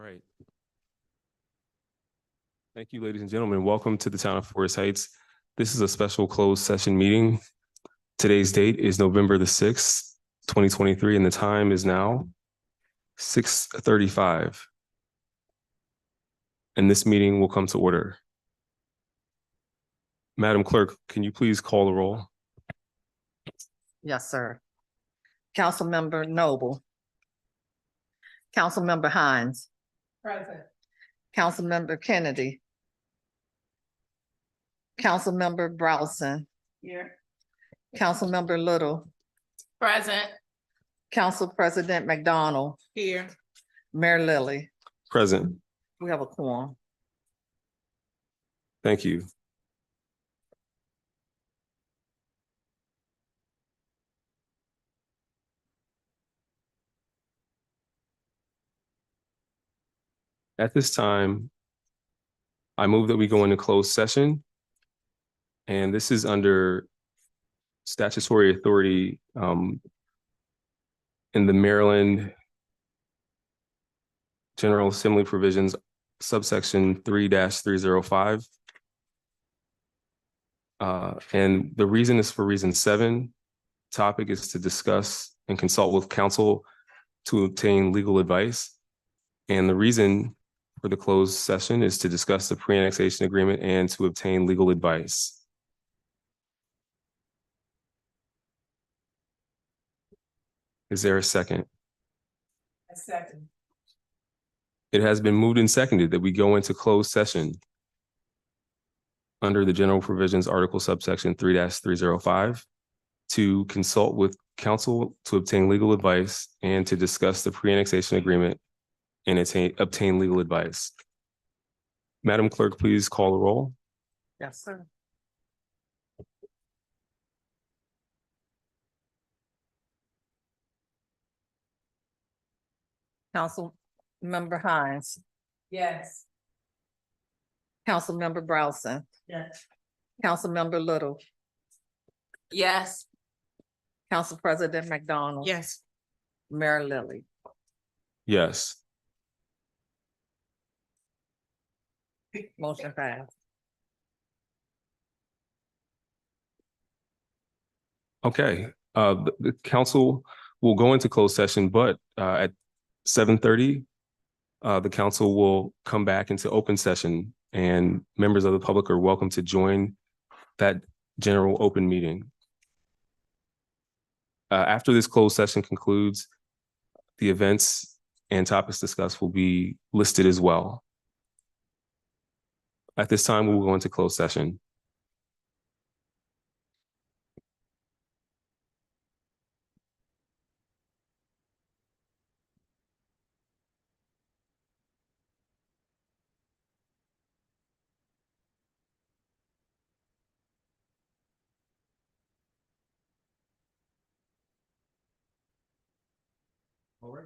right. Thank you, ladies and gentlemen. Welcome to the Town of Forest Heights. This is a special closed session meeting. Today's date is November the 6th, 2023, and the time is now 6:35. And this meeting will come to order. Madam Clerk, can you please call the roll? Yes, sir. Councilmember Noble. Councilmember Hines. Present. Councilmember Kennedy. Councilmember Browson. Here. Councilmember Little. Present. Council President McDonald. Here. Mayor Lilly. Present. We have a quorum. Thank you. At this time, I move that we go into closed session. And this is under statutory authority in the Maryland General Assembly provisions, subsection 3-305. And the reason is for reason 7. Topic is to discuss and consult with counsel to obtain legal advice. And the reason for the closed session is to discuss the pre-annexation agreement and to obtain legal advice. Is there a second? A second. It has been moved and seconded that we go into closed session under the general provisions article subsection 3-305 to consult with counsel to obtain legal advice and to discuss the pre-annexation agreement and obtain legal advice. Madam Clerk, please call the roll. Yes, sir. Councilmember Hines. Yes. Councilmember Browson. Yes. Councilmember Little. Yes. Council President McDonald. Yes. Mayor Lilly. Yes. Motion passed. Okay, the council will go into closed session, but at 7:30, the council will come back into open session and members of the public are welcome to join that general open meeting. After this closed session concludes, the events and topics discussed will be listed as well. At this time, we will go into closed session. All right.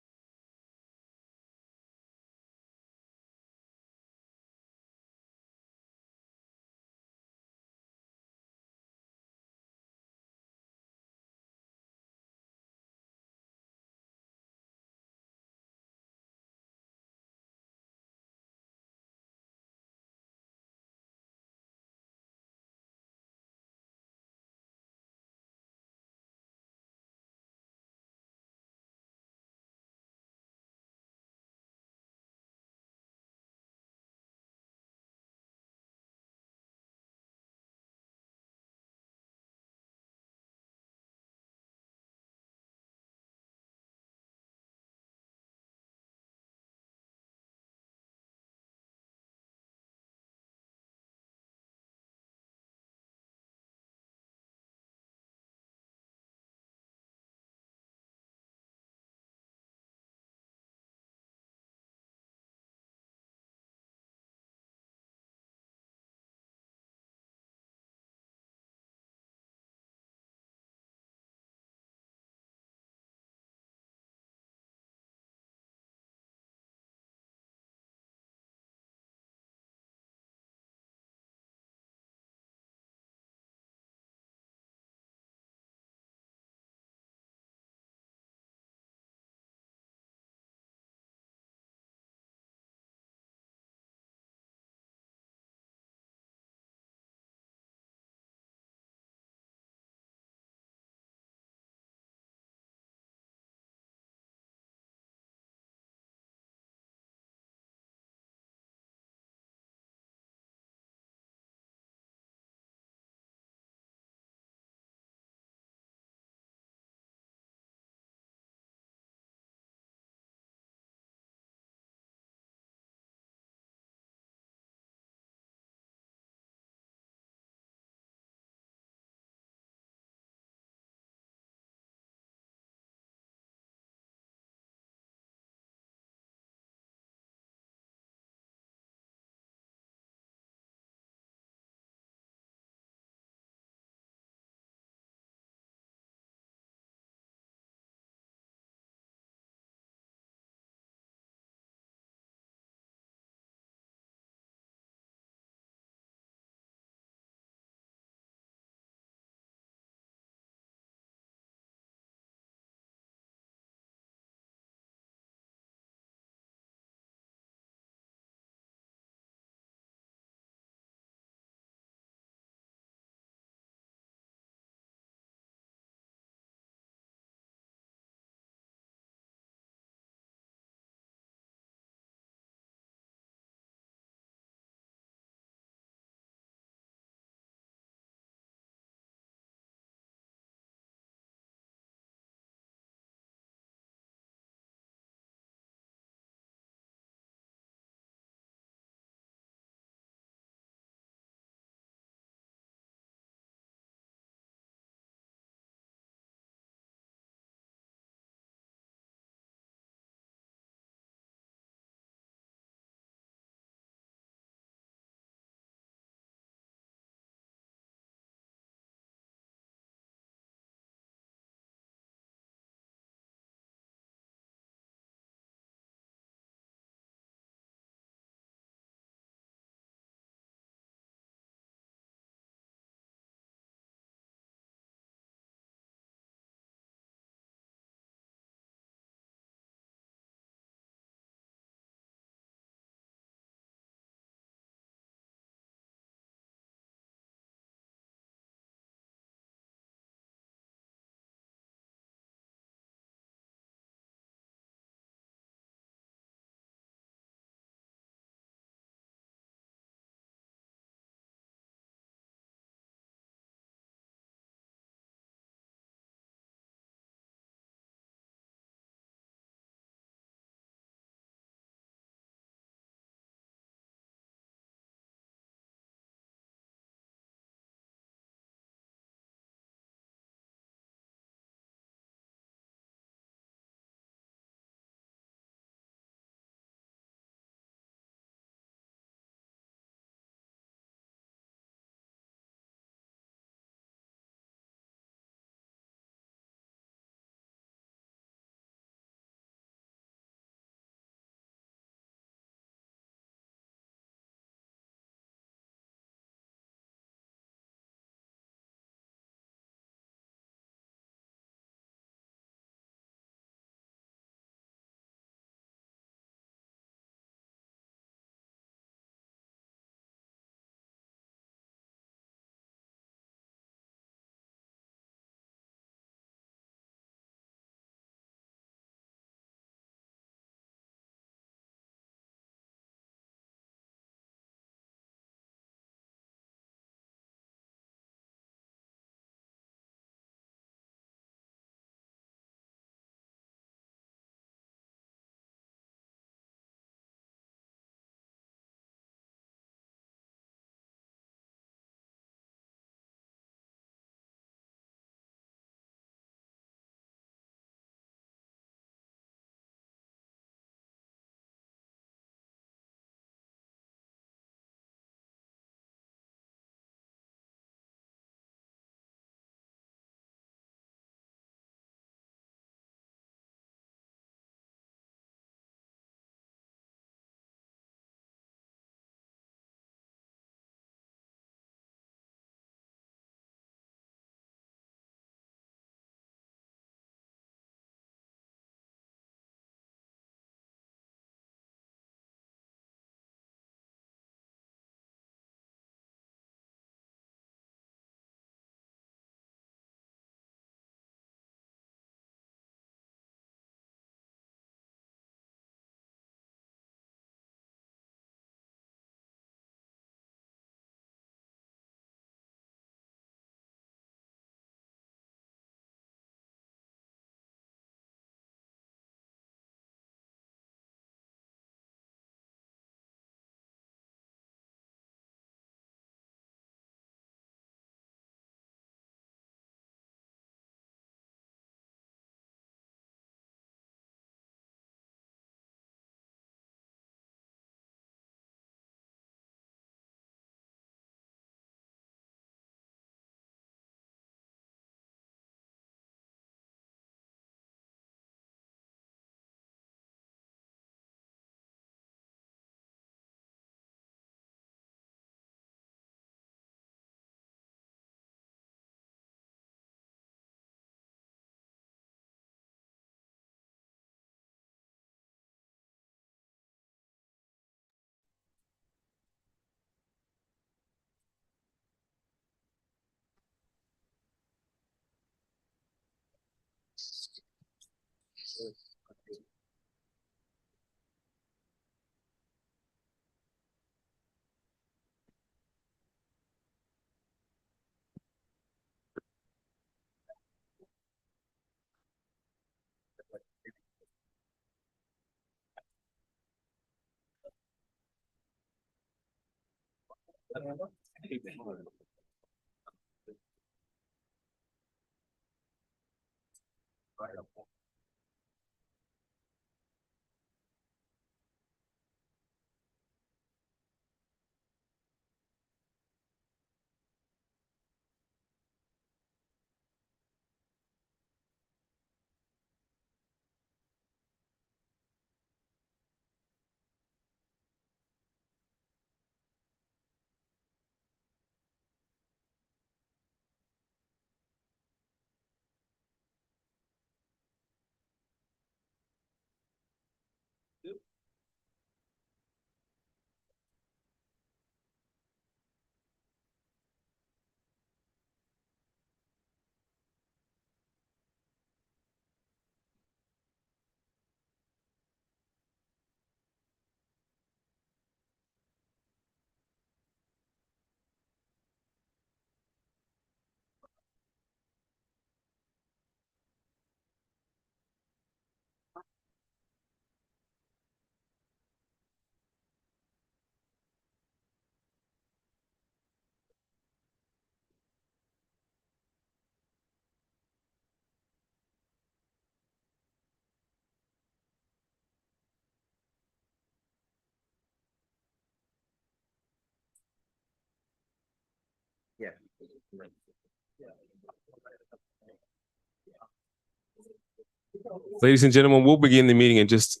Ladies and gentlemen, we'll begin the meeting in just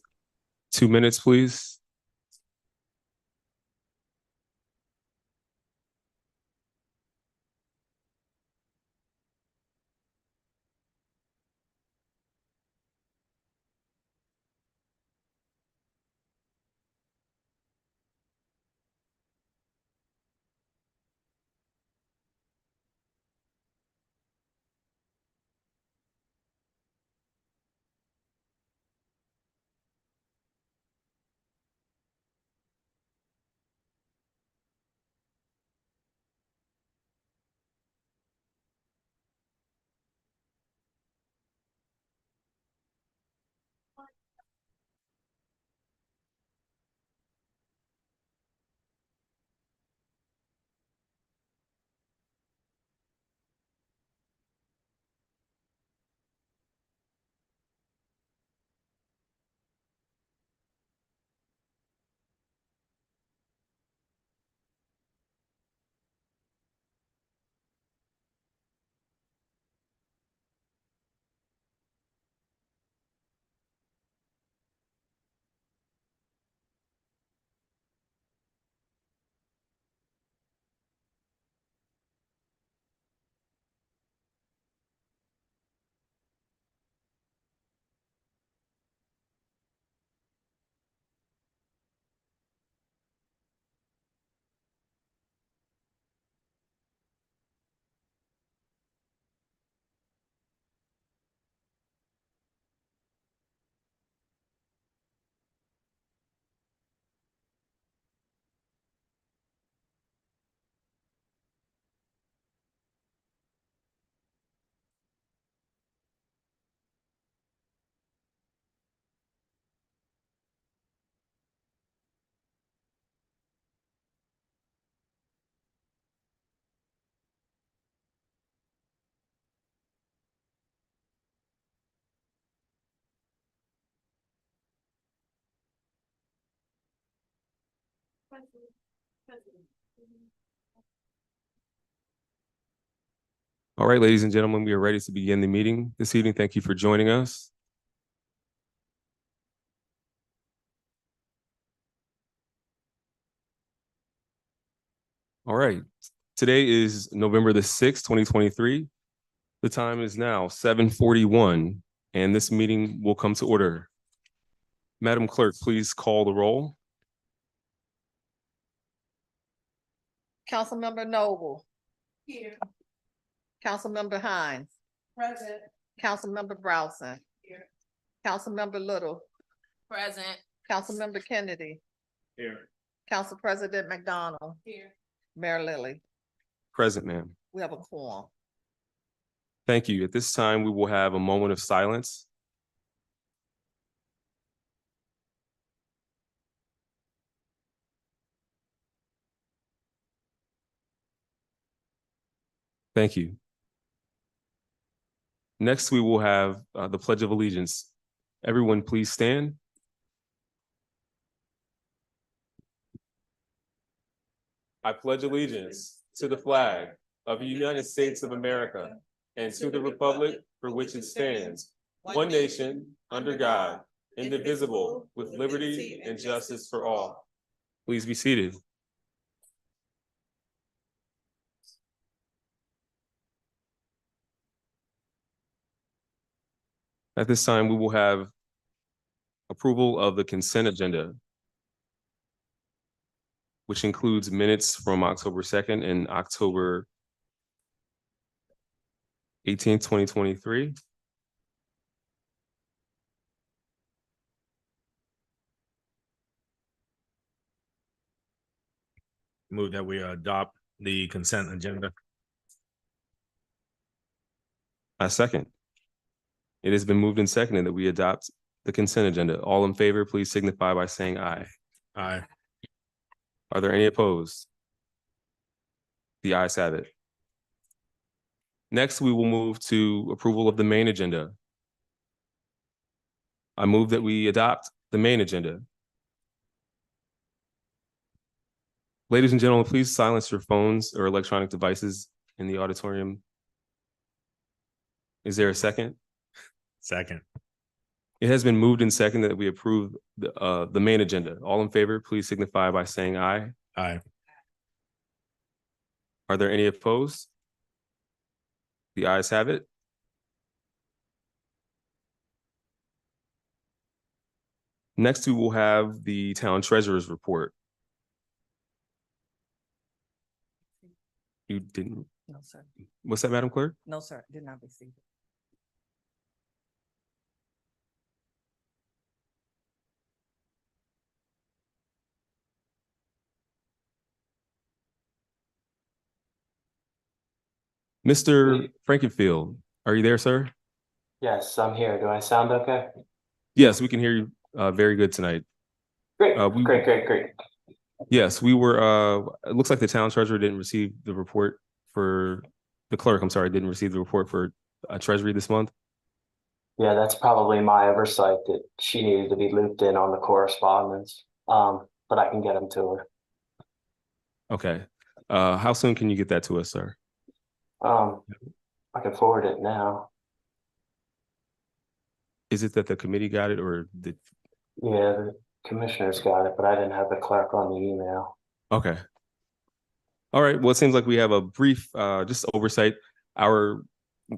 2 minutes, please. All right, ladies and gentlemen, we are ready to begin the meeting this evening. Thank you for joining us. All right, today is November the 6th, 2023. The time is now 7:41, and this meeting will come to order. Madam Clerk, please call the roll. Councilmember Noble, Here. Councilmember Hines, Present. Councilmember Browson, Here. Councilmember Little, Present. Councilmember Kennedy, Here. Council President McDonald, Here. Mayor Lily. Present, ma'am. We have a quorum. Thank you. At this time, we will have a moment of silence. Thank you. Next, we will have the Pledge of Allegiance. Everyone, please stand. I pledge allegiance to the flag of the United States of America and to the republic for which it stands, one nation, under God, indivisible, with liberty and justice for all. Please be seated. At this time, we will have approval of the consent agenda, which includes minutes from October 2nd and October 18th, 2023. Move that we adopt the consent agenda. I second. It has been moved and seconded that we adopt the consent agenda. All in favor, please signify by saying aye. Aye. Are there any opposed? The ayes have it. Next, we will move to approval of the main agenda. I move that we adopt the main agenda. Ladies and gentlemen, please silence your phones or electronic devices in the auditorium. Is there a second? Second. It has been moved and seconded that we approve the main agenda. All in favor, please signify by saying aye. Aye. Are there any opposed? The ayes have it. Next, we will have the town treasurer's report. You didn't, No, sir. what's that, Madam Clerk? No, sir, did not receive it. Mr. Frankenfield, are you there, sir? Yes, I'm here. Do I sound okay? Yes, we can hear you very good tonight. Great, we- great. Yes, we were, it looks like the town treasurer didn't receive the report for, the clerk, I'm sorry, didn't receive the report for treasury this month. Yeah, that's probably my oversight that she needed to be looped in on the correspondence. But I can get them to her. Okay. How soon can you get that to us, sir? I can forward it now. Is it that the committee got it or the, Yeah, the commissioners got it, but I didn't have the clerk on the email. okay. All right, well, it seems like we have a brief, just oversight. Our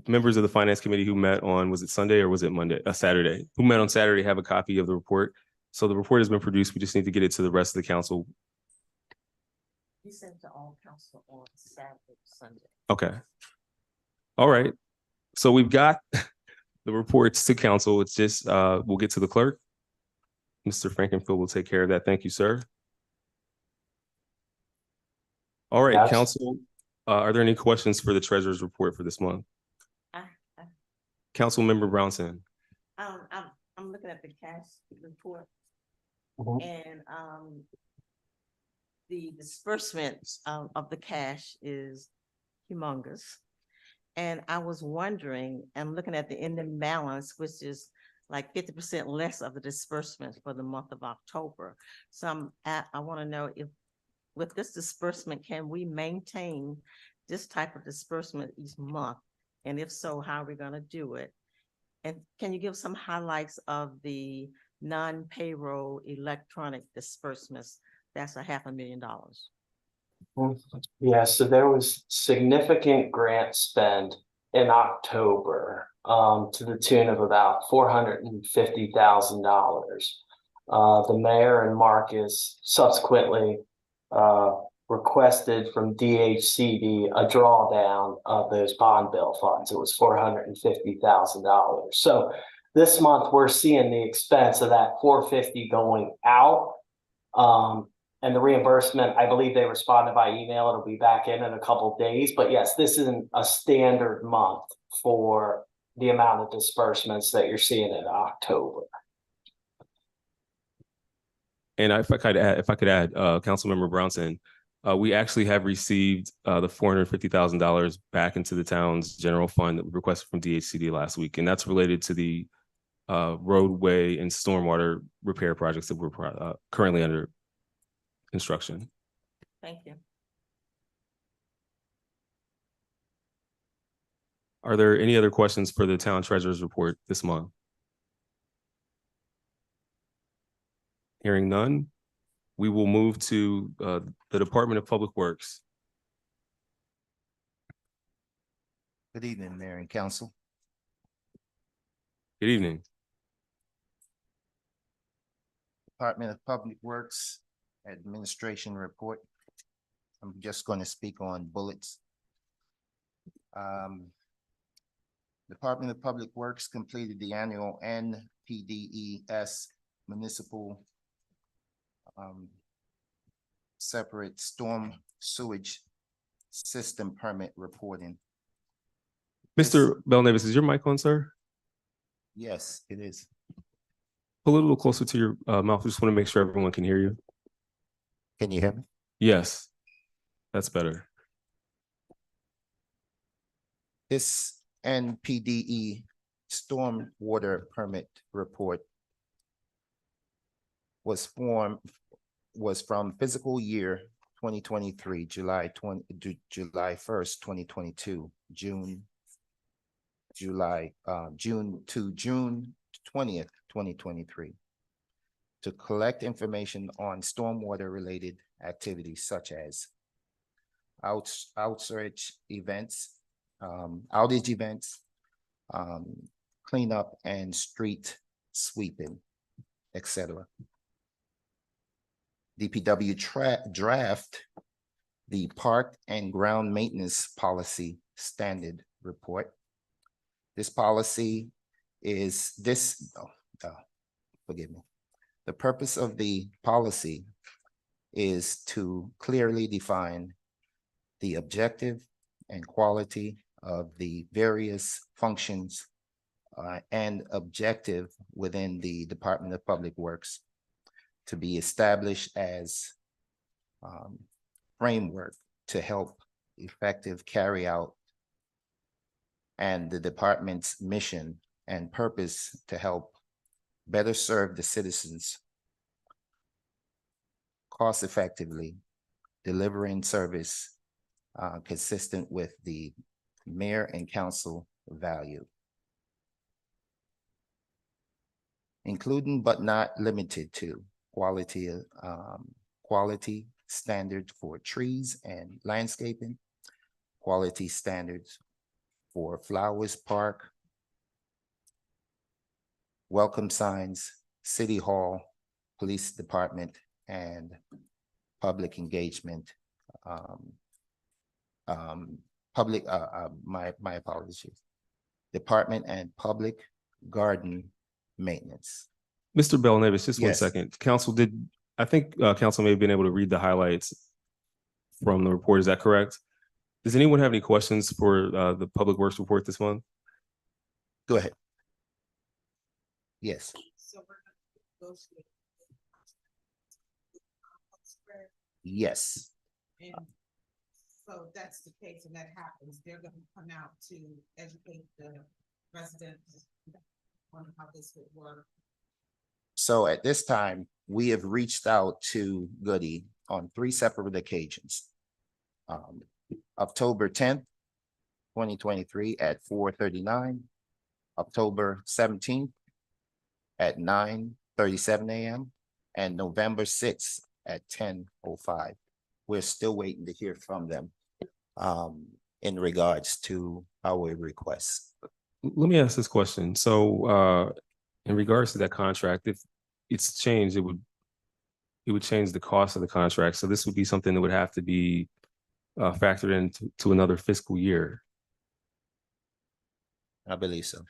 members of the finance committee who met on, was it Sunday or was it Monday, Saturday? Who met on Saturday have a copy of the report. So the report has been produced. We just need to get it to the rest of the council. You sent to all council on Saturday, Sunday. Okay. All right. So we've got the reports to council. It's just, we'll get to the clerk. Mr. Frankenfield will take care of that. Thank you, sir. All right, Yes. council, are there any questions for the treasurer's report for this month? Councilmember Brownson. I'm looking at the cash report Mhm. and, the disbursements of the cash is humongous. And I was wondering, I'm looking at the ending balance, which is like 50% less of the disbursements for the month of October. So I want to know if with this disbursement, can we maintain this type of disbursement each month? And if so, how are we going to do it? And can you give some highlights of the non-payroll electronic disbursements? That's $500,000. Yeah, so there was significant grant spend in October, to the tune of about $450,000. The mayor and Marcus subsequently requested from DHCD a drawdown of those bond bill funds. It was $450,000. So This month, we're seeing the expense of that 450 going out. And the reimbursement, I believe they responded by email. It'll be back in a couple days. But yes, this isn't a standard month for the amount of disbursements that you're seeing in October. And if I could add, Councilmember Brownson, we actually have received the $450,000 back into the town's general fund that we requested from DHCD last week, and that's related to the roadway and stormwater repair projects that we're currently under construction. Thank you. Are there any other questions for the town treasurer's report this month? Hearing none, we will move to the Department of Public Works. Good evening, Mayor and Council. Good evening. Department of Public Works Administration Report. I'm just going to speak on bullets. Department of Public Works completed the annual NPDES municipal separate storm sewage system permit reporting. Mr. Belnavis, is your mic on, sir? Yes, it is. Pull it a little closer to your mouth. Just want to make sure everyone can hear you. Can you hear me? Yes, that's better. This NPDE stormwater permit report was from fiscal year 2023, July 1st, 2022, June to June 20th, 2023, to collect information on stormwater related activities such as outage events, cleanup and street sweeping, etc. DPW draft the park and ground maintenance policy standard report. This policy is forgive me. The purpose of the policy is to clearly define the objective and quality of the various functions and objective within the Department of Public Works to be established as framework to help effective carry out and the department's mission and purpose to help better serve the citizens cost effectively, delivering service consistent with the mayor and council value. Including but not limited to quality standards for trees and landscaping, quality standards for Flowers Park, welcome signs, City Hall, Police Department, and public engagement. My apologies. Department and Public Garden Maintenance. Mr. Belnavis, just 1 Yes. second. Council I think council may have been able to read the highlights from the report. Is that correct? Does anyone have any questions for the Public Works report this month? Go ahead. Yes. So we're gonna negotiate. Yes. And so if that's the case and that happens, they're gonna come out to educate the residents on how this would work. So at this time, we have reached out to Goody on 3 separate occasions. October 10th, 2023 at 4:39, October 17th at 9:37 a.m. and November 6th at 10:05. We're still waiting to hear from them in regards to our requests. Let me ask this question. So in regards to that contract, if it's changed, it would change the cost of the contract. So this would be something that would have to be factored into another fiscal year. I believe so.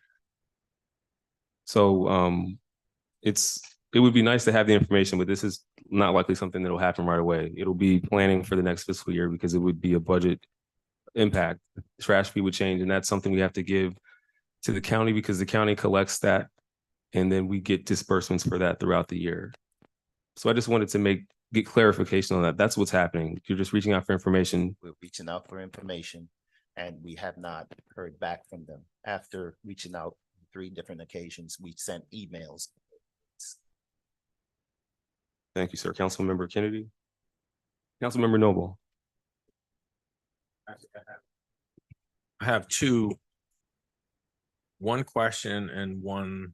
So it would be nice to have the information, but this is not likely something that'll happen right away. It'll be planning for the next fiscal year because it would be a budget impact. Trash fee would change, and that's something we have to give to the county because the county collects that, and then we get disbursements for that throughout the year. So I just wanted to get clarification on that. That's what's happening. You're just reaching out for information. We're reaching out for information and we have not heard back from them. After reaching out 3 different occasions, we sent emails. Thank you, sir. Councilmember Kennedy. Councilmember Noble. I have one question and one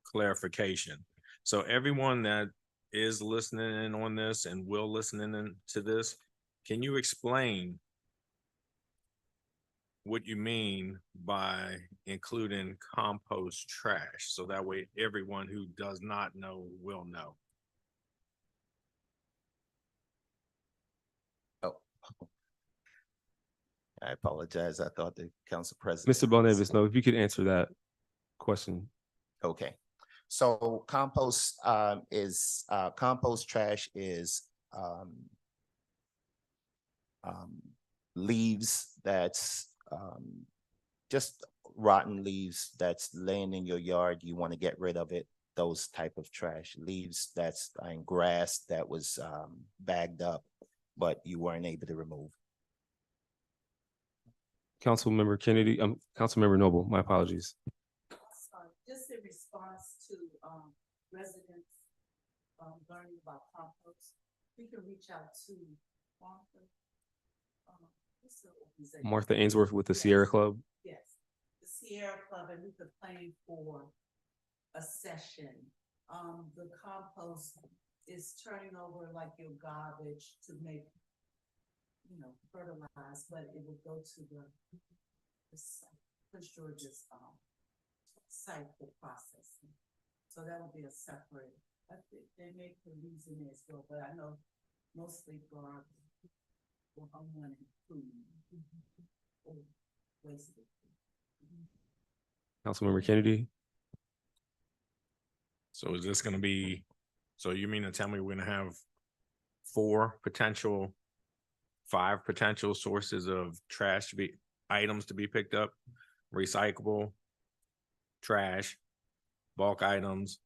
clarification. So everyone that is listening in on this and will listen in to this, can you explain what you mean by including compost trash? So that way everyone who does not know will know. Oh. I apologize. I thought the council president. Mr. Bonavis, no, if you could answer that question. Okay, so compost compost trash is leaves that's just rotten leaves that's laying in your yard. You want to get rid of it. Those type of trash leaves that's in grass that was bagged up, but you weren't able to remove. Councilmember Kennedy, Councilmember Noble, my apologies. Just in response to, residents, learning about compost, we can reach out to Martha. What's the organization? Martha Ainsworth with the Sierra Club. Yes, the Sierra Club, and we could plan for a session. The compost is turning over like your garbage to make, fertilize, but it would go to the Prince George's site for processing. So that would be a separate. I think they make the reason as well, but I know mostly garbage or unwanted food or wasted food. Councilmember Kennedy. So is this gonna be, so you mean to tell me we're gonna have 5 potential sources of trash items to be picked up? Recyclable, trash, bulk items,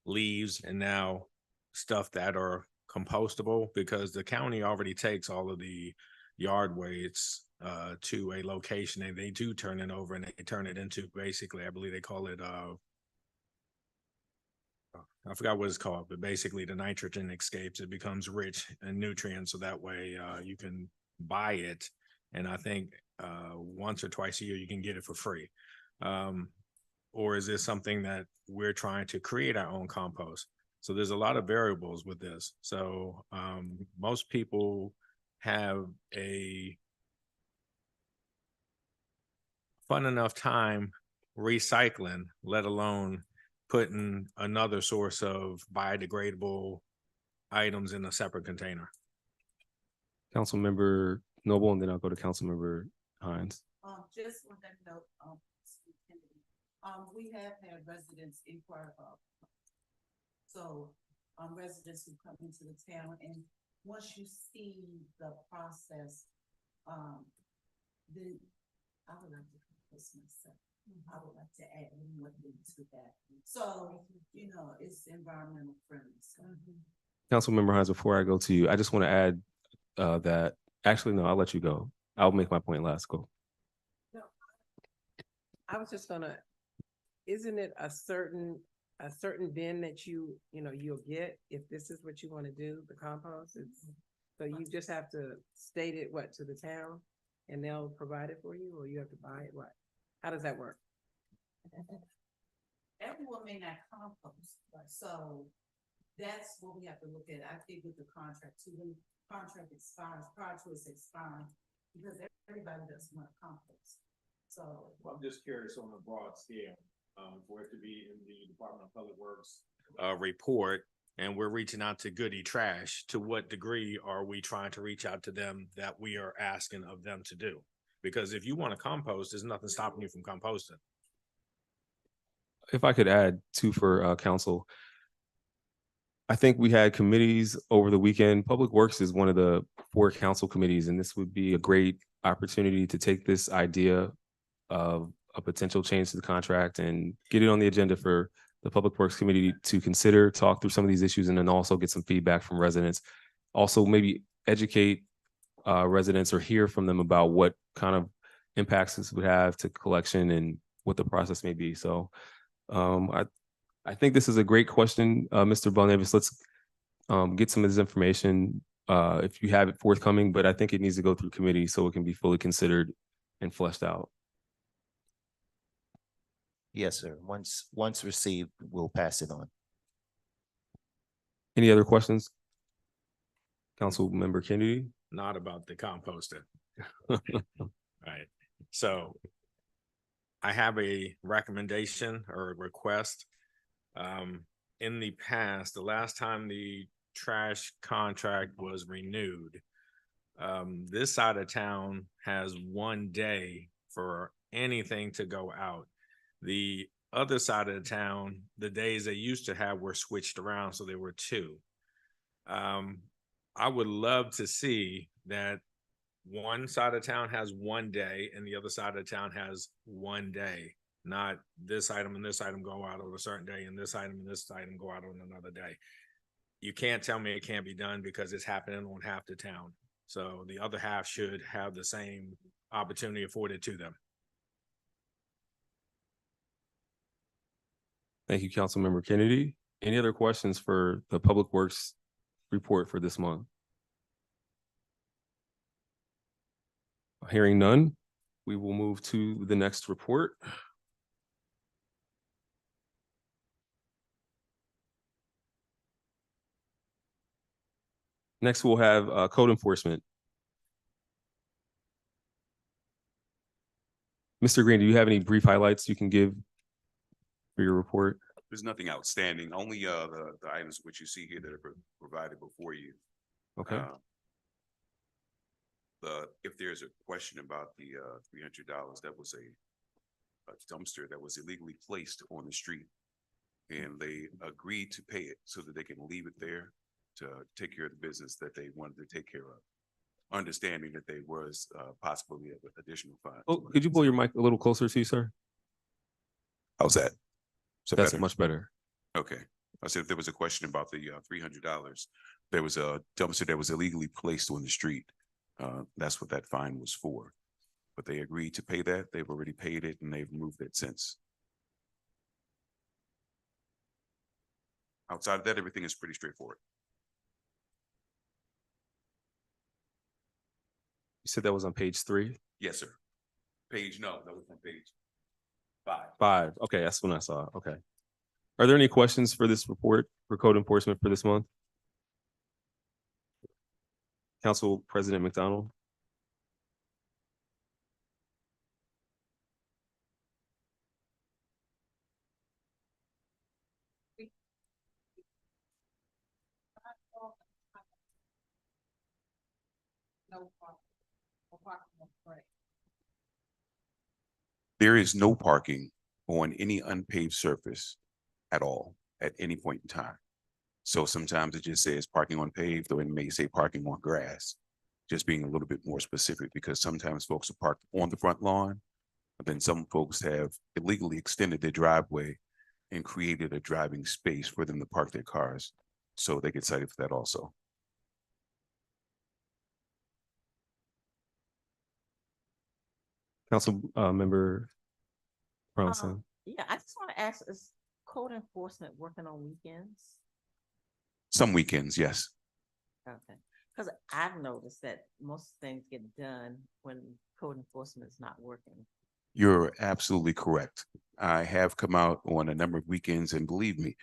leaves, and now stuff that are compostable, because the county already takes all of the yard waste to a location and they do turn it over and they turn it into basically, I believe they call it I forgot what it's called, but basically the nitrogen escapes, it becomes rich in nutrients, so that way you can buy it, and I think once or twice a year you can get it for free. Or is this something that we're trying to create our own compost? So there's a lot of variables with this. So most people have a fun enough time recycling, let alone putting another source of biodegradable items in a separate container. Councilmember Noble, and then I'll go to Councilmember Hines. Just on that note, we have had residents inquire about. So, residents who come into the town, and once you see the process, then I would like to compose myself. I would like to add more to that. So, it's environmental friendly. So. Councilmember Hines, before I go to you, I just want to add that, actually, no, I'll let you go. I'll make my point last. Go. No, I was just gonna, isn't it a certain bin that you'll get if this is what you want to do, the compost? So you just have to state it, to the town, and they'll provide it for you, or you have to buy it? What? How does that work? Everyone may not compost, so that's what we have to look at. I think with the contract too, when the contract expires, prior to its expiring, because everybody doesn't want to compost. So I'm just curious on a broad scale, for it to be in the Department of Public Works report, and we're reaching out to Goody Trash. To what degree are we trying to reach out to them that we are asking of them to do? Because if you want to compost, there's nothing stopping you from composting. if I could add too for council. I think we had committees over the weekend. Public Works is one of the 4 council committees, and this would be a great opportunity to take this idea of a potential change to the contract and get it on the agenda for the Public Works Committee to consider, talk through some of these issues, and then also get some feedback from residents. Also, maybe educate residents or hear from them about what kind of impacts this would have to collection and what the process may be. So I think this is a great question, Mr. Belnavis. Let's get some of this information if you have it forthcoming, but I think it needs to go through committee so it can be fully considered and fleshed out. Yes, sir. Once received, we'll pass it on. Any other questions? Council Member Kennedy? Not about the composting. Right, so I have a recommendation or a request. In the past, the last time the trash contract was renewed, this side of town has 1 day for anything to go out. The other side of the town, the days they used to have were switched around, so there were 2. I would love to see that one side of town has 1 day and the other side of town has 1 day, not this item and this item go out on a certain day and this item and this item go out on another day. You can't tell me it can't be done because it's happening on half the town. So the other half should have the same opportunity afforded to them. Thank you, Council Member Kennedy. Any other questions for the Public Works report for this month? Hearing none, we will move to the next report. Next, we'll have code enforcement. Mr. Green, do you have any brief highlights you can give for your report? There's nothing outstanding, only the items which you see here that are provided before you. Okay. If there's a question about the $300, that was a dumpster that was illegally placed on the street. And they agreed to pay it so that they can leave it there to take care of the business that they wanted to take care of, understanding that there was possibly additional funds. Oh, could you pull your mic a little closer to you, sir? How's that? So That's better? much better. Okay. I said if there was a question about the $300, there was a dumpster that was illegally placed on the street. That's what that fine was for. But they agreed to pay that. They've already paid it and they've moved it since. Outside of that, everything is pretty straightforward. You said that was on page 3? Yes, sir. No, that was on page 5. 5. Okay, that's when I saw it. Okay. Are there any questions for this report for code enforcement for this month? Council President McDonald? There is no parking on any unpaved surface at all at any point in time. So sometimes it just says parking on paved, or it may say parking on grass. Just being a little bit more specific, because sometimes folks are parked on the front lawn, but then some folks have illegally extended their driveway and created a driving space for them to park their cars. So they get cited for that also. Council Member Bronson? Yeah, I just want to ask, is code enforcement working on weekends? Some weekends, yes. Okay, because I've noticed that most things get done when code enforcement is not working. You're absolutely correct. I have come out on a number of weekends, and believe me,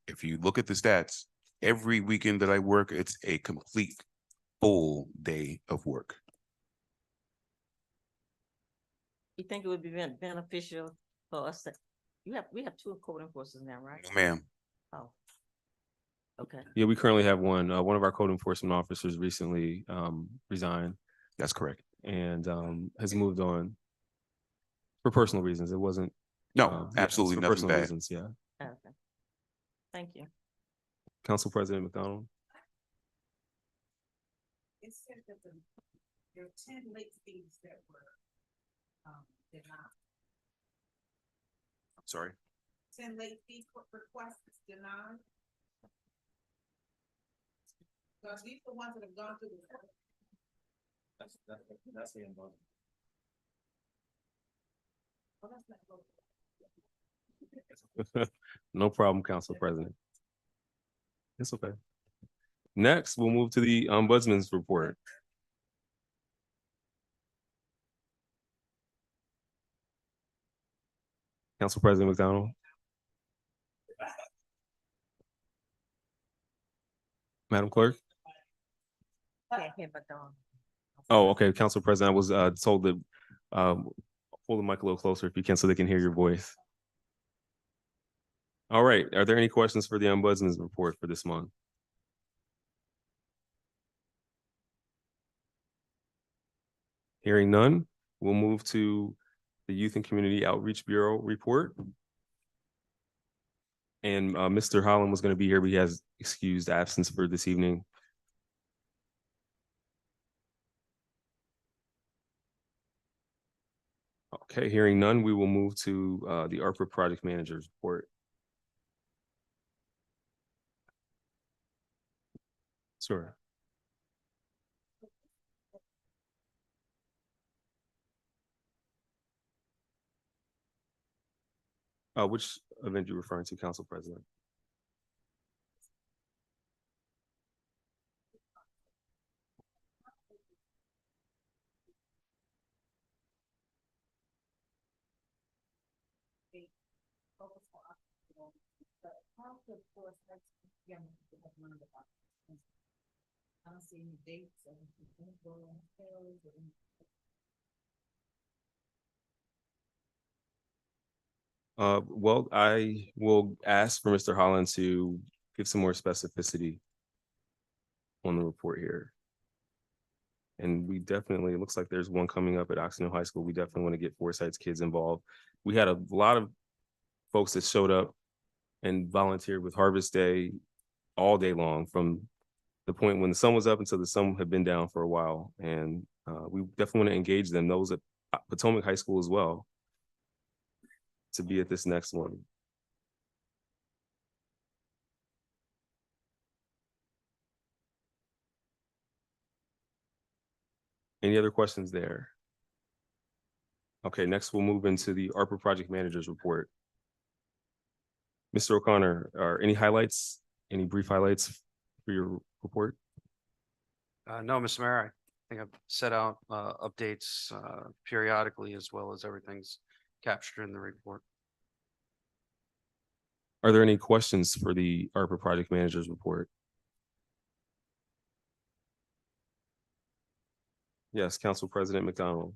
if you look at the stats, every weekend that I work, it's a complete full day of work. You think it would be beneficial for us to, we have 2 code enforcers now, right? No, ma'am. Oh. Okay. Yeah, we currently have one. One of our code enforcement officers recently resigned That's correct. and has moved on for personal reasons. It wasn't No, Yeah, it's absolutely for nothing personal bad. reasons, yeah. Okay. Thank you. Council President McDonald? It said that there are 10 late fees that were, denied. Sorry. 10 late fee requests denied. Because these are the ones that have gone through the. That's the involvement. Oh, that's not local. No problem, Council President. It's okay. Next, we'll move to the Ombudsman's report. Council President McDonald? Madam Clerk? Can't hear but Dawn. Oh, okay, Council President, I was told to hold the mic a little closer if you can, so they can hear your voice. All right, are there any questions for the Ombudsman's report for this month? Hearing none, we'll move to the Youth and Community Outreach Bureau report. And Mr. Holland was going to be here, but he has excused absence for this evening. Okay, hearing none, we will move to the ARPA Project Manager's report. Sure. Which event you referring to, Council President? I don't see any dates of Well, I will ask for Mr. Holland to give some more specificity on the report here. And we definitely, it looks like there's one coming up at Oxnard High School. We definitely want to get Foresight's kids involved. We had a lot of folks that showed up and volunteered with Harvest Day all day long, from the point when the sun was up until the sun had been down for a while. And we definitely want to engage them, those at Potomac High School as well, to be at this next one. Any other questions there? Okay, next we'll move into the ARPA Project Manager's report. Mr. O'Connor, are any highlights, any brief highlights for your report? No, Mr. Mayor, I think I've set out updates periodically, as well as everything's captured in the report. Are there any questions for the ARPA Project Manager's report? Yes, Council President McDonald.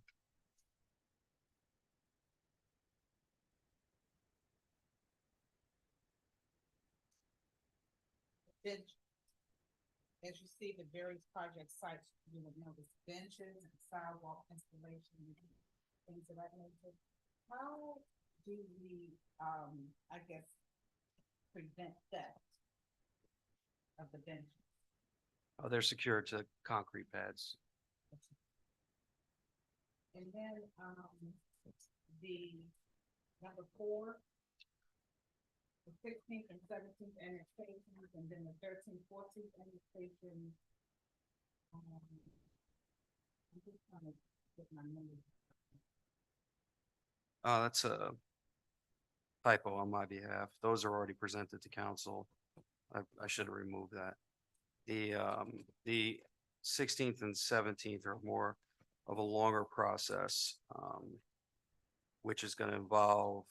As you see, the various project sites, you will notice benches and sidewalk installation, things of that nature. How do we, I guess, prevent theft of the benches? They're secured to concrete pads. And then, the number 4, the 16th and 17th annexations, and then the 13th, 14th annexation. I'm just trying to get my numbers. That's a typo on my behalf. Those are already presented to council. I should have removed that. The 16th and 17th are more of a longer process, which is going to involve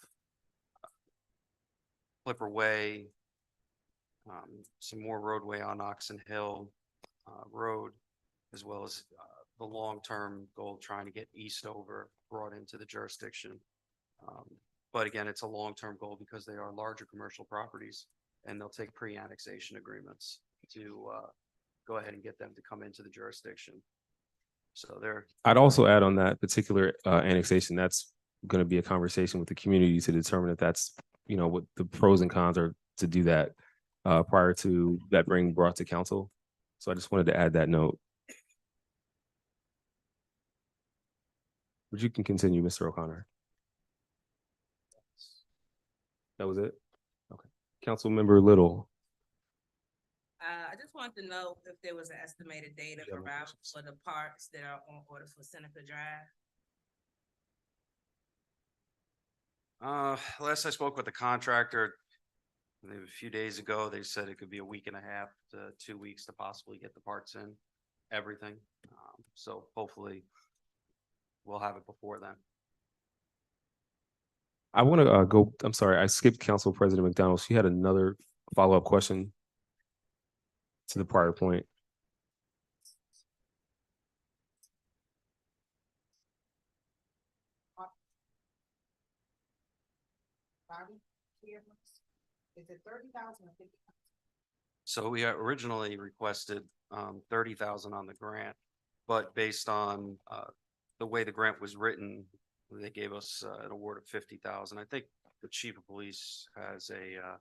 Clipper Way, some more roadway on Oxon Hill Road, as well as the long-term goal trying to get Eastover brought into the jurisdiction. But again, it's a long-term goal because they are larger commercial properties, and they'll take pre-annexation agreements to go ahead and get them to come into the jurisdiction. So they're. I'd also add on that particular annexation, that's going to be a conversation with the community to determine if that's, what the pros and cons are to do that prior to that being brought to council. So I just wanted to add that note. But you can continue, Mr. O'Connor. That was it? Okay. Councilmember Little. I just wanted to know if there was an estimated date Yeah, no around questions. for the parks that are on order for Seneca Drive. Last I spoke with the contractor, maybe a few days ago, they said it could be a week and a half to 2 weeks to possibly get the parts in, everything. So hopefully we'll have it before then. I want to go, I'm sorry, I skipped Council President McDonald. She had another follow-up question to the prior point. Is it 30,000 or 50,000? So we originally requested 30,000 on the grant, but based on the way the grant was written, they gave us an award of 50,000. I think the chief of police has a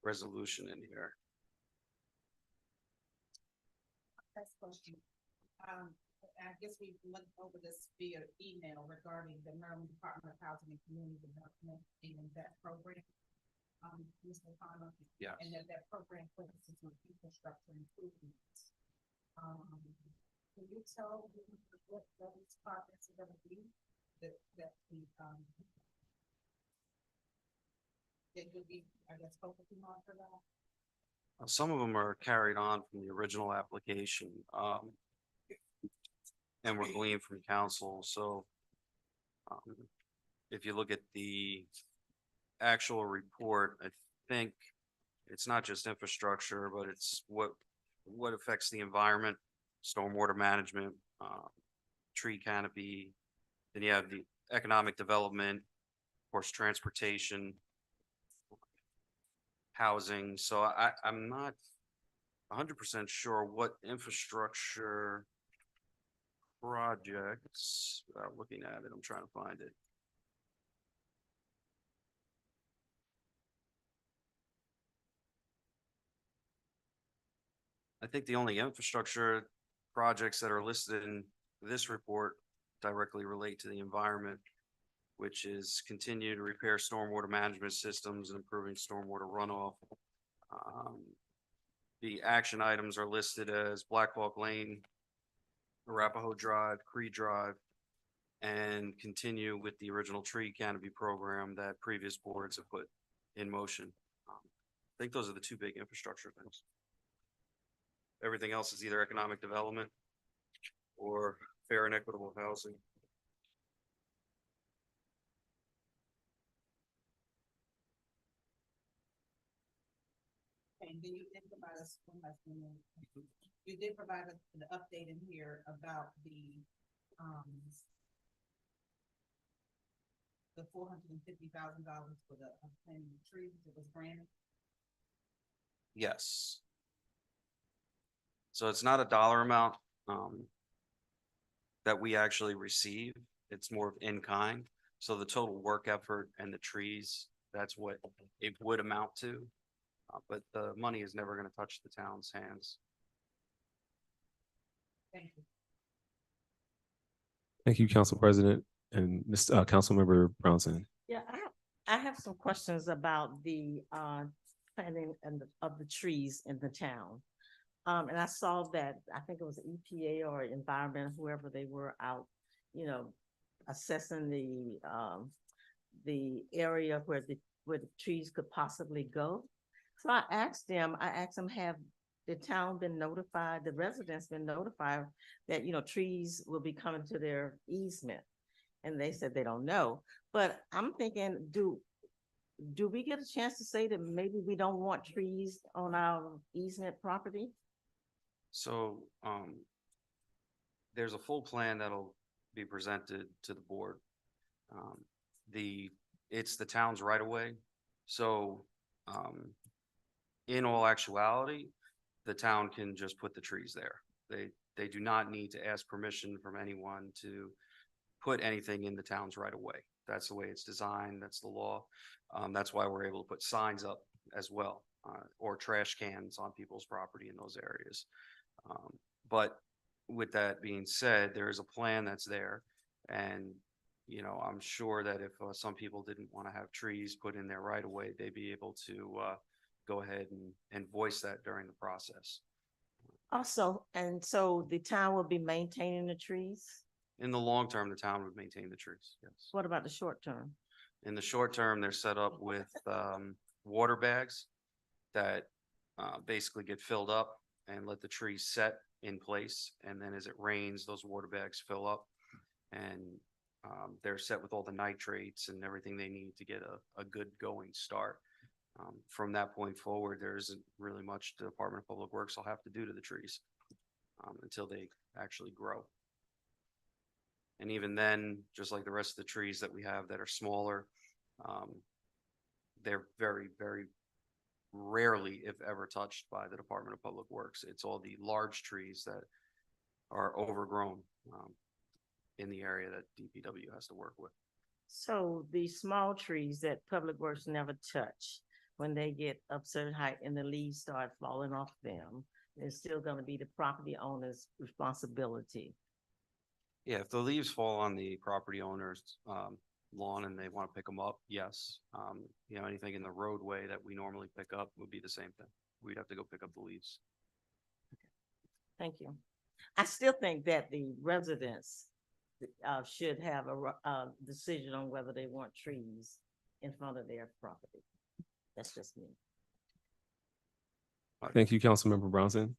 resolution in here. That's question. I guess we went over this via email regarding the Maryland Department of Housing and Community Development and that program. Mr. O'Connor. Yes. And that program focuses on infrastructure improvements. Can you tell me what those projects are gonna be that you'll be, I guess, focusing on for that? Some of them are carried on from the original application, and were gleaned from council, so if you look at the actual report, I think it's not just infrastructure, but it's what affects the environment, stormwater management, tree canopy, then you have the economic development, of course, transportation, housing. So I'm not 100% sure what infrastructure projects, without looking at it, I'm trying to find it. I think the only infrastructure projects that are listed in this report directly relate to the environment, which is continue to repair stormwater management systems and improving stormwater runoff. The action items are listed as Black Hawk Lane, Arapahoe Drive, Creed Drive, and continue with the original tree canopy program that previous boards have put in motion. I think those are the two big infrastructure things. Everything else is either economic development or fair and equitable housing. And then you did provide us you did provide us the update in here about the $450,000 for the planting trees that was granted. Yes. So it's not a dollar amount that we actually receive. It's more of in kind. So the total work effort and the trees, that's what it would amount to. But the money is never going to touch the town's hands. Thank you. Thank you, Council President and Mr. Councilmember Brownson. Yeah, I have some questions about the planting of the trees in the town. And I saw that, I think it was EPA or environment, whoever they were out, assessing the area where the trees could possibly go. So I asked them, have the town been notified, the residents been notified that, trees will be coming to their easement? And they said they don't know. But I'm thinking, do we get a chance to say that maybe we don't want trees on our easement property? So there's a full plan that'll be presented to the board. It's the town's right of way. So in all actuality, the town can just put the trees there. They do not need to ask permission from anyone to put anything in the town's right of way. That's the way it's designed. That's the law. That's why we're able to put signs up as well, or trash cans on people's property in those areas. But with that being said, there is a plan that's there. And, you know, I'm sure that if some people didn't want to have trees put in there right away, they'd be able to go ahead and voice that during the process. Also, and so the town will be maintaining the trees? In the long term, the town would maintain the trees, yes. What about the short term? In the short term, they're set up with water bags that basically get filled up and let the trees set in place. And then as it rains, those water bags fill up and they're set with all the nitrates and everything they need to get a good going start. From that point forward, there isn't really much the Department of Public Works will have to do to the trees until they actually grow. And even then, just like the rest of the trees that we have that are smaller, they're very, very rarely, if ever, touched by the Department of Public Works. It's all the large trees that are overgrown in the area that DPW has to work with. So the small trees that Public Works never touch, when they get up certain height and the leaves start falling off them, it's still gonna be the property owner's responsibility. Yeah, if the leaves fall on the property owner's lawn and they want to pick them up, yes. You know, anything in the roadway that we normally pick up would be the same thing. We'd have to go pick up the leaves. Thank you. I still think that the residents should have a decision on whether they want trees in front of their property. That's just me. Thank you, Councilmember Brownson.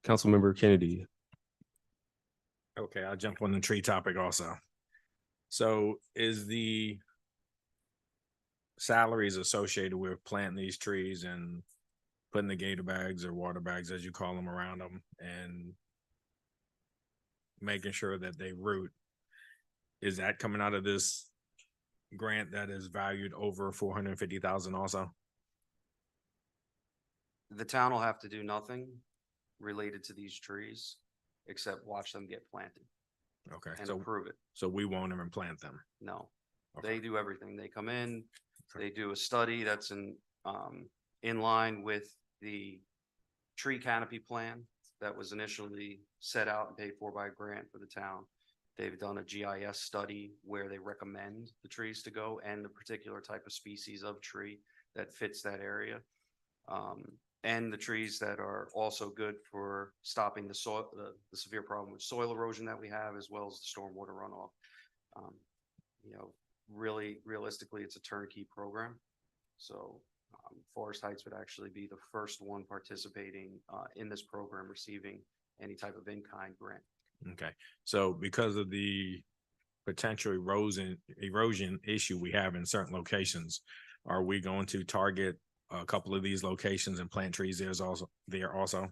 Councilmember Kennedy. Okay, I'll jump on the tree topic also. So is the salaries associated with planting these trees and putting the gator bags or water bags, as you call them, around them and making sure that they root, is that coming out of this grant that is valued over 450,000 also? The town will have to do nothing related to these trees except watch them get planted Okay, and so approve it. so we won't even plant them. No, Okay. they do everything. They come in, Okay. they do a study that's in line with the tree canopy plan that was initially set out and paid for by a grant for the town. They've done a GIS study where they recommend the trees to go and the particular type of species of tree that fits that area. And the trees that are also good for stopping the soil, the severe problem with soil erosion that we have, as well as the stormwater runoff. You know, really, realistically, it's a turnkey program. So Forest Heights would actually be the first one participating in this program, receiving any type of in-kind grant. Okay, so because of the potential erosion issue we have in certain locations, are we going to target a couple of these locations and plant trees there also?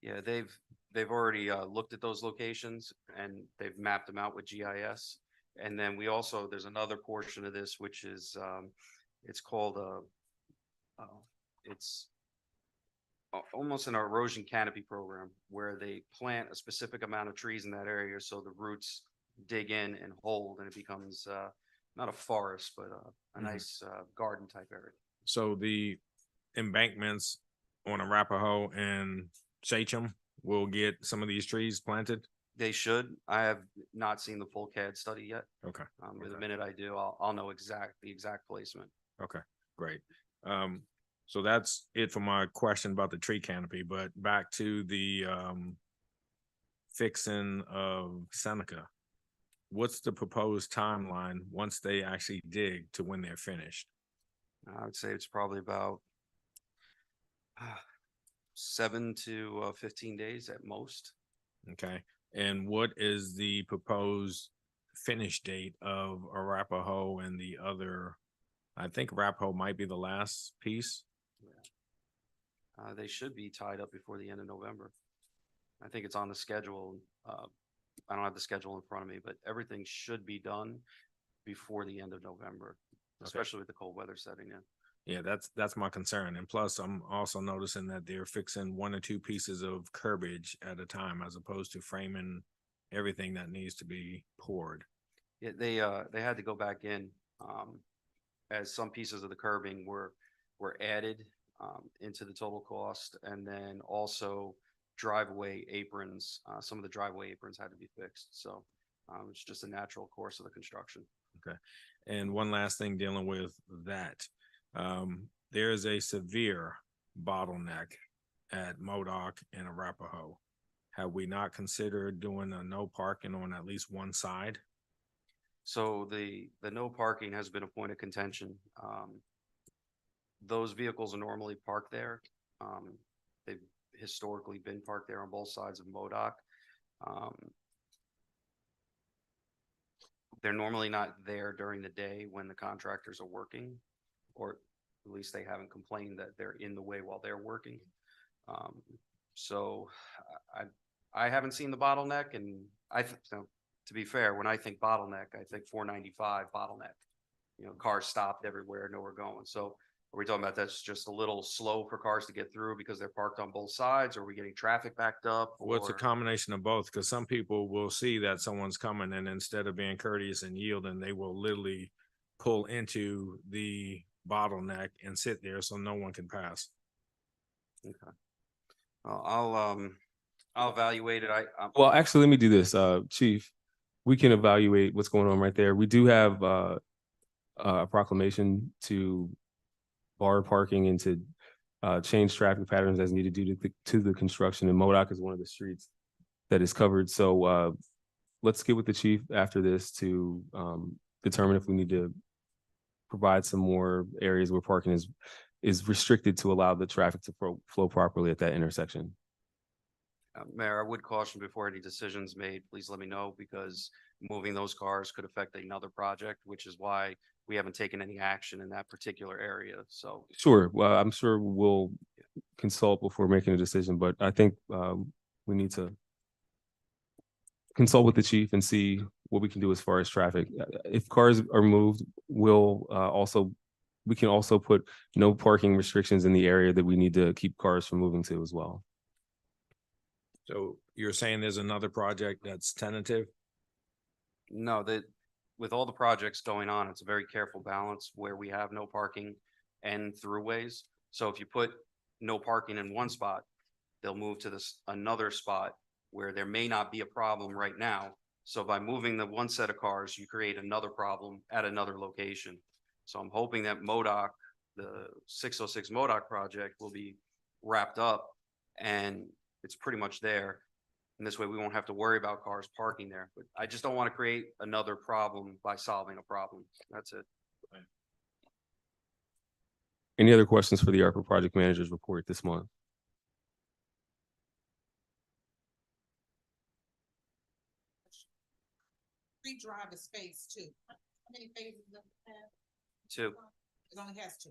Yeah, they've already looked at those locations and they've mapped them out with GIS. And then we also, there's another portion of this, which is, it's called it's almost an erosion canopy program where they plant a specific amount of trees in that area so the roots dig in and hold and it becomes not a forest, but a nice garden type area. So the embankments on Arapahoe and Sachem will get some of these trees planted? They should. I have not seen the full CAD study yet. Okay. The Okay. minute I do, I'll know the exact placement. Okay, great. So that's it for my question about the tree canopy, but back to the fixing of Seneca. What's the proposed timeline once they actually dig to when they're finished? I would say it's probably about 7 to 15 days at most. Okay, and what is the proposed finish date of Arapahoe and the other? I think Arapahoe might be the last piece. They should be tied up before the end of November. I think it's on the schedule. I don't have the schedule in front of me, but everything should be done before the end of November, especially with the cold weather setting in. Yeah, that's my concern. And plus, I'm also noticing that they're fixing 1 or 2 pieces of curbage at a time as opposed to framing everything that needs to be poured. Yeah, they had to go back in, as some pieces of the curbing were added, into the total cost. And then also driveway aprons, some of the driveway aprons had to be fixed. So, it's just a natural course of the construction. And one last thing dealing with that. There is a severe bottleneck at Modoc and Arapahoe. Have we not considered doing a no parking on at least one side? So the no parking has been a point of contention. Those vehicles are normally parked there. They've historically been parked there on both sides of Modoc. They're normally not there during the day when the contractors are working, or at least they haven't complained that they're in the way while they're working. So I haven't seen the bottleneck, and so, to be fair, when I think bottleneck, I think 495 bottleneck. You know, cars stopped everywhere, nowhere going. So are we talking about that's just a little slow for cars to get through because they're parked on both sides? Or are we getting traffic backed up? Well, it's a or- combination of both, because some people will see that someone's coming and instead of being courteous and yielding, they will literally pull into the bottleneck and sit there so no one can pass. Okay. I'll evaluate it. Well, actually, let me do this, Chief. We can evaluate what's going on right there. We do have a proclamation to bar parking and to change traffic patterns as needed due to the construction. And Modoc is one of the streets that is covered. So let's get with the chief after this to determine if we need to provide some more areas where parking is restricted to allow the traffic to flow properly at that intersection. Mayor, I would caution before any decisions made, please let me know, because moving those cars could affect another project, which is why we haven't taken any action in that particular area. So Sure. Well, I'm sure we'll consult before making a decision, but I think we need to consult with the chief and see what we can do as far as traffic. If cars are moved, we can also put no parking restrictions in the area that we need to keep cars from moving to as well. So you're saying there's another project that's tentative? no, with all the projects going on, it's a very careful balance where we have no parking and throughways. So if you put no parking in one spot, they'll move to another spot where there may not be a problem right now. So by moving the one set of cars, you create another problem at another location. So I'm hoping that Modoc, the 606 Modoc project, will be wrapped up and it's pretty much there. And this way we won't have to worry about cars parking there. But I just don't want to create another problem by solving a problem. That's it. Any other questions for the ARPA project manager's report this month? Free drive is phase 2. How many phases does it have? 2. It only has 2.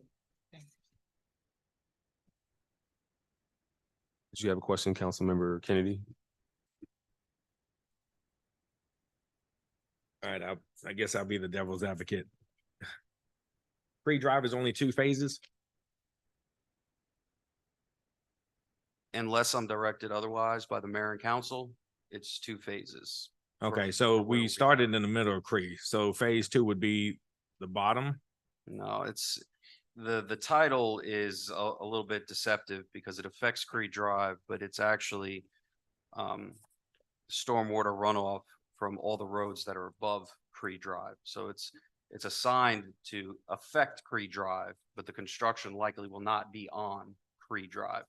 Thank you. Did you have a question, Councilmember Kennedy? All right, I guess I'll be the devil's advocate. Pre-drive is only 2 phases? Unless I'm directed otherwise by the mayor and council, it's 2 phases. Okay, so for where we we started in the middle of Cree, so phase 2 would be the bottom? No, it's the title is a little bit deceptive because it affects Creed Drive, but it's actually stormwater runoff from all the roads that are above Creed Drive. So it's assigned to affect Creed Drive, but the construction likely will not be on Creed Drive.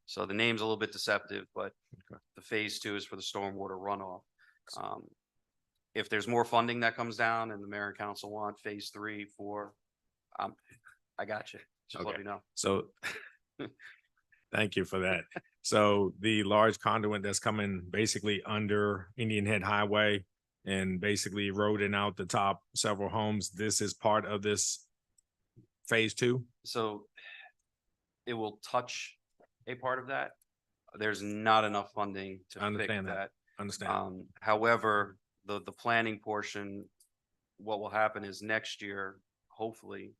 So the name's a little bit deceptive, but the phase 2 is for the stormwater runoff. If there's more funding that comes down and the mayor and council want phase 3, 4, I got you. Just let Okay. me know. So thank you for that. So the large conduit that's coming basically under Indian Head Highway and basically eroding out the top several homes, this is part of this phase 2? So it will touch a part of that. There's not enough funding to I fix understand that. that. Understand? However, the planning portion, what will happen is next year, hopefully,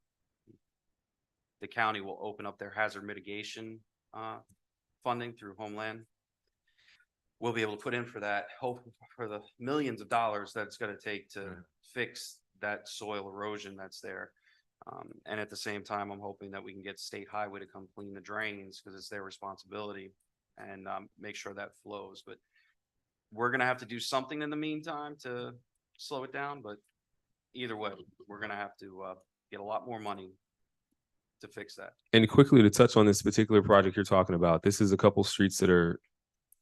the county will open up their hazard mitigation funding through Homeland. we'll be able to put in for that, hope for the millions of dollars that it's gonna take to fix that soil erosion that's there. And at the same time, I'm hoping that we can get State Highway to come clean the drains, because it's their responsibility, and make sure that flows. But we're gonna have to do something in the meantime to slow it down, but either way, we're gonna have to get a lot more money to fix that. And quickly to touch on this particular project you're talking about, this is a couple streets that are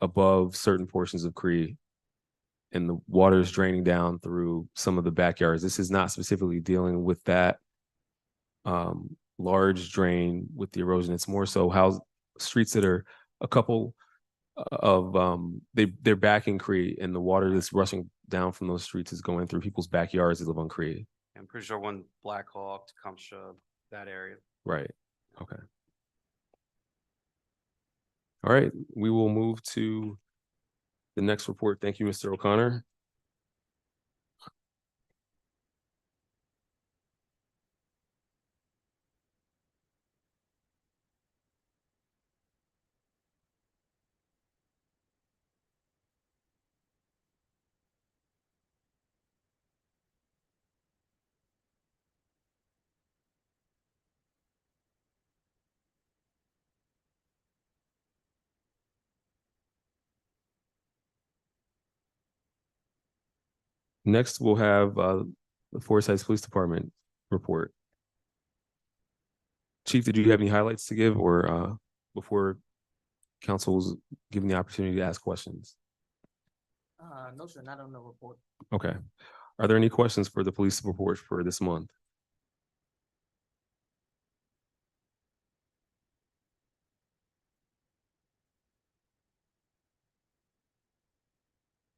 above certain portions of Cree. And the water is draining down through some of the backyards. This is not specifically dealing with that large drain with the erosion. It's more so how streets that are a couple of they're back in Cree, and the water that's rushing down from those streets is going through people's backyards that live on Cree. I'm pretty sure one Black Hawk, Tecumseh, that area. Right. Okay. All right, we will move to the next report. Thank you, Mr. O'Connor. Next, we'll have the Forest Heights Police Department report. Chief, did you have any highlights to give, or before council was given the opportunity to ask questions? No, sir, not on the report. Okay. Are there any questions for the police report for this month?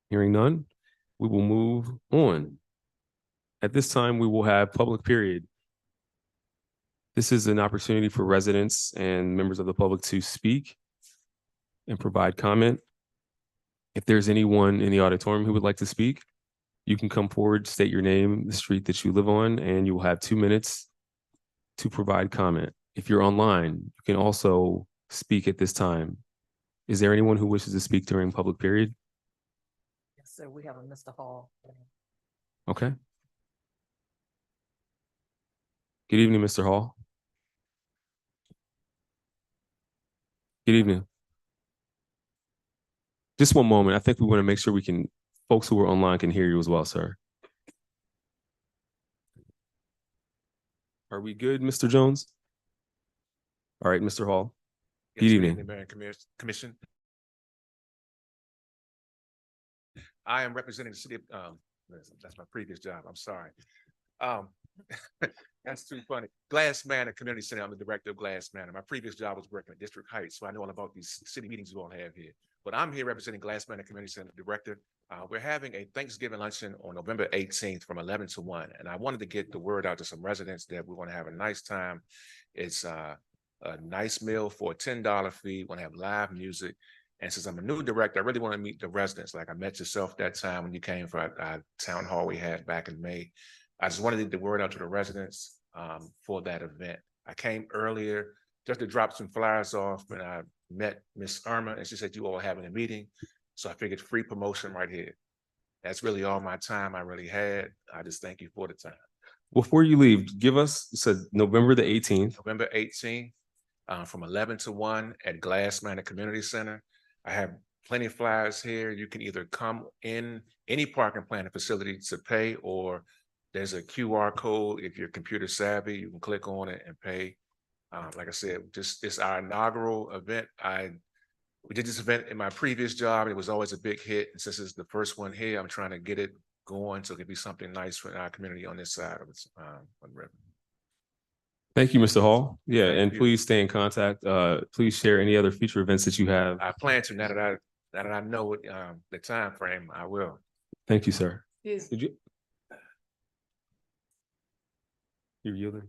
Hearing none, we will move on. At this time, we will have public period. This is an opportunity for residents and members of the public to speak and provide comment. If there's anyone in the auditorium who would like to speak, you can come forward, state your name, the street that you live on, and you will have 2 minutes to provide comment. If you're online, you can also speak at this time. Is there anyone who wishes to speak during public period? Yes, sir, we have a Mr. Hall. Okay. Good evening, Mr. Hall. Good evening. Just one moment. I think we want to make sure folks who are online can hear you as well, sir. Are we good, Mr. Jones? All right, Mr. Hall. Yes, Good evening. Mayor and Commission. I am representing the city of, that's my previous job, I'm sorry. That's too funny. Glass Manor Community Center, I'm the director of Glass Manor. My previous job was working at District Heights, so I know all about these city meetings you all have here. But I'm here representing Glass Manor Community Center Director. We're having a Thanksgiving luncheon on November 18th from 11 to 1. And I wanted to get the word out to some residents that we want to have a nice time. It's a nice meal for a $10 fee. We're going to have live music. And since I'm a new director, I really want to meet the residents. Like I met yourself that time when you came for our town hall we had back in May. I just wanted to get the word out to the residents for that event. I came earlier just to drop some flyers off, and I met Miss Irma, and she said you all were having a meeting. So I figured free promotion right here. That's really all my time I really had. I just thank you for the time. Before you leave, give us, so November the 18th. November 18th, from 11 to 1 at Glass Manor Community Center. I have plenty of flyers here. You can either come in any parking planning facility to pay, or there's a QR code. If you're computer savvy, you can click on it and pay. Like I said, it's our inaugural event. We did this event in my previous job. It was always a big hit. And since it's the first one here, I'm trying to get it going so it can be something nice for our community on this side of the river. Thank you, Mr. Hall. Yeah, Thank and you. please stay in contact. Please share any other future events that you have. I plan to, now that I know what the time frame, I will. Thank you, sir. Is, Did you? You're yielding.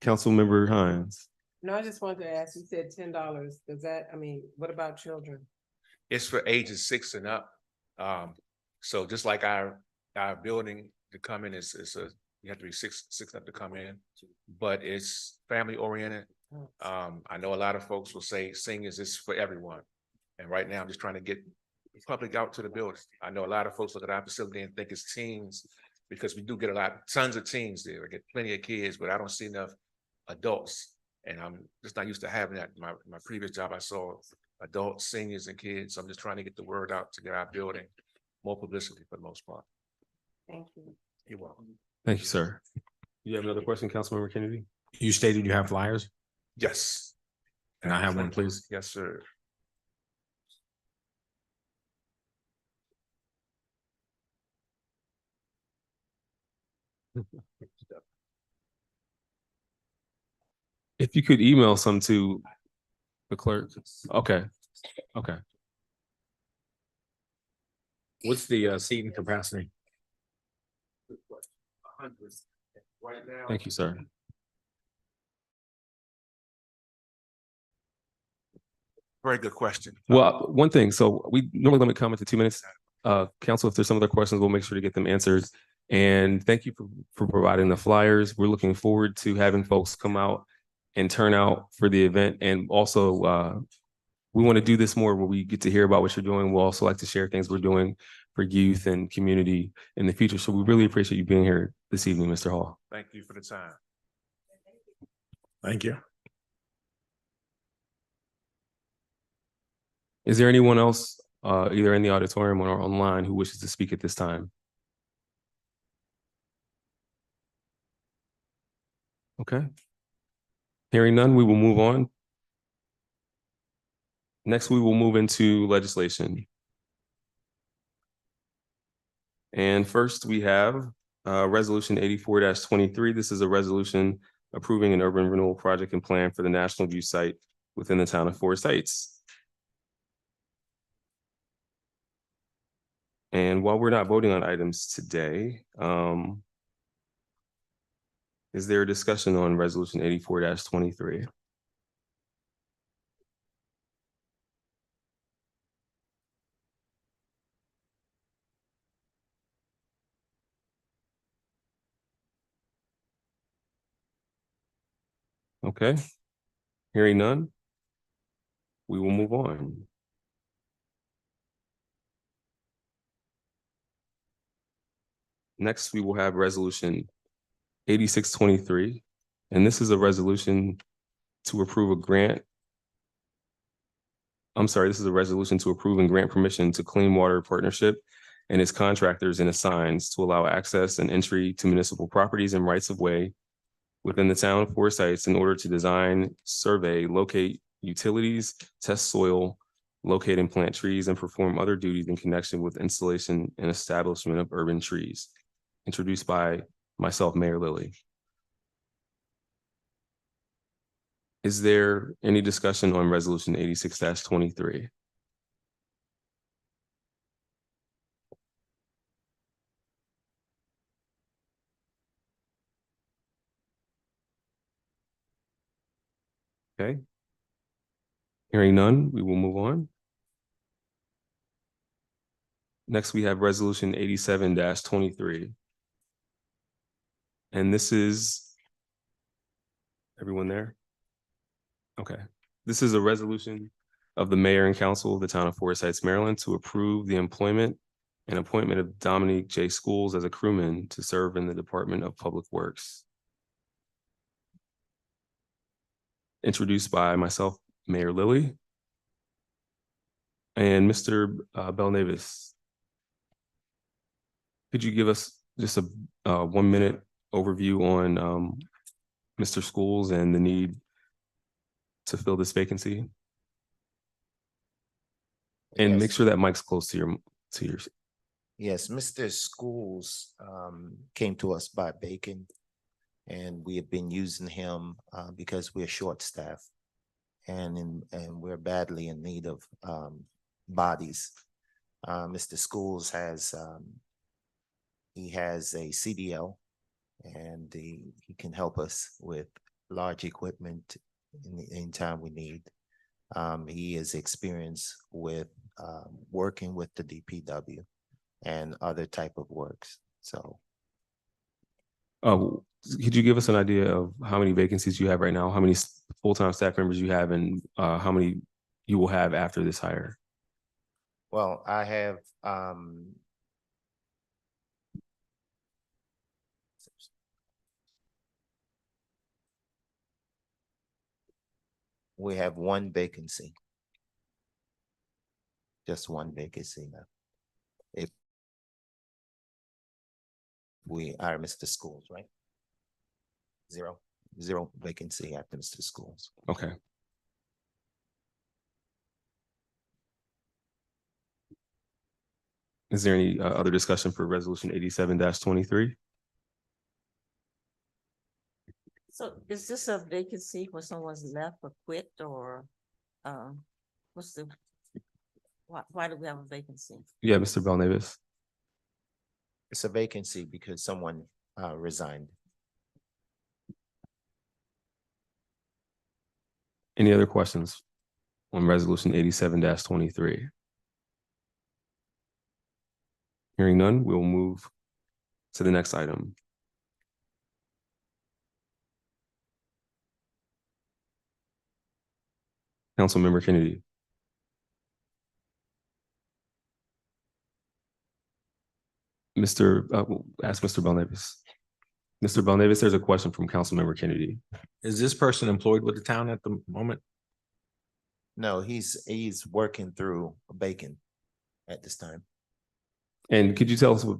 Councilmember Hines. no, I just wanted to ask, you said $10. Does that, I mean, what about children? It's for ages 6 and up. So just like our building to come in is you have to be six up to come in, but it's family oriented. I know a lot of folks will say sing is this for everyone. And right now I'm just trying to get public out to the buildings. I know a lot of folks look at our facility and think it's teens, because we do get tons of teens there. I get plenty of kids, but I don't see enough adults. And I'm just not used to having that. My previous job, I saw adults, seniors, and kids. So I'm just trying to get the word out to get our building more publicity for the most part. Thank you. You're welcome. Thank you, sir. You have another question, Councilmember Kennedy? You stated you have flyers? Yes. Can I have one, please? Yes, sir. If you could email some to the clerk. Okay, okay. What's the seating capacity? Right now. Thank you, sir. Very good question. Well, one thing, so we normally limit comment to 2 minutes. Council, if there's some other questions, we'll make sure to get them answered. And thank you for providing the flyers. We're looking forward to having folks come out and turn out for the event. And also, we want to do this more where we get to hear about what you're doing. We'll also like to share things we're doing for youth and community in the future. So we really appreciate you being here this evening, Mr. Hall. Thank you for the time. Thank you. Is there anyone else, either in the auditorium or online, who wishes to speak at this time? Okay. Hearing none, we will move on. Next, we will move into legislation. And first, we have Resolution 84-23. This is a resolution approving an urban renewal project and plan for the National View site within the town of Forest Heights. And while we're not voting on items today, is there a discussion on Resolution 84-23? Okay. Hearing none, we will move on. Next, we will have Resolution 86-23, and this is a resolution to approve a grant. I'm sorry, this is a resolution to approve and grant permission to Clean Water Partnership and its contractors and assigns to allow access and entry to municipal properties and rights of way within the town of Forest Heights in order to design, survey, locate utilities, test soil, locate and plant trees, and perform other duties in connection with installation and establishment of urban trees. Introduced by myself, Mayor Lilly. Is there any discussion on Resolution 86-23? Okay. Hearing none, we will move on. Next, we have Resolution 87-23. And this is, everyone there? Okay. This is a resolution of the mayor and council of the town of Forest Heights, Maryland, to approve the employment and appointment of Dominique J. Schools as a crewman to serve in the Department of Public Works. Introduced by myself, Mayor Lilly, and Mr. Belnavis. Could you give us just a 1 minute overview on Mr. Schools and the need to fill this vacancy? And Yes. make sure that mic's close to your Yes, Mr. Schools came to us by Bacon, and we have been using him because we're short-staffed and we're badly in need of bodies. Mr. Schools has he has a CDL, and he can help us with large equipment in time we need. He is experienced with working with the DPW and other type of works. So could you give us an idea of how many vacancies you have right now, how many full-time staff members you have, and how many you will have after this hire? Well, I have, we have one vacancy. Just one vacancy now. If we are Mr. Schools, right? Zero vacancy after Mr. Schools. Okay. Is there any other discussion for resolution 87-23? So is this a vacancy when someone's left or quit or, what's the, why do we have a vacancy? Yeah, Mr. Belnavis. It's a vacancy because someone resigned. Any other questions on resolution 87-23? Hearing none, we'll move to the next item. Councilmember Kennedy. Ask Mr. Belnavis. Mr. Belnavis, there's a question from Councilmember Kennedy. Is this person employed with the town at the moment? No, he's working through Bacon at this time. And could you tell us what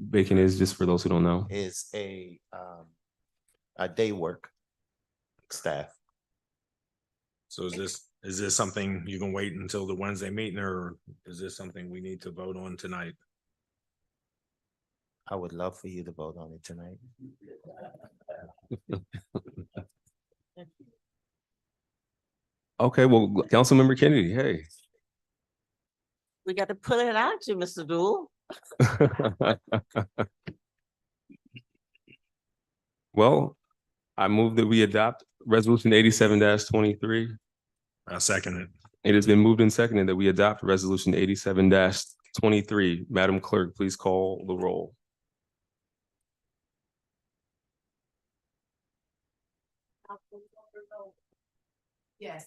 Bacon is, just for those who don't know? Is a day work staff. So is this something you can wait until the Wednesday meeting, or is this something we need to vote on tonight? I would love for you to vote on it tonight. Okay, well, Councilmember Kennedy, hey. We got to put it out to Mr. Dool. Well, I move that we adopt resolution 87-23. I second it. It has been moved and seconded that we adopt resolution 87-23. Madam Clerk, please call the roll. Yes.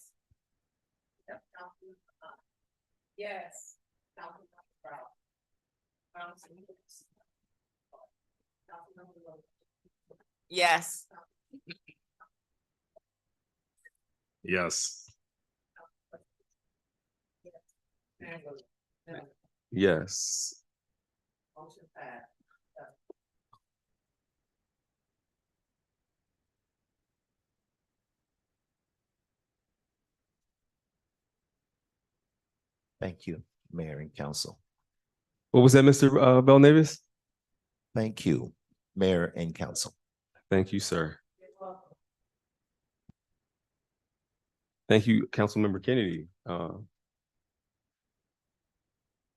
Yes. Yes. Yes. Yes. Motion passed. Thank you, Mayor and Council. What was that, Mr. Belnavis? Thank you, Mayor and Council. Thank you, sir. Thank you, Councilmember Kennedy. I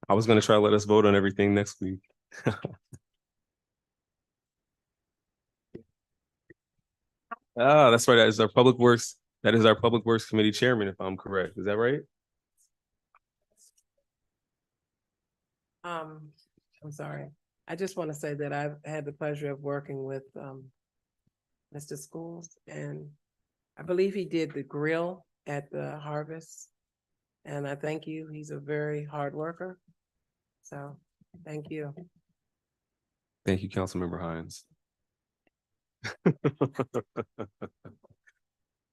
was gonna try to let us vote on everything next week. That's right. That is our Public Works. That is our Public Works Committee Chairman, if I'm correct. Is that right? I'm sorry. I just want to say that I've had the pleasure of working with Mr. Schools, and I believe he did the grill at the Harvest. And I thank you. He's a very hard worker. So thank you. Thank you, Councilmember Hines.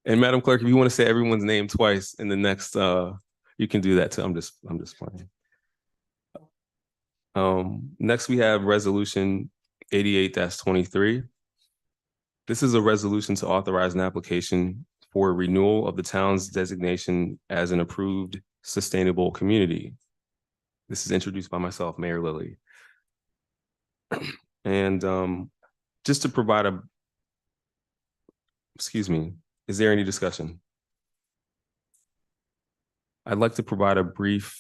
And Madam Clerk, if you want to say everyone's name twice in the next, you can do that too. I'm just playing. Next we have resolution 88-23. This is a resolution to authorize an application for renewal of the town's designation as an approved sustainable community. This is introduced by myself, Mayor Lilly. And just to provide is there any discussion? I'd like to provide a brief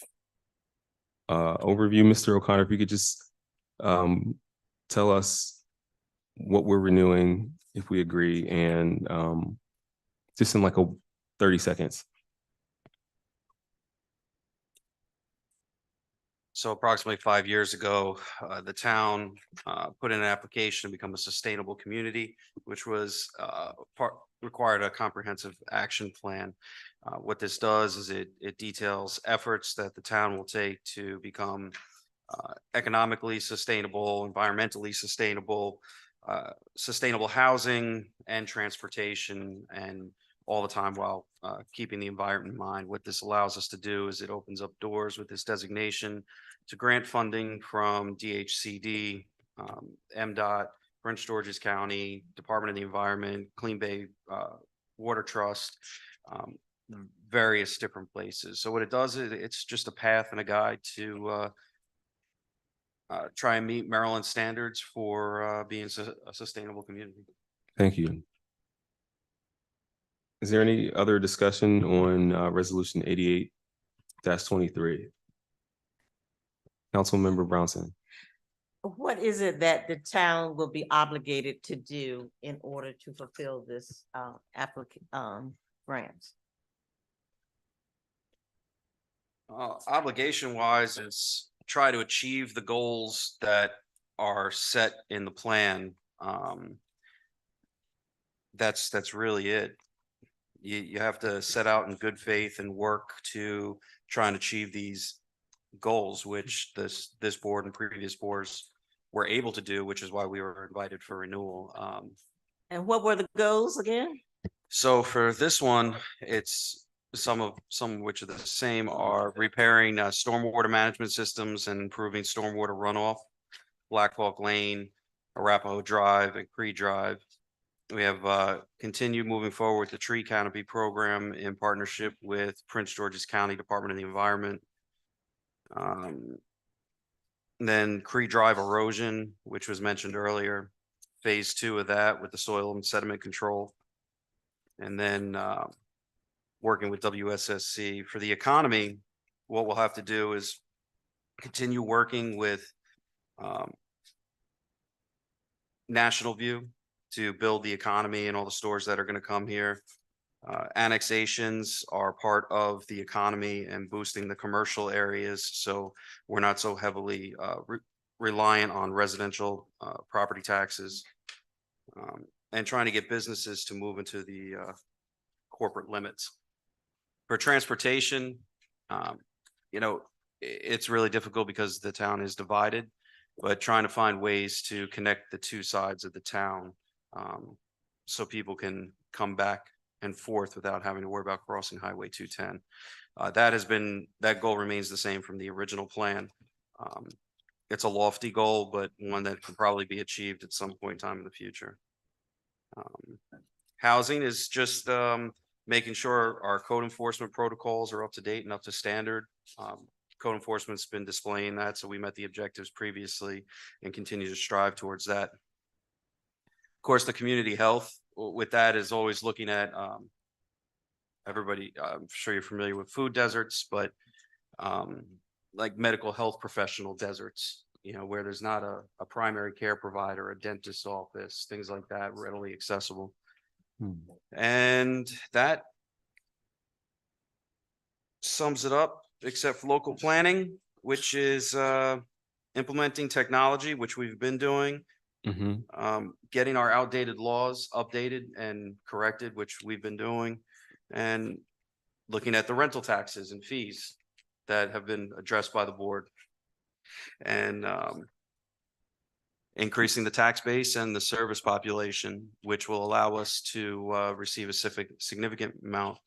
overview, Mr. O'Connor, if you could just tell us what we're renewing, if we agree, and just in like 30 seconds. So approximately 5 years ago, the town put in an application to become a sustainable community, which was required a comprehensive action plan. What this does is it details efforts that the town will take to become economically sustainable, environmentally sustainable, sustainable housing and transportation, and all the time while keeping the environment in mind. What this allows us to do is it opens up doors with this designation to grant funding from DHCD, MDOT, Prince George's County, Department of the Environment, Clean Bay Water Trust, various different places. So what it does is it's just a path and a guide to try and meet Maryland standards for being a sustainable community. Thank you. Is there any other discussion on resolution 88-23? Councilmember Brownson. What is it that the town will be obligated to do in order to fulfill this grant? Obligation wise is try to achieve the goals that are set in the plan. That's really it. You have to set out in good faith and work to try and achieve these goals, which this board and previous boards were able to do, which is why we were invited for renewal. And what were the goals again? So for this one, it's some of which are the same are repairing stormwater management systems and improving stormwater runoff, Black Hawk Lane, Arapahoe Drive, and Cree Drive. We have continued moving forward with the tree canopy program in partnership with Prince George's County Department of the Environment. Then Cree Drive erosion, which was mentioned earlier, phase 2 of that with the soil and sediment control. And then working with WSSC for the economy. What we'll have to do is continue working with National View to build the economy and all the stores that are going to come here. Annexations are part of the economy and boosting the commercial areas, so we're not so heavily reliant on residential property taxes, and trying to get businesses to move into the corporate limits. For transportation, it's really difficult because the town is divided, but trying to find ways to connect the two sides of the town so people can come back and forth without having to worry about crossing Highway 210. That goal remains the same from the original plan. It's a lofty goal, but one that could probably be achieved at some point in time in the future. Housing is just making sure our code enforcement protocols are up to date and up to standard. Code enforcement's been displaying that, so we met the objectives previously and continue to strive towards that. Of course, the community health with that is always looking at everybody. I'm sure you're familiar with food deserts, but like medical health professional deserts, where there's not a primary care provider, a dentist's office, things like that, readily accessible. And that sums it up, except for local planning, which is implementing technology, which we've been doing. Getting our outdated laws updated and corrected, which we've been doing, and looking at the rental taxes and fees that have been addressed by the board, and increasing the tax base and the service population, which will allow us to receive a significant amount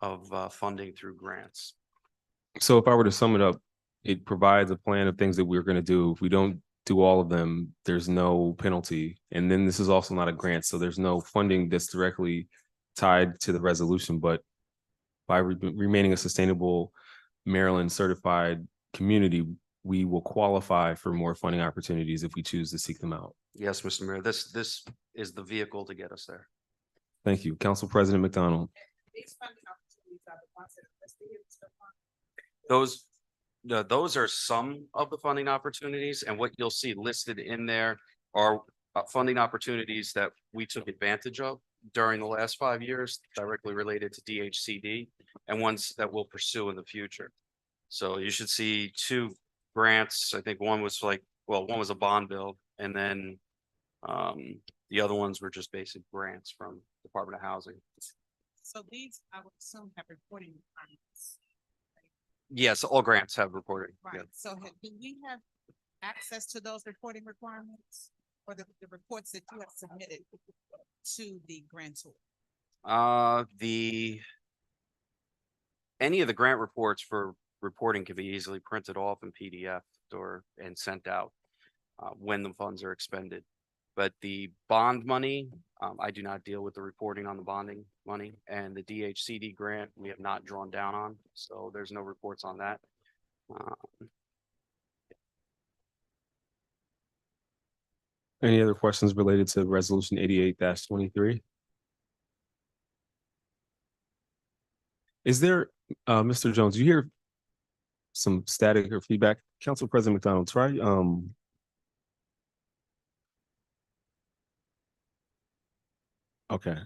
of funding through grants. So if I were to sum it up, it provides a plan of things that we're going to do. If we don't do all of them, there's no penalty. And then this is also not a grant, so there's no funding that's directly tied to the resolution. But by remaining a sustainable Maryland certified community, we will qualify for more funding opportunities if we choose to seek them out. Yes, Mr. Mayor, this is the vehicle to get us there. Thank you. Council President McDonald. These funding opportunities are the ones that are listed here, Mr. Fund. Those are some of the funding opportunities, and what you'll see listed in there are funding opportunities that we took advantage of during the last 5 years, directly related to DHCD, and ones that we'll pursue in the future. So you should see two grants. I think one was like, well, one was a bond bill and then the other ones were just basic grants from Department of Housing. So these, I would assume, have reporting requirements. Yes, all grants have reporting. Yeah. Right, so do we have access to those reporting requirements? Or the reports that you have submitted to the grantor? Any of the grant reports for reporting can be easily printed off in PDF and sent out when the funds are expended. But the bond money, I do not deal with the reporting on the bonding money, and the DHCD grant, we have not drawn down on, so there's no reports on that. Any other questions related to resolution 88-23? Is there, Mr. Jones, you hear some static or feedback? Council President McDonald, try, okay.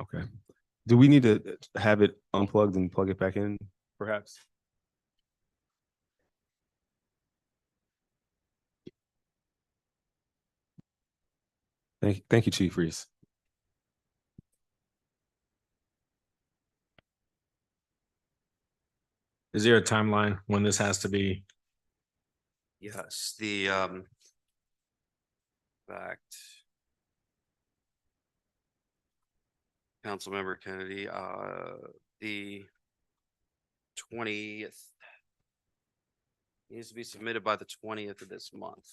Okay. Do we need to have it unplugged and plug it back in, perhaps? Thank you, Chief Reese. Is there a timeline when this has to be? Yes, fact. Councilmember Kennedy, the 20th needs to be submitted by the 20th of this month.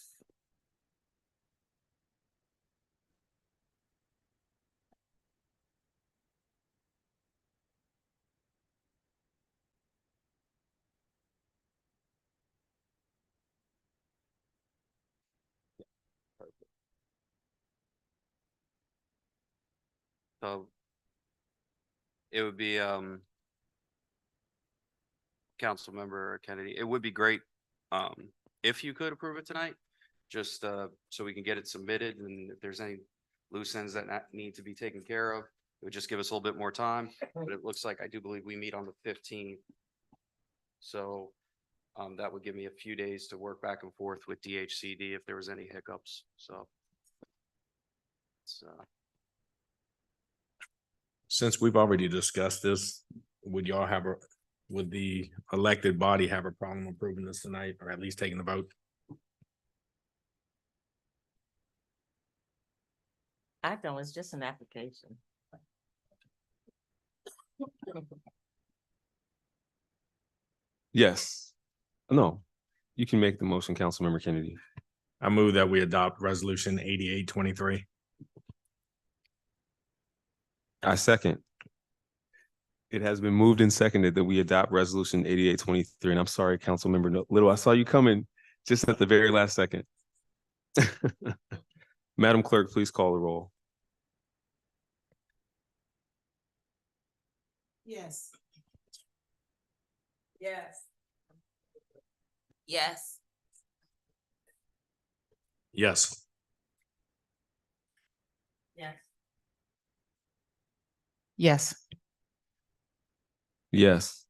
So it would be Councilmember Kennedy, it would be great if you could approve it tonight, just so we can get it submitted, and if there's any loose ends that need to be taken care of, it would just give us a little bit more time. But it looks like I do believe we meet on the 15th. So that would give me a few days to work back and forth with DHCD if there was any hiccups. So it's Since we've already discussed this, would the elected body have a problem approving this tonight, or at least taking the vote? I don't, it's just an application. Yes. No, you can make the motion, Councilmember Kennedy. I move that we adopt resolution 88-23. I second. It has been moved and seconded that we adopt resolution 88-23, and I'm sorry, Councilmember Little, I saw you coming just at the very last second. Madam Clerk, please call the roll. Yes. Yes. Yes. Yes. Yes. Yes. Yes.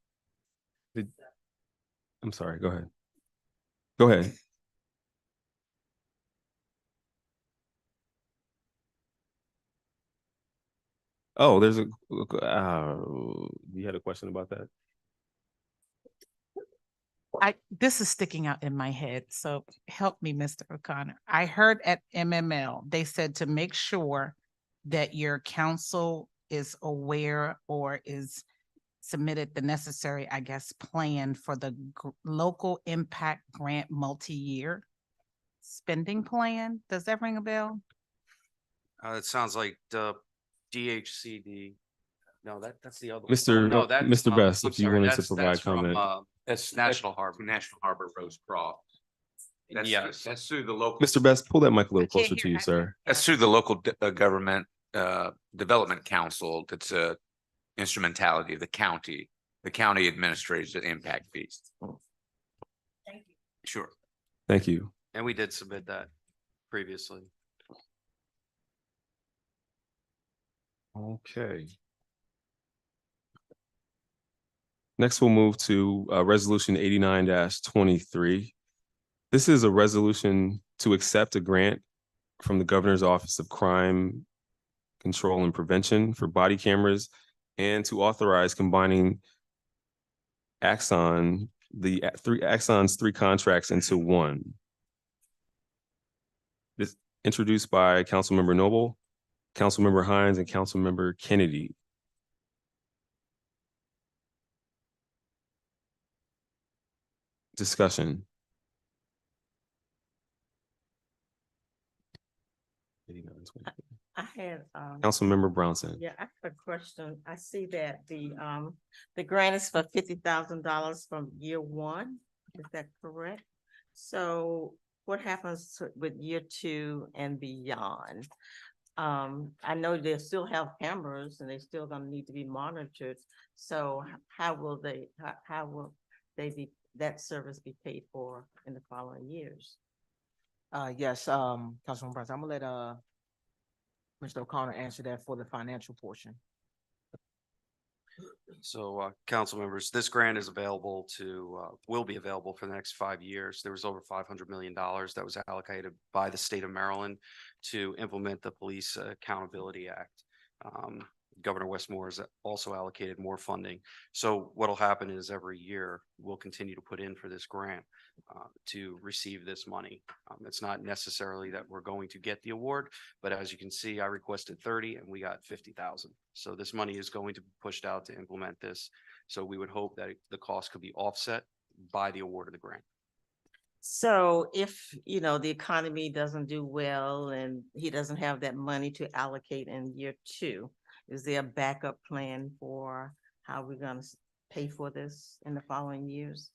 I'm sorry, go ahead. Go ahead. Oh, there's you had a question about that? This is sticking out in my head, so help me, Mr. O'Connor. I heard at MML, they said to make sure that your council is aware or is submitted the necessary, I guess, plan for the local impact grant multi-year spending plan. Does that ring a bell? it sounds like the DHCD. No, that's the other. Mr. No, that's Mr. Best, I'm if you sorry, wanted to that's provide from, comment. That's National Harbor. National Harbor Rose Croft. Yes. That's through the local. Mr. Best, pull that mic a little I can't closer to hear you, that. sir. That's through the local government development council. That's a instrumentality of the county. The county administrates the impact fees. Thank you. Sure. Thank you. And we did submit that previously. Okay. Next, we'll move to Resolution 89-23. This is a resolution to accept a grant from the Governor's Office of Crime Control and Prevention for body cameras and to authorize combining Axon's three contracts into one. This introduced by Councilmember Noble, Councilmember Hines, and Councilmember Kennedy. Discussion. I had, Councilmember Brownson. yeah, I have a question. I see that the grant is for $50,000 from year one. Is that correct? So what happens with year two and beyond? I know they still have cameras and they're still gonna need to be monitored. So how will they be, that service be paid for in the following years? Yes, Councilman Brunson, I'm gonna let, Mr. O'Connor answer that for the financial portion. So, council members, this grant is available will be available for the next 5 years. There was over $500 million that was allocated by the state of Maryland to implement the Police Accountability Act. Governor Westmore has also allocated more funding. So what'll happen is every year we'll continue to put in for this grant to receive this money. It's not necessarily that we're going to get the award, but as you can see, I requested 30 and we got 50,000. So this money is going to be pushed out to implement this. So we would hope that the cost could be offset by the award of the grant. So if, the economy doesn't do well and he doesn't have that money to allocate in year two, is there a backup plan for how we're gonna pay for this in the following years?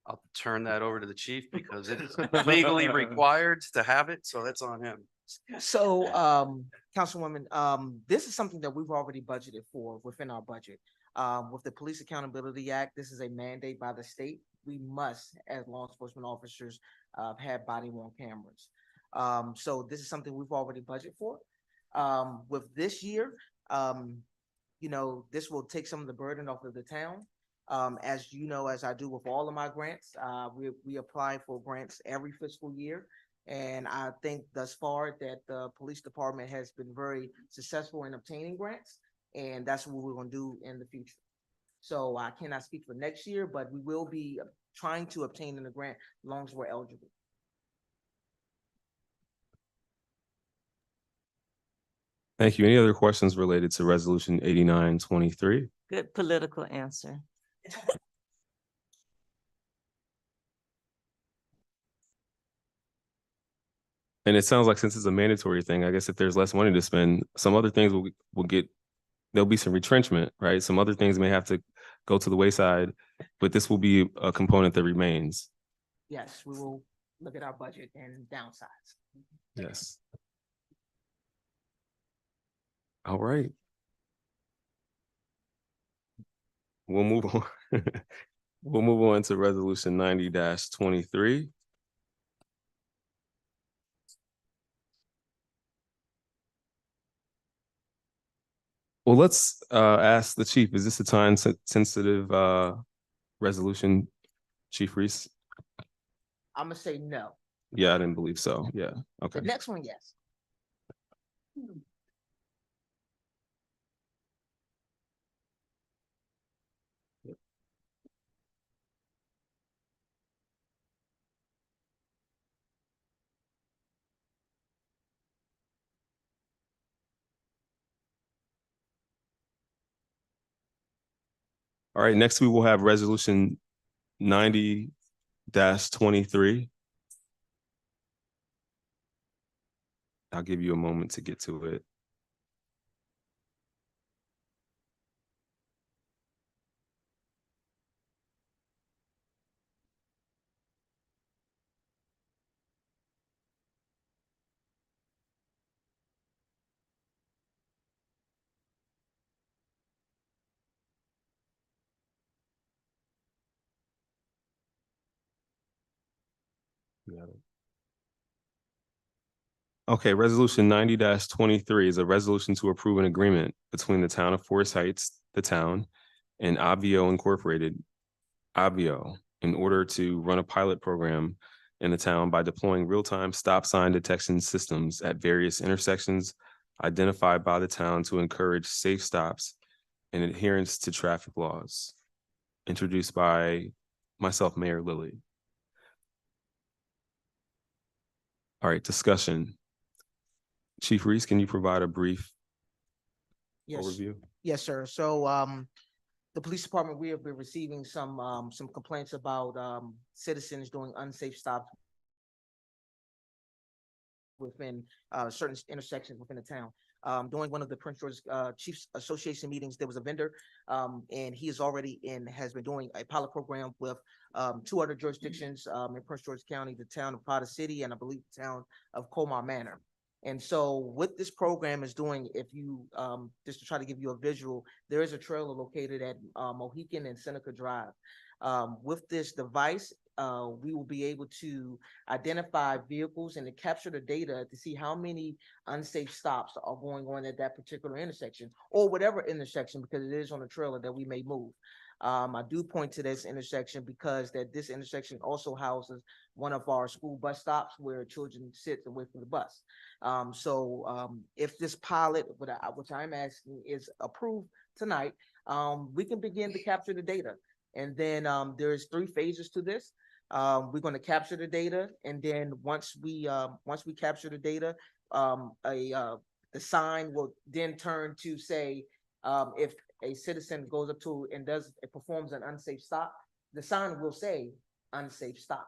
I'll turn that over to the chief because it is legally required to have it. So that's on him. So, Councilwoman, this is something that we've already budgeted for within our budget. With the Police Accountability Act, this is a mandate by the state. We must, as law enforcement officers, have body-worn cameras. So this is something we've already budgeted for. With this year, this will take some of the burden off of the town. As you know, as I do with all of my grants, we apply for grants every fiscal year. And I think thus far that the police department has been very successful in obtaining grants, and that's what we're gonna do in the future. So I cannot speak for next year, but we will be trying to obtain a grant as long as we're eligible. Thank you. Any other questions related to Resolution 89-23? Good political answer. And it sounds like since it's a mandatory thing, I guess if there's less money to spend, some other things there'll be some retrenchment, right? Some other things may have to go to the wayside, but this will be a component that remains. Yes, we will look at our budget and downsize. Yes. All right. We'll move on. We'll move on to Resolution 90-23. Well, let's ask the chief, is this a time sensitive resolution, Chief Reese? I'm gonna say no. Yeah, I didn't believe so. Yeah, okay. The next one, yes. All right, next we will have Resolution 90-23. I'll give you a moment to get to it. Okay, Resolution 90-23 is a resolution to approve an agreement between the town of Forest Heights, the town, and Avio Incorporated, Avio, in order to run a pilot program in the town by deploying real-time stop sign detection systems at various intersections identified by the town to encourage safe stops and adherence to traffic laws. Introduced by myself, Mayor Lilly. All right, discussion. Chief Reese, can you provide a brief Yes. overview? Yes, sir. So, the police department, we have been receiving some complaints about, citizens doing unsafe stops within, certain intersections within the town. During one of the Prince George's, Chiefs Association meetings, there was a vendor, and he is already has been doing a pilot program with, 2 other jurisdictions, in Prince George's County, the town of Potter City, and I believe the town of Colmar Manor. And so what this program is doing, if you, just to try to give you a visual, there is a trailer located at, Mohican and Seneca Drive. With this device, we will be able to identify vehicles and to capture the data to see how many unsafe stops are going on at that particular intersection or whatever intersection, because it is on a trailer that we may move. I do point to this intersection because this intersection also houses one of our school bus stops where children sit and wait for the bus. If this pilot, which I'm asking, is approved tonight, we can begin to capture the data. And then there's 3 phases to this. We're going to capture the data, and then once we capture the data, the sign will then turn to say, if a citizen goes up to and performs an unsafe stop, the sign will say unsafe stop.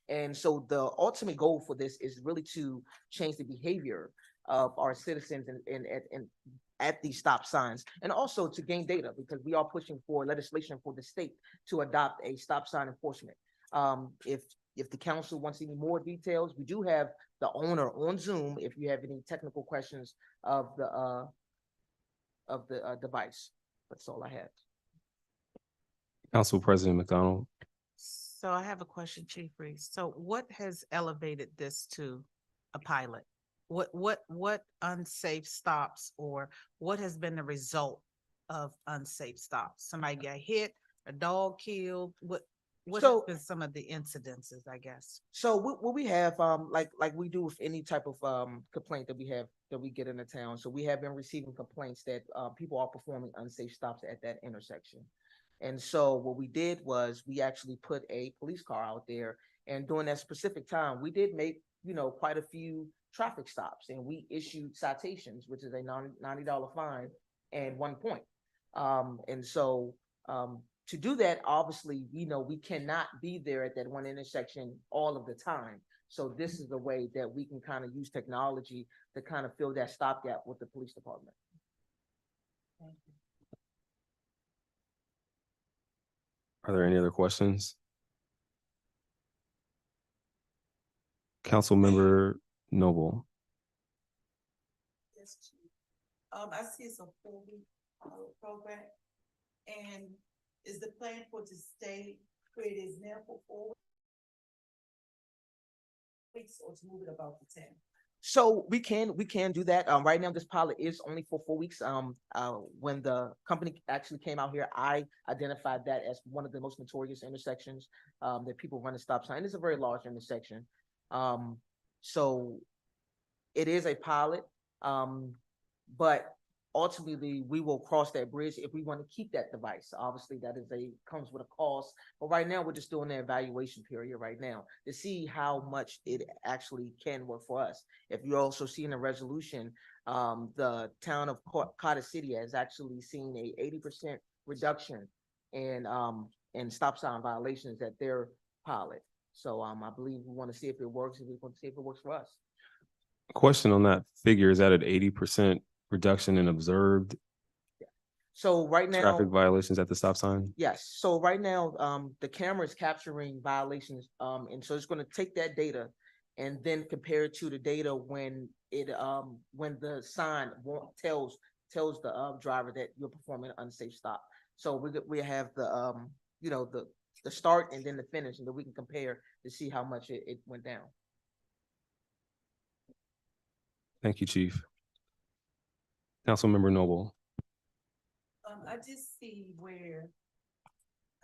And so the ultimate goal for this is really to change the behavior of our citizens at these stop signs, and also to gain data, because we are pushing for legislation for the state to adopt a stop sign enforcement. If the council wants any more details, we do have the owner on Zoom if you have any technical questions of the device. That's all I have. Council President McDonald. So I have a question, Chief Reese. So what has elevated this to a pilot? What unsafe stops, or what has been the result of unsafe stops? Somebody got hit, a dog killed? What has been some of the incidences, I guess? So what we have, like we do with any type of complaint that we get in the town. So we have been receiving complaints that people are performing unsafe stops at that intersection. And so what we did was we actually put a police car out there, and during that specific time, we did make, quite a few traffic stops, and we issued citations, which is a $90 fine and 1 point. To do that, obviously, we cannot be there at that one intersection all of the time. So this is the way that we can kind of use technology to kind of fill that stopgap with the police department. Thank you. Are there any other questions? Councilmember Noble. Yes, Chief. I see it's a 4-week program, and is the plan for it to stay where it is now for 4 weeks, or to move it about to 10? So we can do that. Right now, this pilot is only for 4 weeks. When the company actually came out here, I identified that as one of the most notorious intersections that people run a stop sign. It's a very large intersection. So it is a pilot, but ultimately we will cross that bridge if we want to keep that device. Obviously, that comes with a cost. But right now, we're just doing the evaluation period right now to see how much it actually can work for us. If you also see in the resolution, the town of Carter City has actually seen a 80% reduction in stop sign violations at their pilot. So I believe we want to see if it works, and we want to see if it works for us. Question on that figure, is that an 80% reduction in observed So right now, traffic violations at the stop sign? yes. So right now, the camera is capturing violations, and so it's going to take that data and then compare it to the data when the sign tells the driver that you're performing an unsafe stop. So we have the start and then the finish, and then we can compare to see how much it went down. Thank you, Chief. Councilmember Noble. I just see where,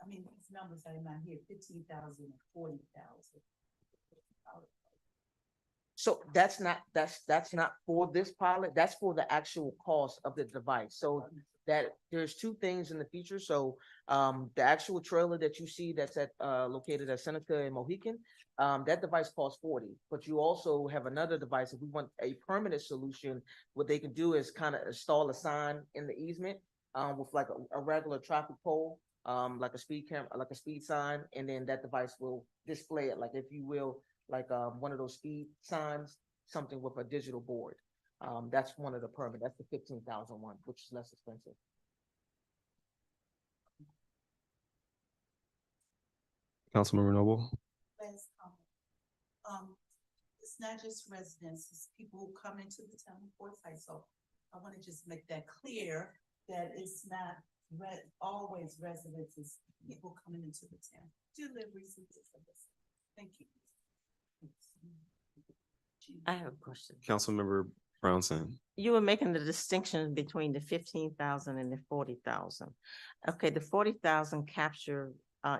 I mean, these numbers are in my head, 15,000 and 40,000. So that's not for this pilot, that's for the actual cost of the device. So that there's two things in the future. So the actual trailer that you see that's located at Seneca and Mohican, that device costs 40, but you also have another device. If we want a permanent solution, what they can do is kind of install a sign in the easement with like a regular traffic pole, like a speed camera, like a speed sign, and then that device will display it, like if you will, like one of those speed signs, something with a digital board. That's one of the permit. That's the 15,000 one, which is less expensive. Councilmember Noble. Last comment. It's not just residents, it's people who come into the town of Forsyth. So I want to just make that clear that it's not always residents, it's people coming into the town. Deliveries and things like this. Thank you. I have a question. Councilmember Brownson. You were making the distinction between the 15,000 and the 40,000. Okay, the 40,000 capture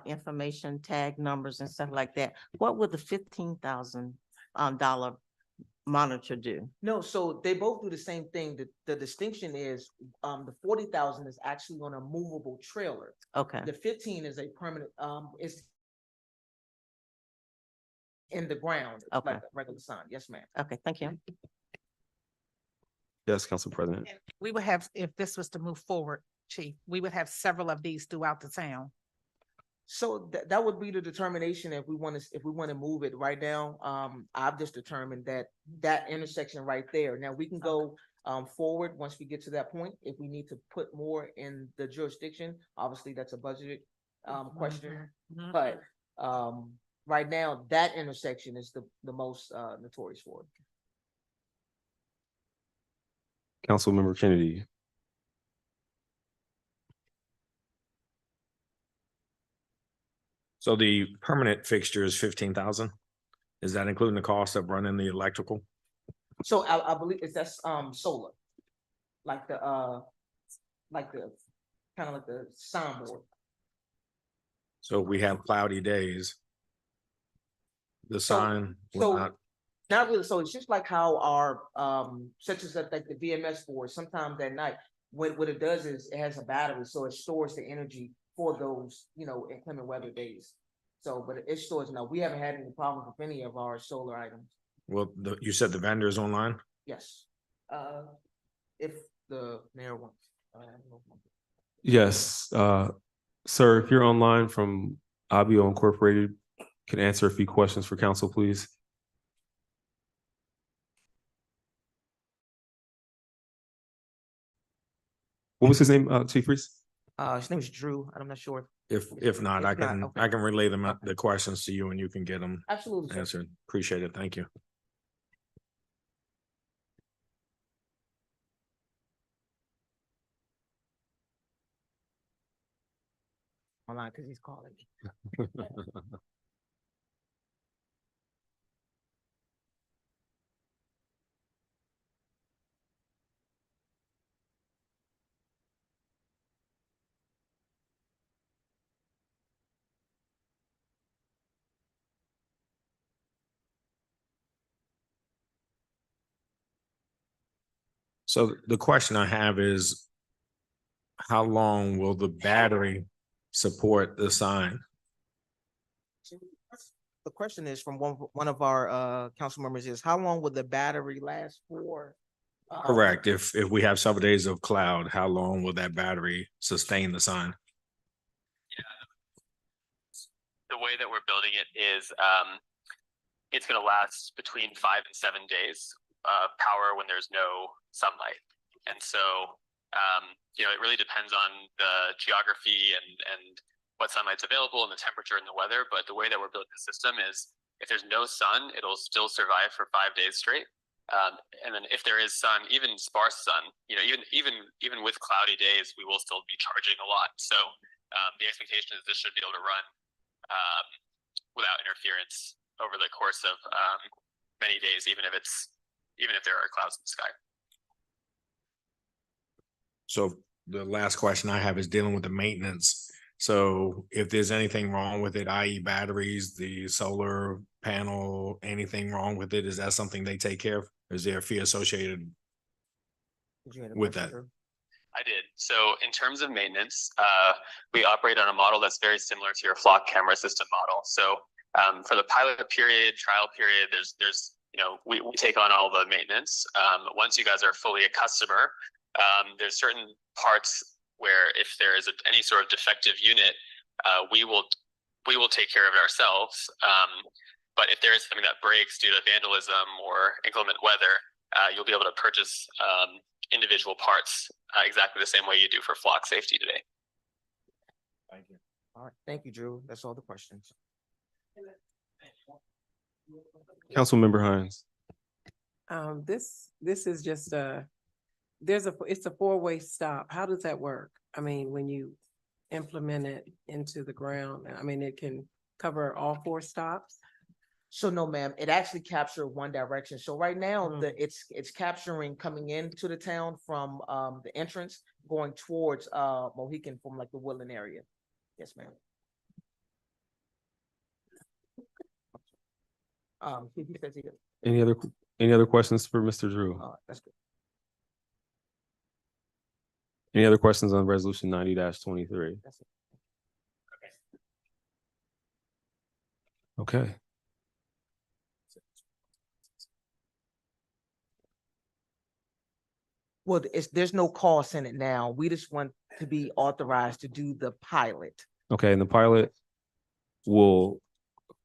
information, tag numbers and stuff like that. What would the $15,000 dollar monitor do? No, so they both do the same thing. The distinction is the 40,000 is actually on a movable trailer. Okay. The 15 is a permanent, is in the ground, Okay. like a regular sign. Yes, ma'am. Okay, thank you. Yes, Council President. And we would have, if this was to move forward, Chief, we would have several of these throughout the town. So that would be the determination if we want to move it right now. I've just determined that intersection right there. Now we can go forward once we get to that point. If we need to put more in the jurisdiction, obviously that's a budgeted question. But right now, that intersection is the most notorious for it. Councilmember Kennedy. So the permanent fixture is 15,000. Is that including the cost of running the electrical? So I believe that's solar, like the kind of like the soundboard. So if we have cloudy days, the sign will So not, not really. So it's just like how our such as like the VMS board, sometimes at night, what it does is it has a battery, so it stores the energy for those, inclement weather days. So, but it stores, we haven't had any problems with any of our solar items. well, you said the vendor is online? Yes. If the mayor wants. Yes, sir, if you're online from Abio Incorporated, can answer a few questions for council, please. What was his name, Chief Reese? His name is Drew. I'm not sure. If not, I can, okay. I can relay them, the questions to you and you can get them Absolutely, sir. answered. Appreciate it. Thank you. Online because he's calling me. So the question I have is, how long will the battery support the sign? The question is from one of our council members is, how long would the battery last for? Correct. If we have several days of cloud, how long will that battery sustain the sign? The way that we're building it is it's going to last between 5 and 7 days of power when there's no sunlight. And so, it really depends on the geography and what sunlight's available and the temperature and the weather. But the way that we're building the system is if there's no sun, it'll still survive for 5 days straight. And then if there is sun, even sparse sun, even with cloudy days, we will still be charging a lot. So the expectation is this should be able to run without interference over the course of many days, even if there are clouds in the sky. So the last question I have is dealing with the maintenance. So if there's anything wrong with it, i.e. batteries, the solar panel, anything wrong with it, is that something they take care of? Is there a fee associated Did you have a with question, that? Drew? I did. So in terms of maintenance, we operate on a model that's very similar to your flock camera system model. So for the pilot period, trial period, there's we take on all the maintenance. Once you guys are fully a customer, there's certain parts where if there is any sort of defective unit, we will take care of it ourselves. But if there is something that breaks due to vandalism or inclement weather, you'll be able to purchase individual parts exactly the same way you do for flock safety today. Thank you. All right, thank you, Drew. That's all the questions. Councilmember Hines. This is just it's a four-way stop. How does that work? I mean, when you implement it into the ground, I mean, it can cover all four stops? So no, ma'am, it actually captured one direction. So right now, it's capturing coming into the town from the entrance, going towards Mohican from like the Woodland area. Yes, ma'am. He says he. Any other questions for Mr. Drew? That's good. Any other questions on resolution 90-23? That's it. Okay. Well, there's no cost in it now. We just want to be authorized to do the pilot. Okay, and the pilot will,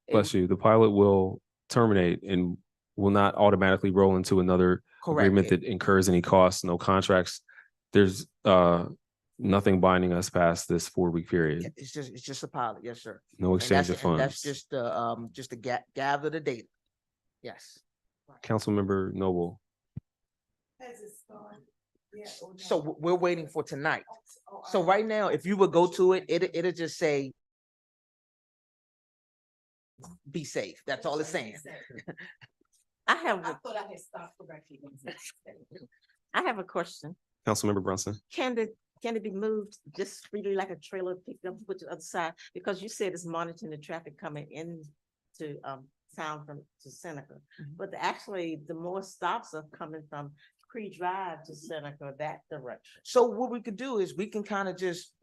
bless you, the pilot will terminate and will not automatically roll into another agreement that incurs any costs, no contracts. There's nothing binding us past this 4-week period. It's just a pilot, yes, sir. No exchange of And that's funds. just to gather the data. Yes. Councilmember Noble. Has it started? Yeah, or no? So we're waiting for tonight. So right now, if you would go to it, it'll just say be safe. That's all it's saying. I have, I thought I had stopped correctly. I have a question. Councilmember Brunson. Can it be moved just freely like a trailer picked up with the other side? Because you said it's monitoring the traffic coming in to town to Seneca. But actually, the more stops are coming from Cree Drive to Seneca, that direction. So what we could do is we can kind of just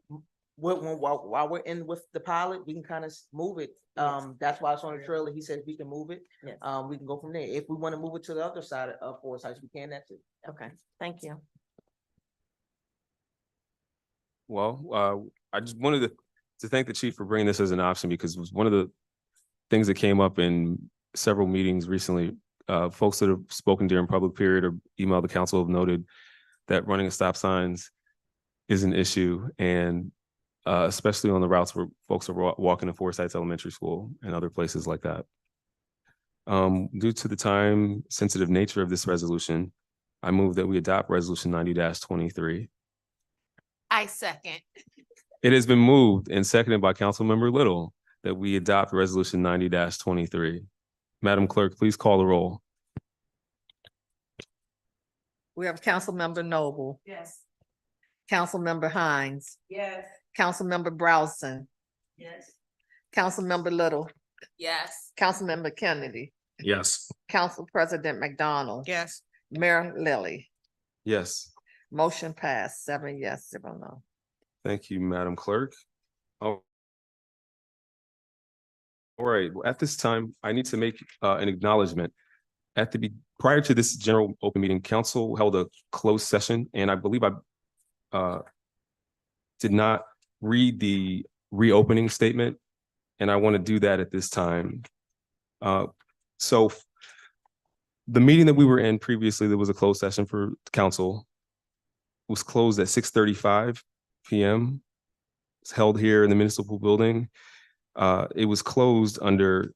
while we're in with the pilot, we can kind of move it. That's why it's on the trailer. He said if we can move it, Yes. we can go from there. If we want to move it to the other side of Forest Heights, we can, that's it. Okay, thank you. Well, I just wanted to thank the chief for bringing this as an option because it was one of the things that came up in several meetings recently. Folks that have spoken during public period or emailed the council have noted that running a stop signs is an issue, and especially on the routes where folks are walking to Forest Heights Elementary School and other places like that. Due to the time sensitive nature of this resolution, I move that we adopt resolution 90-23. I second. It has been moved and seconded by Councilmember Little that we adopt resolution 90-23. Madam Clerk, please call the roll. We have Councilmember Noble, Yes. Councilmember Hines, Yes. Councilmember Browson, Yes. Councilmember Little, Yes. Councilmember Kennedy, Yes. Council President McDonald. Yes. Mayor Lilly. Yes. Motion passed, 7 yes, 0 no. Thank you, Madam Clerk. Oh. All right, at this time, I need to make an acknowledgement. Prior to this general open meeting, council held a closed session, and I believe I did not read the reopening statement, and I want to do that at this time. So the meeting that we were in previously, there was a closed session for council, was closed at 6:35 p.m. It's held here in the municipal building. It was closed under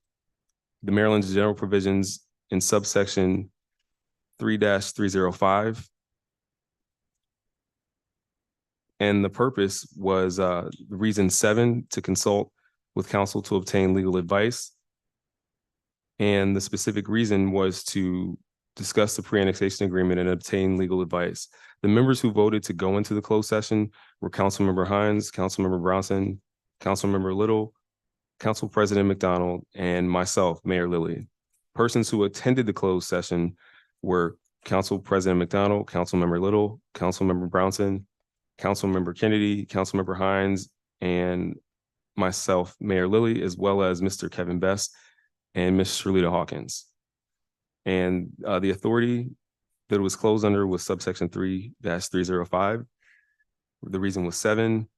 the Maryland's general provisions in subsection 3-305. And the purpose was reason 7, to consult with counsel to obtain legal advice. And the specific reason was to discuss the pre-annexation agreement and obtain legal advice. The members who voted to go into the closed session were Councilmember Hines, Councilmember Brownson, Councilmember Little, Council President McDonald, and myself, Mayor Lilly. Persons who attended the closed session were Council President McDonald, Councilmember Little, Councilmember Brownson, Councilmember Kennedy, Councilmember Hines, and myself, Mayor Lilly, as well as Mr. Kevin Best and Ms. Sherlita Hawkins. And the authority that it was closed under was subsection 3-305. The reason was 7,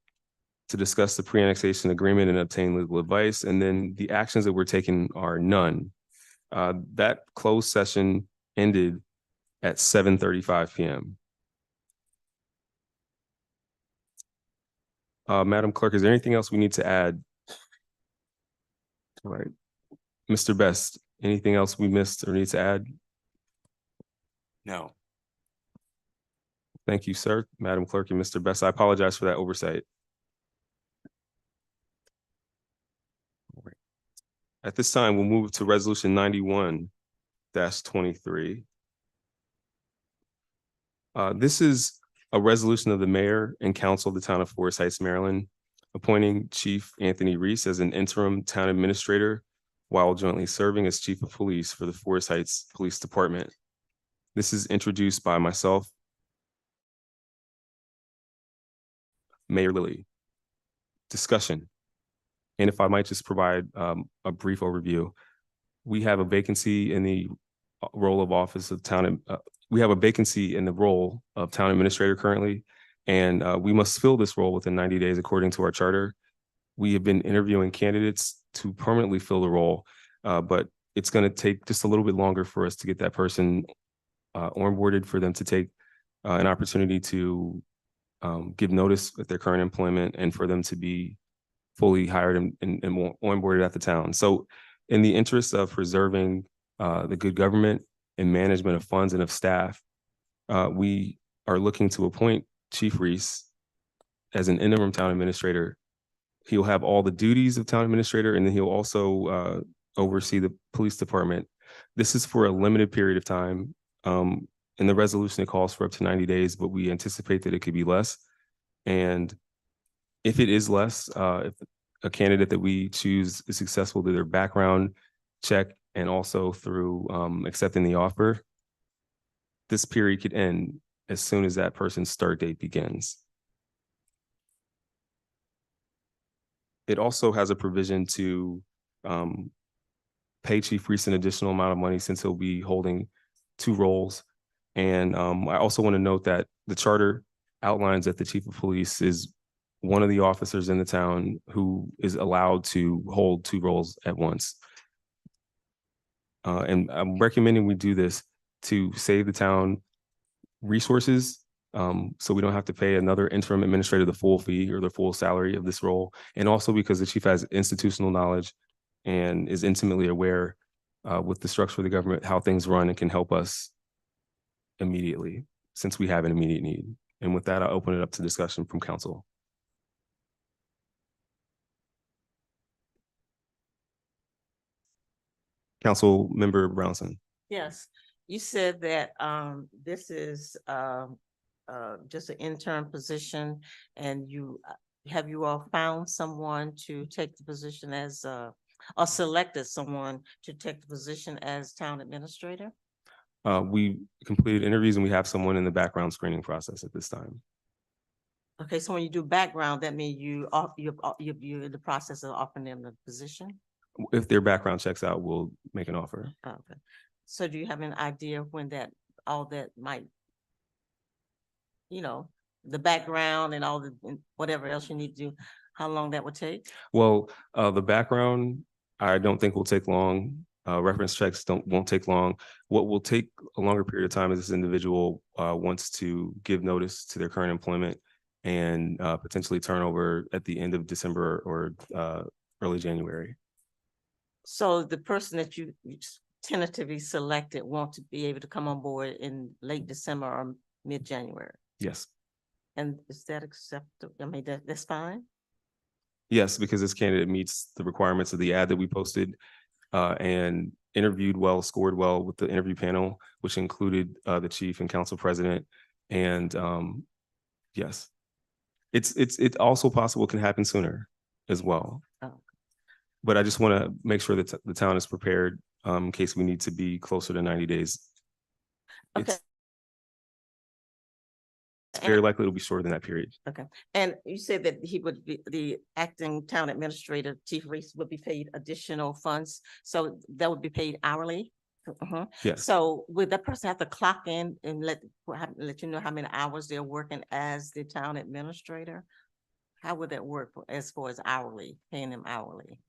to discuss the pre-annexation agreement and obtain legal advice. And then the actions that were taken are none. That closed session ended at 7:35 p.m. Madam Clerk, is there anything else we need to add? All right. Mr. Best, anything else we missed or need to add? No. Thank you, sir. Madam Clerk and Mr. Best, I apologize for that oversight. All right. At this time, we'll move to Resolution 91-23. This is a resolution of the mayor and council of the town of Forest Heights, Maryland, appointing Chief Anthony Reese as an interim town administrator while jointly serving as chief of police for the Forest Heights Police Department. This is introduced by myself, Mayor Lilly. Discussion. And if I might just provide a brief overview, we have a vacancy in the role of office of town. We have a vacancy in the role of town administrator currently, and we must fill this role within 90 days according to our charter. We have been interviewing candidates to permanently fill the role, but it's going to take just a little bit longer for us to get that person onboarded, for them to take an opportunity to give notice at their current employment, and for them to be fully hired and onboarded at the town. So in the interest of preserving the good government and management of funds and of staff, we are looking to appoint Chief Reese as an interim town administrator. He'll have all the duties of town administrator, and then he'll also oversee the police department. This is for a limited period of time. In the resolution, it calls for up to 90 days, but we anticipate that it could be less. And if it is less, if a candidate that we choose is successful through their background check and also through accepting the offer, this period could end as soon as that person's start date begins. It also has a provision to pay Chief Reese an additional amount of money since he'll be holding 2 roles. And I also want to note that the charter outlines that the chief of police is one of the officers in the town who is allowed to hold 2 roles at once. And I'm recommending we do this to save the town resources, so we don't have to pay another interim administrator the full fee or the full salary of this role. And also because the chief has institutional knowledge and is intimately aware with the structure of the government, how things run, and can help us immediately since we have an immediate need. And with that, I'll open it up to discussion from council. Council Member Brownson. Yes, you said that this is just an intern position, and have you all found someone to take the position as or selected someone to take the position as town administrator? We completed interviews and we have someone in the background screening process at this time. Okay, so when you do background, that means you're in the process of offering them the position? If their background checks out, we'll make an offer. Okay, so do you have an idea when all that might, the background and all and whatever else you need to do, how long that would take? Well, the background, I don't think will take long. Reference checks won't take long. What will take a longer period of time is this individual wants to give notice to their current employment and potentially turn over at the end of December or early January. So the person that you tentatively selected want to be able to come on board in late December or mid-January? Yes. And is that acceptable? I mean, that's fine? Yes, because this candidate meets the requirements of the ad that we posted. And interviewed well, scored well with the interview panel, which included the chief and council president. And yes, it's also possible it can happen sooner as well. Oh. But I just want to make sure that the town is prepared in case we need to be closer to 90 days. Okay. It's very likely it'll be shorter than that period. Okay, and you said that he would be, the acting town administrator, Chief Reese, would be paid additional funds, so that would be paid hourly? Mhm. Yes. So would that person have to clock in and let you know how many hours they're working as the town administrator? How would that work as far as hourly, paying them hourly?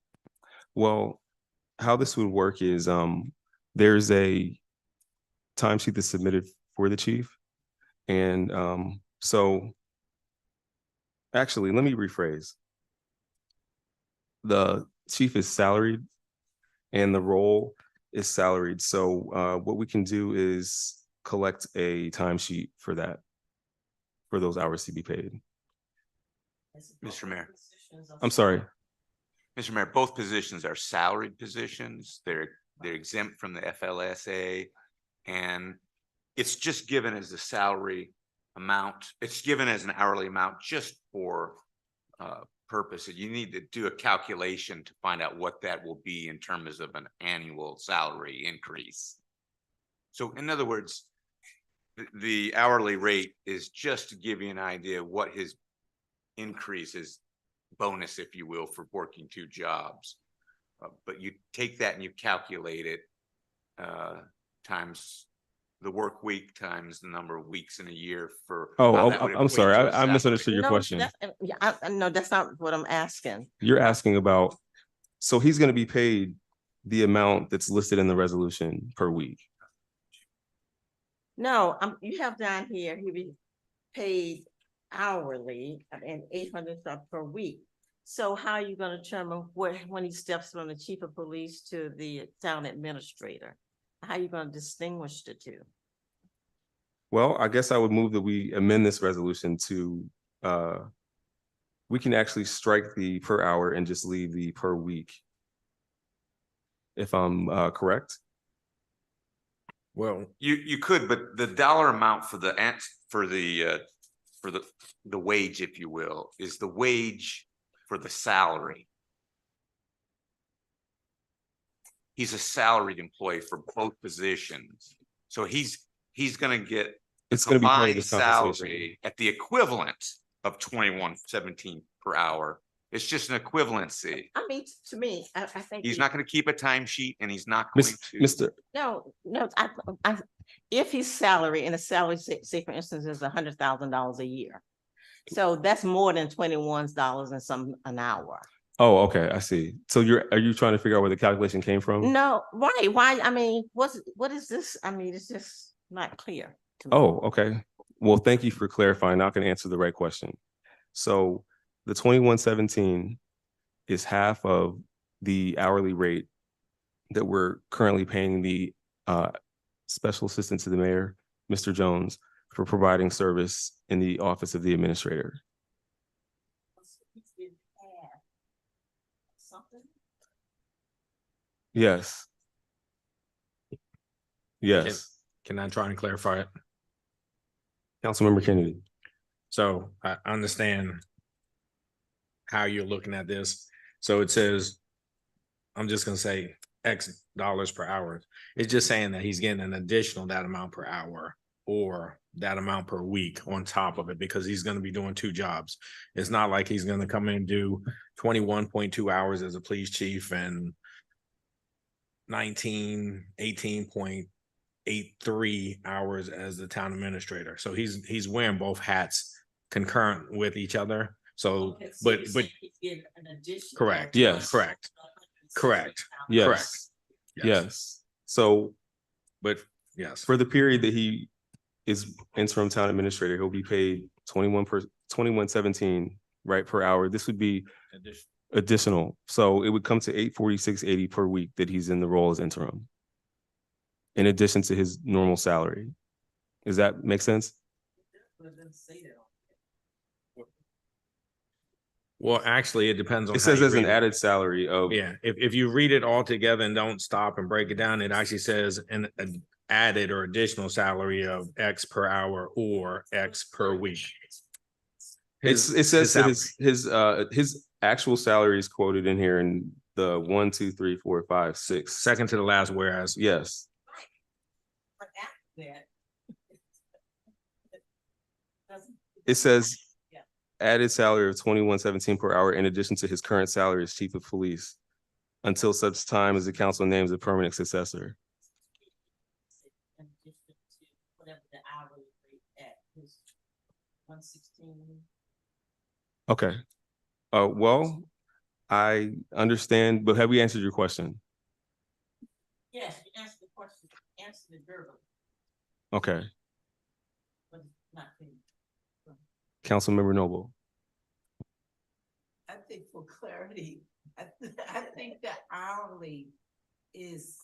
Well, how this would work is there's a timesheet that's submitted for the chief. And so actually, let me rephrase. The chief is salaried and the role is salaried. So what we can do is collect a timesheet for that, for those hours to be paid. Mr. Mayor. I'm sorry. Mr. Mayor, both positions are salaried positions. They're exempt from the FLSA. And it's just given as a salary amount. It's given as an hourly amount just for purpose. You need to do a calculation to find out what that will be in terms of an annual salary increase. So in other words, the hourly rate is just to give you an idea of what his increase is, bonus, if you will, for working two jobs. But you take that and you calculate it times the work week times the number of weeks in a year for. how that would I'm equate sorry. to a I salary. misunderstood your No, question. no, that's not what I'm asking. You're asking about, so he's going to be paid the amount that's listed in the resolution per week. No, you have down here, he be paid hourly and 800 per week. So how are you gonna determine when he steps from the chief of police to the town administrator? How are you gonna distinguish the two? Well, I guess I would move that we amend this resolution to, we can actually strike the per hour and just leave the per week. If I'm correct. Well, You could, but the dollar amount for the wage, if you will, is the wage for the salary. He's a salaried employee for both positions. So he's gonna get It's going to be part of combined this compensation. salary at the equivalent of 21.17 per hour. It's just an equivalency. I mean, to me, I think. He's not gonna keep a timesheet and he's not going to. Mr. No, if his salary, and the salary, say for instance, is $100,000 a year. So that's more than $21 and some an hour. Oh, okay, I see. So are you trying to figure out where the calculation came from? No, why, I mean, what is this? I mean, it's just not clear to me. Oh, okay. Well, thank you for clarifying. Now I can answer the right question. So the 2117 is half of the hourly rate that we're currently paying the special assistant to the mayor, Mr. Jones, for providing service in the office of the administrator. Yes. Yes. can I try and clarify it? Councilmember Kennedy. So I understand how you're looking at this. So it says, I'm just gonna say X dollars per hour. It's just saying that he's getting an additional that amount per hour or that amount per week on top of it because he's gonna be doing two jobs. It's not like he's gonna come in and do 21.2 hours as a police chief and 18.83 hours as the town administrator. So he's wearing both hats concurrent with each other. So, Okay, so but you're saying he's getting an additional correct. Yes. Correct. Correct. Yes. Correct. Yes. So But yes, for the period that he is interim town administrator, he'll be paid 2117, right, per hour. This would be additional. So it would come to 846.80 per week that he's in the role as interim. In addition to his normal salary. Does that make sense? Well, actually, it depends on. It how says you as an read it. added salary of, Yeah, if you read it all together and don't stop and break it down, it actually says an added or additional salary of X per hour or X per week. it says that salary. his actual salary is quoted in here in the 1, 2, 3, 4, 5, 6. Second to the last whereas. Yes. But after that. doesn't- It says Yeah. added salary of 21.17 per hour in addition to his current salary as chief of police until such time as the council names a permanent successor. In addition to whatever the hourly rate at his 116. Okay. Well, I understand, but have we answered your question? Yes, you answered the question, answered it verbally, Okay. but it's not finished. Councilmember Noble. I think for clarity, I think that hourly is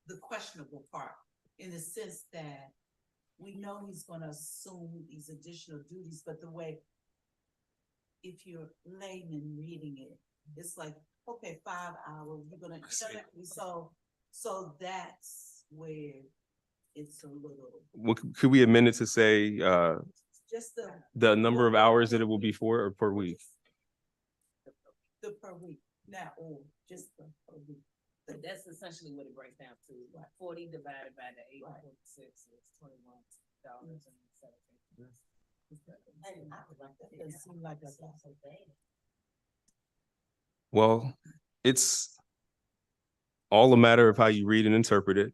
the questionable part, in the sense that we know he's gonna assume these additional duties, but the way, if you're layman reading it, it's like, okay, 5 hours, you're gonna, so that's where it's a little, Could we amend it to say just the number of hours that it will be for or per week? the per week, not all, just the per week. But that's essentially what it breaks down to, like 40 divided by the 8.6 is $21.17. And I was like, that doesn't seem like that's so bad. Well, it's all a matter of how you read and interpret it.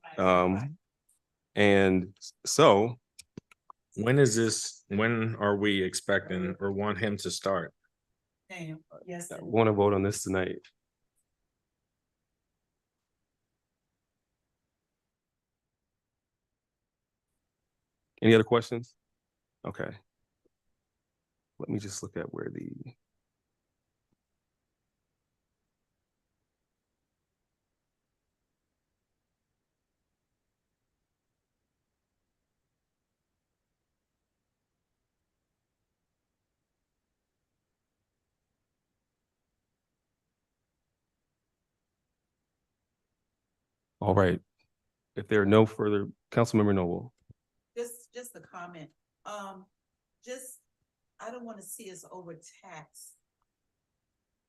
And so When are we expecting or want him to start? Damn, yes. I want to vote on this tonight. Any other questions? Okay. Let me just look at where the. All right. If there are no further, Councilmember Noble. Just a comment, I don't wanna see us overtax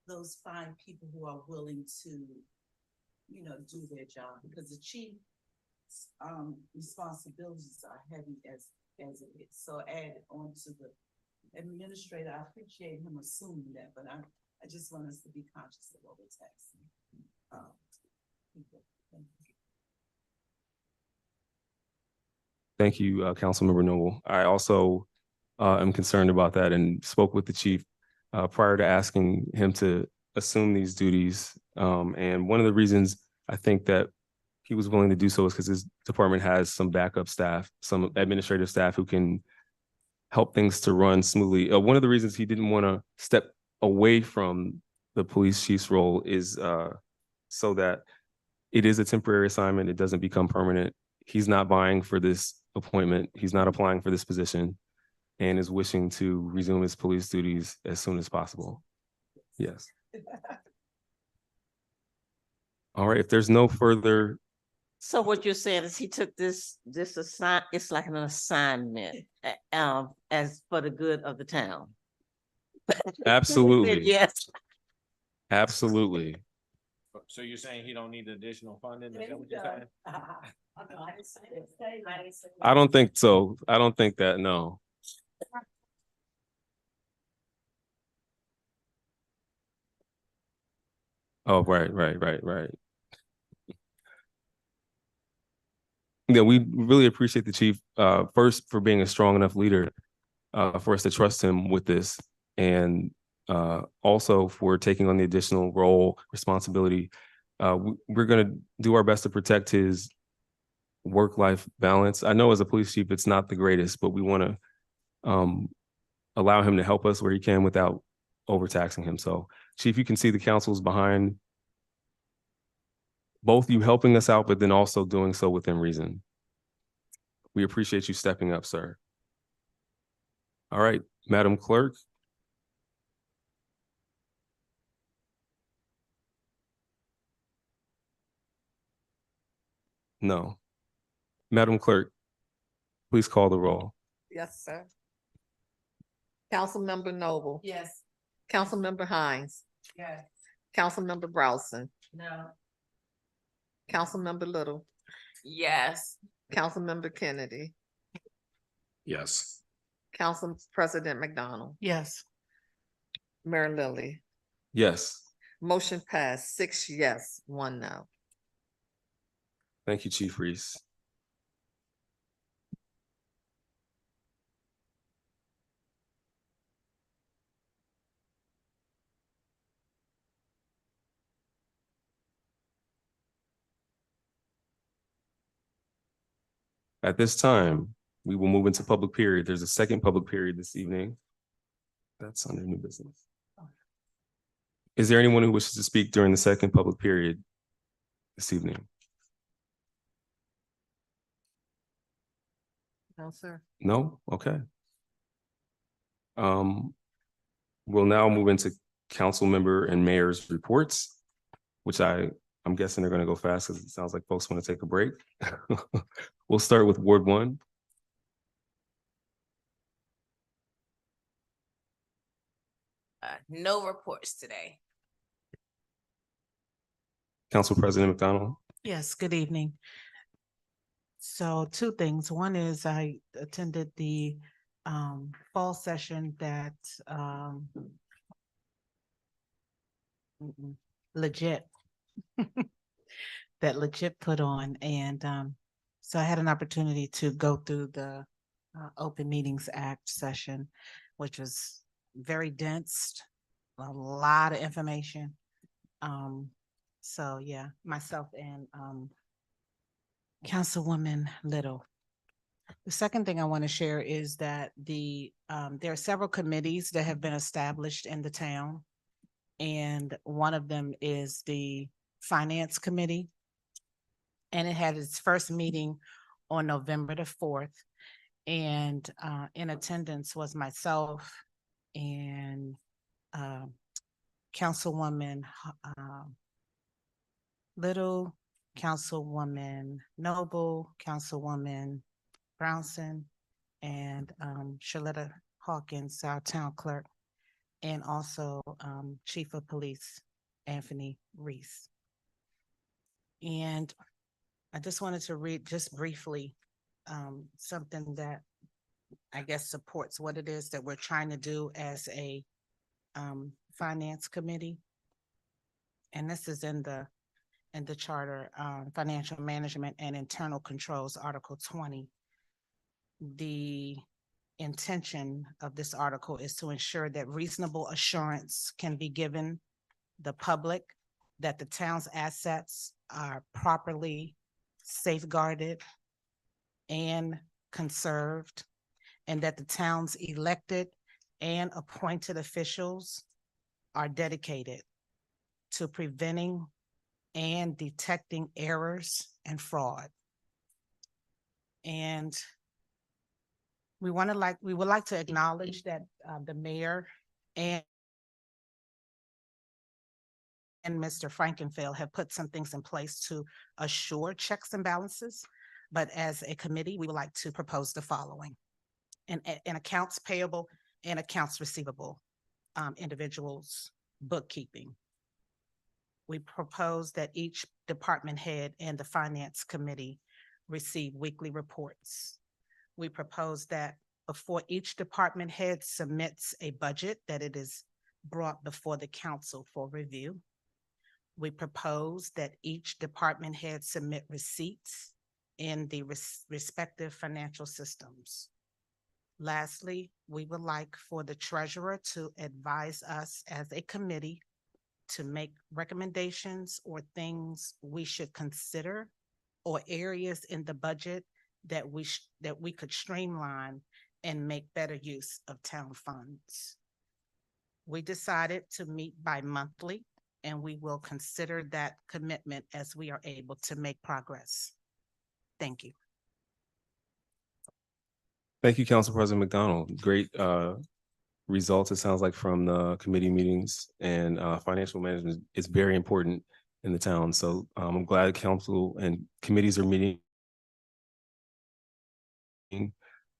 those fine people who are willing to, do their job, because the chief responsibilities are heavy as it is, so add on to the administrator. I appreciate him assuming that, but I just want us to be conscious of overtaxing people. Thank you. Thank you, Councilmember Noble. I also am concerned about that and spoke with the chief prior to asking him to assume these duties. And one of the reasons I think that he was willing to do so is because his department has some backup staff, some administrative staff who can help things to run smoothly. One of the reasons he didn't want to step away from the police chief's role is so that it is a temporary assignment. It doesn't become permanent. He's not vying for this appointment. He's not applying for this position and is wishing to resume his police duties as soon as possible. Yes. All right, if there's no further. So what you're saying is he took this it's like an assignment, as for the good of the town. Absolutely. Yes. Absolutely. So you're saying he don't need additional funding? Is that what you're saying? I don't think so. I don't think that, no. Oh, right. Yeah, we really appreciate the chief, first for being a strong enough leader for us to trust him with this, and also for taking on the additional role, responsibility. We're gonna do our best to protect his work-life balance. I know as a police chief, it's not the greatest, but we wanna allow him to help us where he can without overtaxing him. So Chief, you can see the council's behind both you helping us out, but then also doing so within reason. We appreciate you stepping up, sir. All right, Madam Clerk, No. Madam Clerk, please call the roll. Yes, sir. Councilmember Noble. Yes. Councilmember Hines. Yes. Councilmember Browson. No. Councilmember Little. Yes. Councilmember Kennedy. Yes. Council President McDonald. Yes. Mayor Lily. Yes. Motion passed, 6 yes, 1 no. Thank you, Chief Reese. At this time, we will move into public period. There's a second public period this evening. That's under new business. Is there anyone who wishes to speak during the second public period this evening? No, sir. No? Okay. We'll now move into council member and mayor's reports, which I'm guessing they're going to go fast because it sounds like folks want to take a break. We'll start with Ward 1. No reports today. Council President McDonald. Yes, good evening. So two things. One is I attended the fall session that Legit that Legit put on, and so I had an opportunity to go through the Open Meetings Act session, which was very dense, a lot of information. So yeah, myself and Councilwoman Little. The second thing I want to share is that there are several committees that have been established in the town. And one of them is the Finance Committee. And it had its first meeting on November the 4th. And in attendance was myself and Councilwoman Little, Councilwoman Noble, Councilwoman Brownson, and Shaletta Hawkins, our town clerk, and also Chief of Police Anthony Reese. And I just wanted to read just briefly something that I guess supports what it is that we're trying to do as a finance committee. And this is in the charter, Financial Management and Internal Controls, Article 20. The intention of this article is to ensure that reasonable assurance can be given the public that the town's assets are properly safeguarded and conserved, and that the town's elected and appointed officials are dedicated to preventing and detecting errors and fraud. And we would like to acknowledge that the mayor and Mr. Frankenfeld have put some things in place to assure checks and balances. But as a committee, we would like to propose the following: in accounts payable and accounts receivable, individuals' bookkeeping. We propose that each department head and the finance committee receive weekly reports. We propose that before each department head submits a budget, that it is brought before the council for review. We propose that each department head submit receipts in the respective financial systems. Lastly, we would like for the treasurer to advise us as a committee to make recommendations or things we should consider, or areas in the budget that we could streamline and make better use of town funds. We decided to meet bi-monthly, and we will consider that commitment as we are able to make progress. Thank you. Thank you, Council President McDonald. Great results, it sounds like, from the committee meetings, and financial management is very important in the town. So I'm glad council and committees are meeting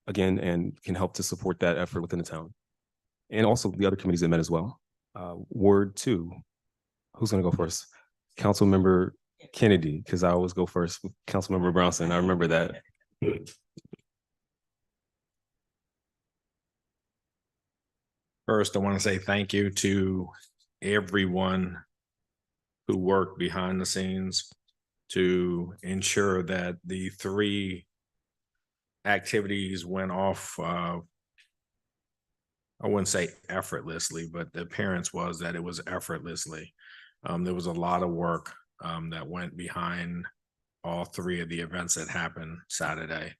again and can help to support that effort within the town. And also the other committees that met as well. Ward 2, who's gonna go first? Councilmember Kennedy, because I always go first with Councilmember Brownson. I remember that. First, I want to say thank you to everyone who worked behind the scenes to ensure that the 3 activities went off, I wouldn't say effortlessly, but the appearance was that it was effortlessly. There was a lot of work that went behind all 3 of the events that happened Saturday.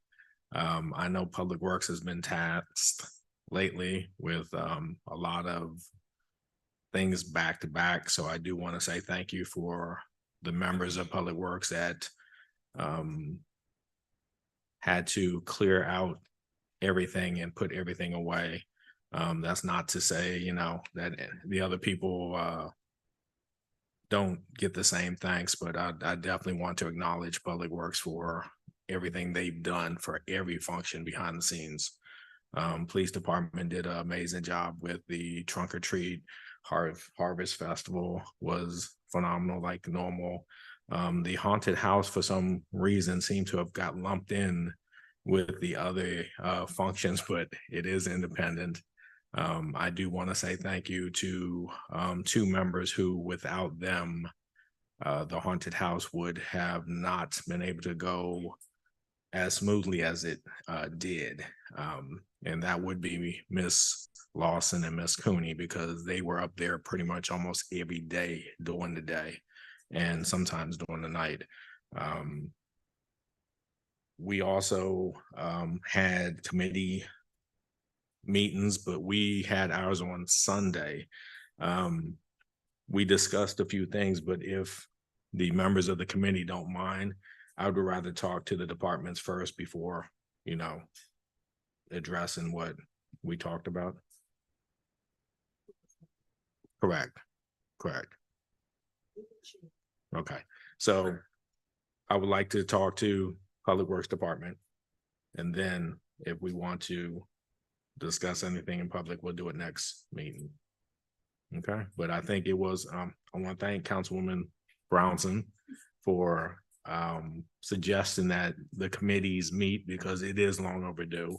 I know Public Works has been tasked lately with a lot of things back to back. So I do want to say thank you for the members of Public Works that had to clear out everything and put everything away. That's not to say, you know, that the other people don't get the same thanks, but I definitely want to acknowledge Public Works for everything they've done for every function behind the scenes. Police department did an amazing job with the trunk or treat. Harvest Festival was phenomenal, like normal. The haunted house for some reason seemed to have got lumped in with the other functions, but it is independent. I do want to say thank you to 2 members who, without them, the haunted house would have not been able to go as smoothly as it did. And that would be Miss Lawson and Miss Cooney, because they were up there pretty much almost every day during the day and sometimes during the night. We also had committee meetings, but we had ours on Sunday. We discussed a few things, but if the members of the committee don't mind, I would rather talk to the departments first before, you know, addressing what we talked about. Correct. Okay, so I would like to talk to Public Works Department. And then if we want to discuss anything in public, we'll do it next meeting. Okay, but I think it was, I want to thank Councilwoman Brownson for suggesting that the committees meet, because it is long overdue.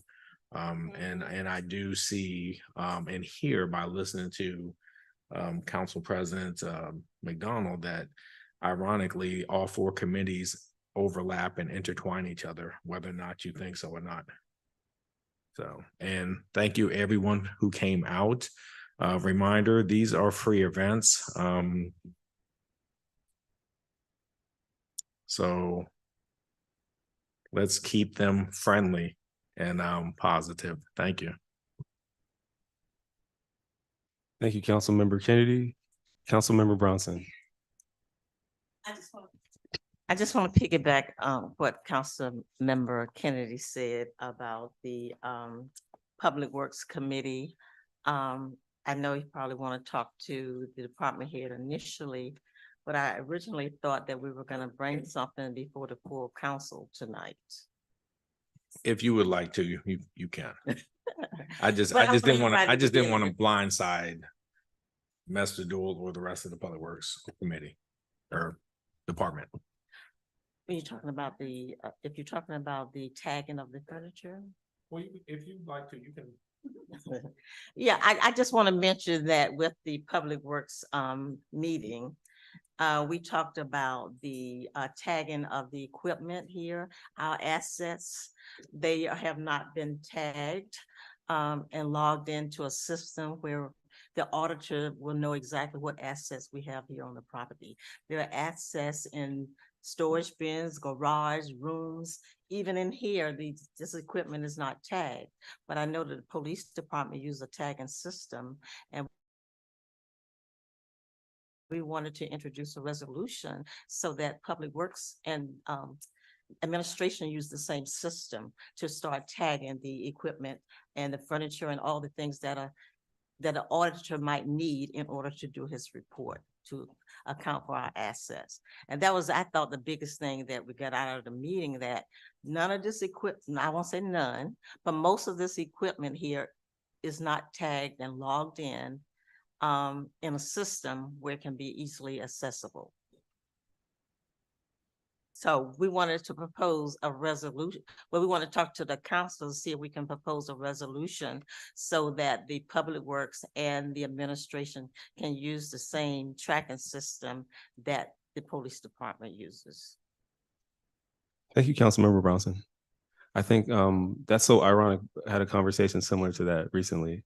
And I do see and hear by listening to Council President McDonald that ironically all 4 committees overlap and intertwine each other, whether or not you think so or not. So, and thank you everyone who came out. Reminder, these are free events. So let's keep them friendly and positive. Thank you. Thank you, Councilmember Kennedy. Councilmember Brownson. I just want to piggyback what Councilmember Kennedy said about the Public Works Committee. I know you probably want to talk to the department head initially, but I originally thought that we were going to bring something before the full council tonight. If you would like to, you can. I just But didn't want to, right I at just the didn't want to beginning. blindside Mr. Dool or the rest of the Public Works Committee or department. When you're talking about the, if you're talking about the tagging of the furniture. Well, if you'd like to, you can. Yeah, I just want to mention that with the Public Works meeting, we talked about the tagging of the equipment here, our assets. They have not been tagged and logged into a system where the auditor will know exactly what assets we have here on the property. There are assets in storage bins, garage, rooms, even in here, this equipment is not tagged. But I know that the police department uses a tagging system, and we wanted to introduce a resolution so that Public Works and administration use the same system to start tagging the equipment and the furniture and all the things that an auditor might need in order to do his report to account for our assets. And that was, I thought, the biggest thing that we got out of the meeting, that none of this equipment, I won't say none, but most of this equipment here is not tagged and logged in a system where it can be easily accessible. So we wanted to propose a resolution, we want to talk to the council to see if we can propose a resolution so that the public works and the administration can use the same tracking system that the police department uses. Thank you, Councilmember Brownson. I think that's so ironic. I had a conversation similar to that recently.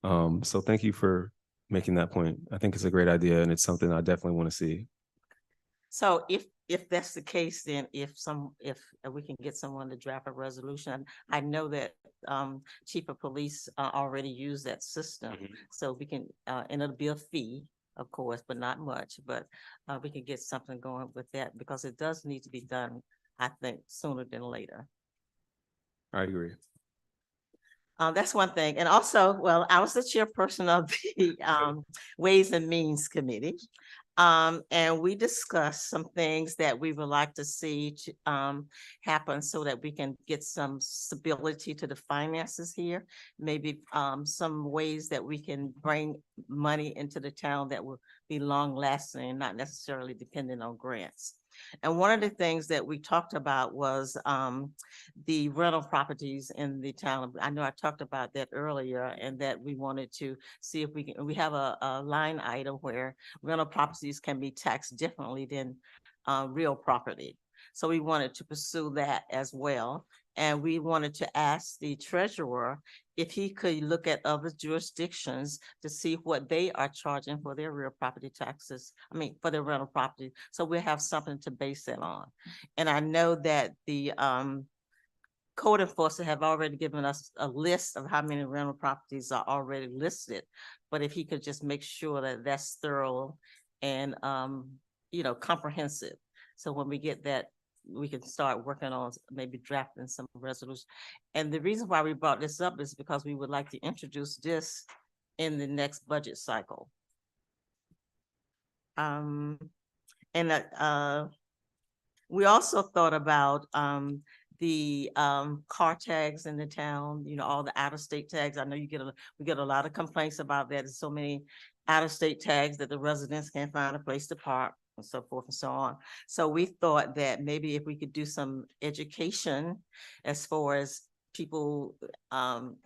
So thank you for making that point. I think it's a great idea and it's something I definitely want to see. So if that's the case, then if we can get someone to draft a resolution, I know that Chief of Police already used that system. So we can, and it'll be a fee, of course, but not much, but we can get something going with that because it does need to be done, I think, sooner than later. I agree. That's one thing. And also, well, I was the chairperson of the Ways and Means Committee. And we discussed some things that we would like to see happen so that we can get some stability to the finances here. Maybe some ways that we can bring money into the town that will be long lasting and not necessarily dependent on grants. And one of the things that we talked about was the rental properties in the town. I know I talked about that earlier, and that we wanted to see if we have a line item where rental properties can be taxed differently than real property. So we wanted to pursue that as well. And we wanted to ask the treasurer if he could look at other jurisdictions to see what they are charging for their real property taxes. I mean, for their rental property. So we have something to base it on. And I know that the code enforcement have already given us a list of how many rental properties are already listed. But if he could just make sure that that's thorough and, comprehensive. So when we get that, we can start working on maybe drafting some resolution. And the reason why we brought this up is because we would like to introduce this in the next budget cycle. We also thought about the car tags in the town, all the out-of-state tags. I know we get a lot of complaints about that. There's so many out-of-state tags that the residents can't find a place to park, and so forth and so on. So we thought that maybe if we could do some education as far as people,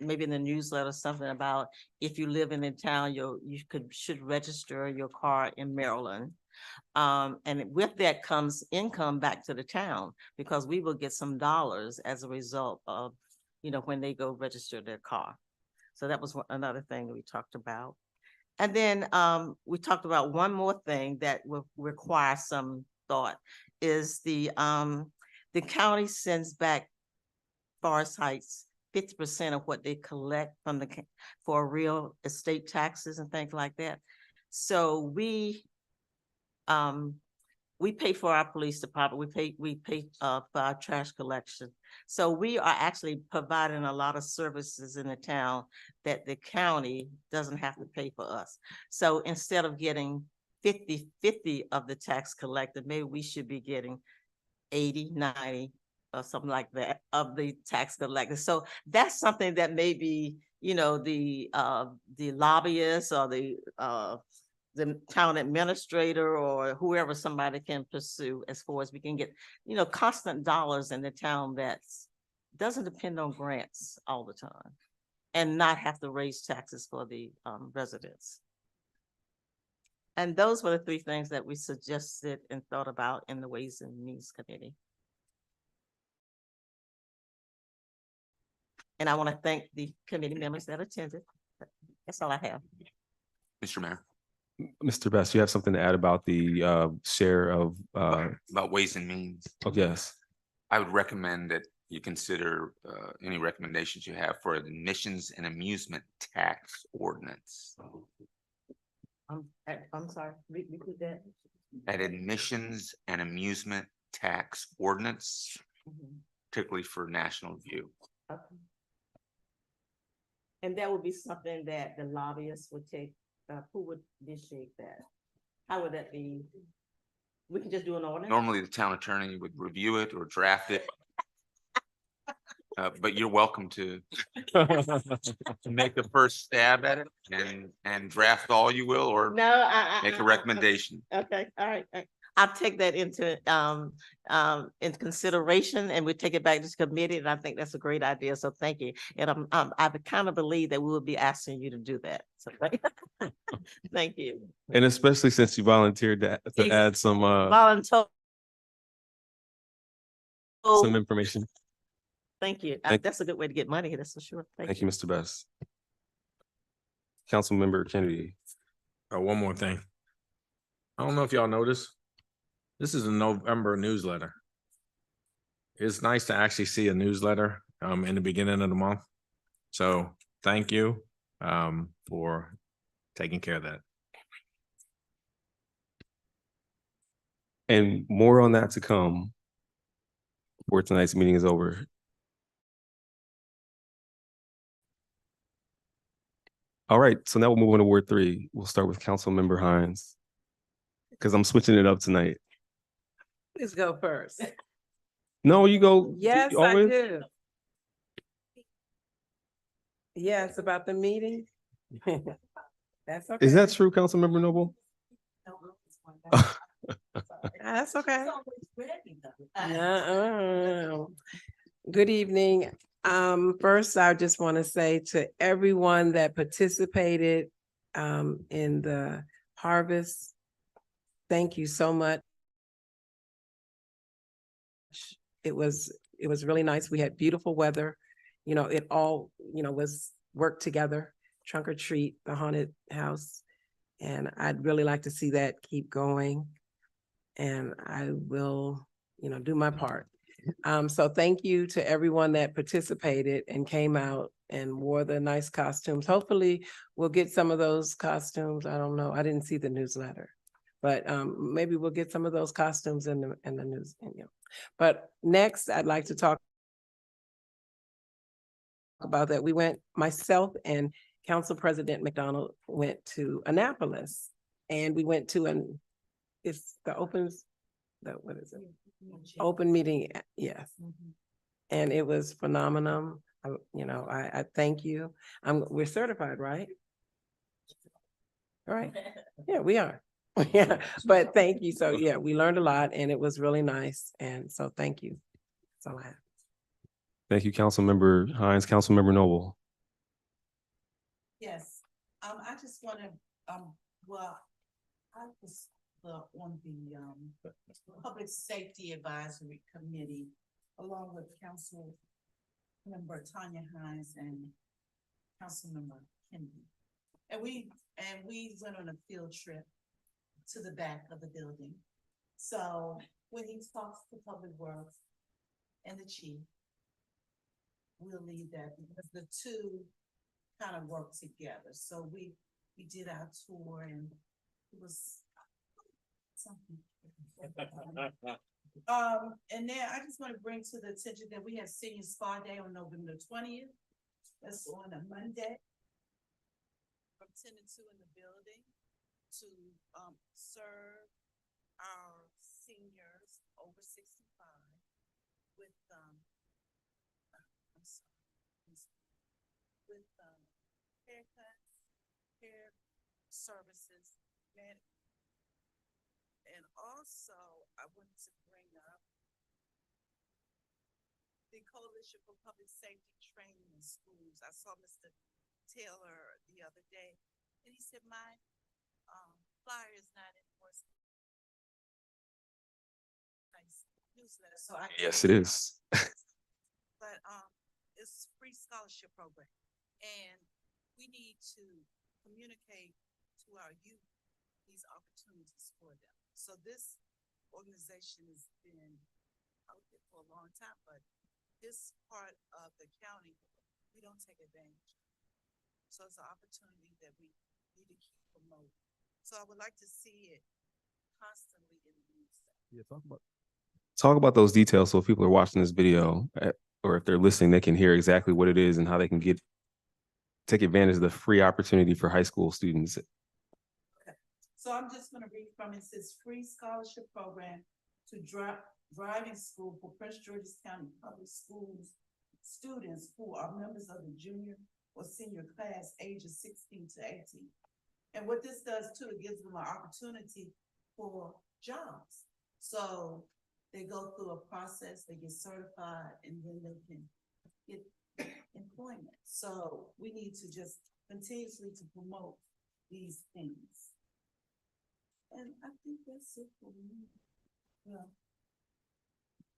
maybe in the newsletter, something about if you live in the town, should register your car in Maryland. And with that comes income back to the town, because we will get some dollars as a result of, when they go register their car. So that was another thing that we talked about. And then we talked about one more thing that will require some thought is the county sends back Forest Heights 50% of what they collect from for real estate taxes and things like that. So we pay for our police department. We pay for our trash collection. So we are actually providing a lot of services in the town that the county doesn't have to pay for us. So instead of getting 50-50 of the tax collected, maybe we should be getting 80-90 or something like that of the tax collected. So that's something that maybe, the lobbyists or the town administrator or whoever somebody can pursue, as far as we can get, constant dollars in the town that doesn't depend on grants all the time and not have to raise taxes for the residents. And those were the three things that we suggested and thought about in the Ways and Means Committee. And I want to thank the committee members that attended. That's all I have. Mr. Mayor. Mr. Best, you have something to add about the share of about Ways and Means? Oh, yes. I would recommend that you consider any recommendations you have for admissions and amusement tax ordinance. I'm sorry, repeat that. An admissions and amusement tax ordinance, particularly for National View. Okay. And that would be something that the lobbyists would take. Who would initiate that? How would that be? We can just do an ordinance? Normally, the town attorney would review it or draft it. But you're welcome to make the first stab at it and draft all you will, or No, make a recommendation. Okay, all right. I'll take that into consideration and we take it back to committee. And I think that's a great idea. So thank you. And I kind of believe that we will be asking you to do that. So thank you. And especially since you volunteered to add some Volunteer. some information. Thank you. Thank- That's a good way to get money. That's for sure. Thank you, Mr. Best. Councilmember Kennedy. One more thing. I don't know if y'all noticed. This is a November newsletter. It's nice to actually see a newsletter in the beginning of the month. So thank you for taking care of that. And more on that to come before tonight's meeting is over. All right, so now we'll move on to Ward 3. We'll start with Councilmember Hines. Because I'm switching it up tonight. Please go first. No, you go. Yes, you I always- do. Yes, about the meeting. That's okay. Is that true, Councilmember Noble? That's okay. Good evening. First, I just want to say to everyone that participated in the harvest, thank you so much. It was really nice. We had beautiful weather. You know, it all, was worked together, trunk or treat, the haunted house. And I'd really like to see that keep going. And I will, do my part. So thank you to everyone that participated and came out and wore the nice costumes. Hopefully we'll get some of those costumes. I don't know. I didn't see the newsletter, but maybe we'll get some of those costumes in the news. But next, I'd like to talk about that. We went, myself and Council President McDonald went to Annapolis, and we went to what is it? Open meeting, yes. And it was phenomenal. I thank you. We're certified, right? Right? Yeah, we are. Yeah, but thank you. So yeah, we learned a lot and it was really nice. And so thank you. That's all I have. Thank you, Councilmember Hines. Councilmember Noble. Yes, I just want to, I was on the Public Safety Advisory Committee along with Council Member Tanya Hines and Councilmember Kennedy. And we went on a field trip to the back of the building. So when he talks to Public Works and the chief, we'll leave that because the two kind of work together. So we did our tour and it was something. And then I just want to bring to the attention that we have Senior Spa Day on November 20th. That's on a Monday. From 10 to 2 in the building to serve our seniors over 65 with haircuts, hair services, and also I wanted to bring up the Coalition for Public Safety Training in Schools. I saw Mr. Taylor the other day, and he said my flyer is not enforced. Nice newsletter. So Yes, it is. But it's a free scholarship program, and we need to communicate to our youth these opportunities for them. So this organization has been out there for a long time, but this part of the county, we don't take advantage. So it's an opportunity that we need to keep promoting. So I would like to see it constantly in the news. Yeah, talk about those details so if people are watching this video or if they're listening, they can hear exactly what it is and how they can take advantage of the free opportunity for high school students. So I'm just gonna read from it. It says free scholarship program to driving school for Prince George's County Public Schools students who are members of the junior or senior class ages 16 to 18. And what this does too, it gives them an opportunity for jobs. So they go through a process, they get certified, and then they can get employment. So we need to just continuously to promote these things. And I think that's it for me. Well,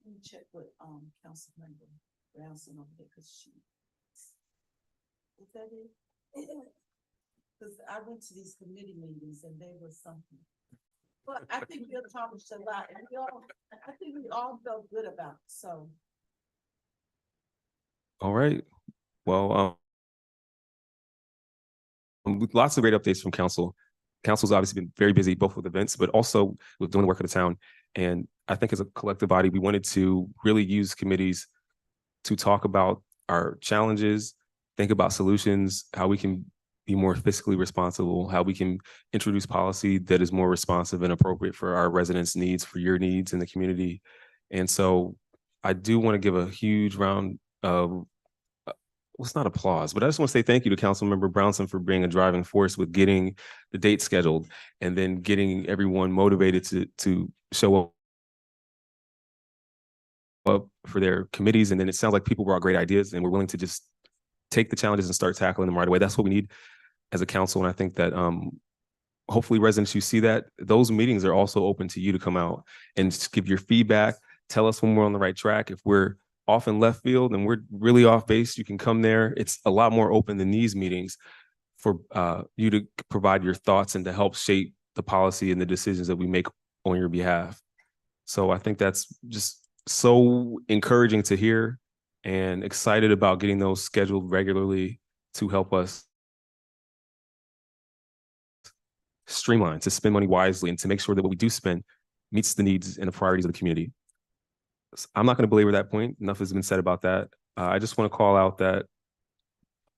let me check with Councilmember Brownson over there, cause she, is that it? Cause I went to these committee meetings and they were something. But I think we accomplished a lot, and I think we all felt good about it, so. All right. Well, with lots of great updates from council. Council's obviously been very busy, both with events, but also with doing the work of the town. And I think as a collective body, we wanted to really use committees to talk about our challenges, think about solutions, how we can be more fiscally responsible, how we can introduce policy that is more responsive and appropriate for our residents' needs, for your needs in the community. And so I do want to give a huge round of, well, it's not applause, but I just want to say thank you to Councilmember Brownson for being a driving force with getting the date scheduled and then getting everyone motivated to show up for their committees. And then it sounds like people brought great ideas and we're willing to just take the challenges and start tackling them right away. That's what we need as a council. And I think that hopefully residents, you see that those meetings are also open to you to come out and just give your feedback, tell us when we're on the right track. If we're off in left field and we're really off base, you can come there. It's a lot more open than these meetings for you to provide your thoughts and to help shape the policy and the decisions that we make on your behalf. So I think that's just so encouraging to hear and excited about getting those scheduled regularly to help us streamline, to spend money wisely, and to make sure that what we do spend meets the needs and the priorities of the community. I'm not going to belabor that point. Enough has been said about that. I just want to call out that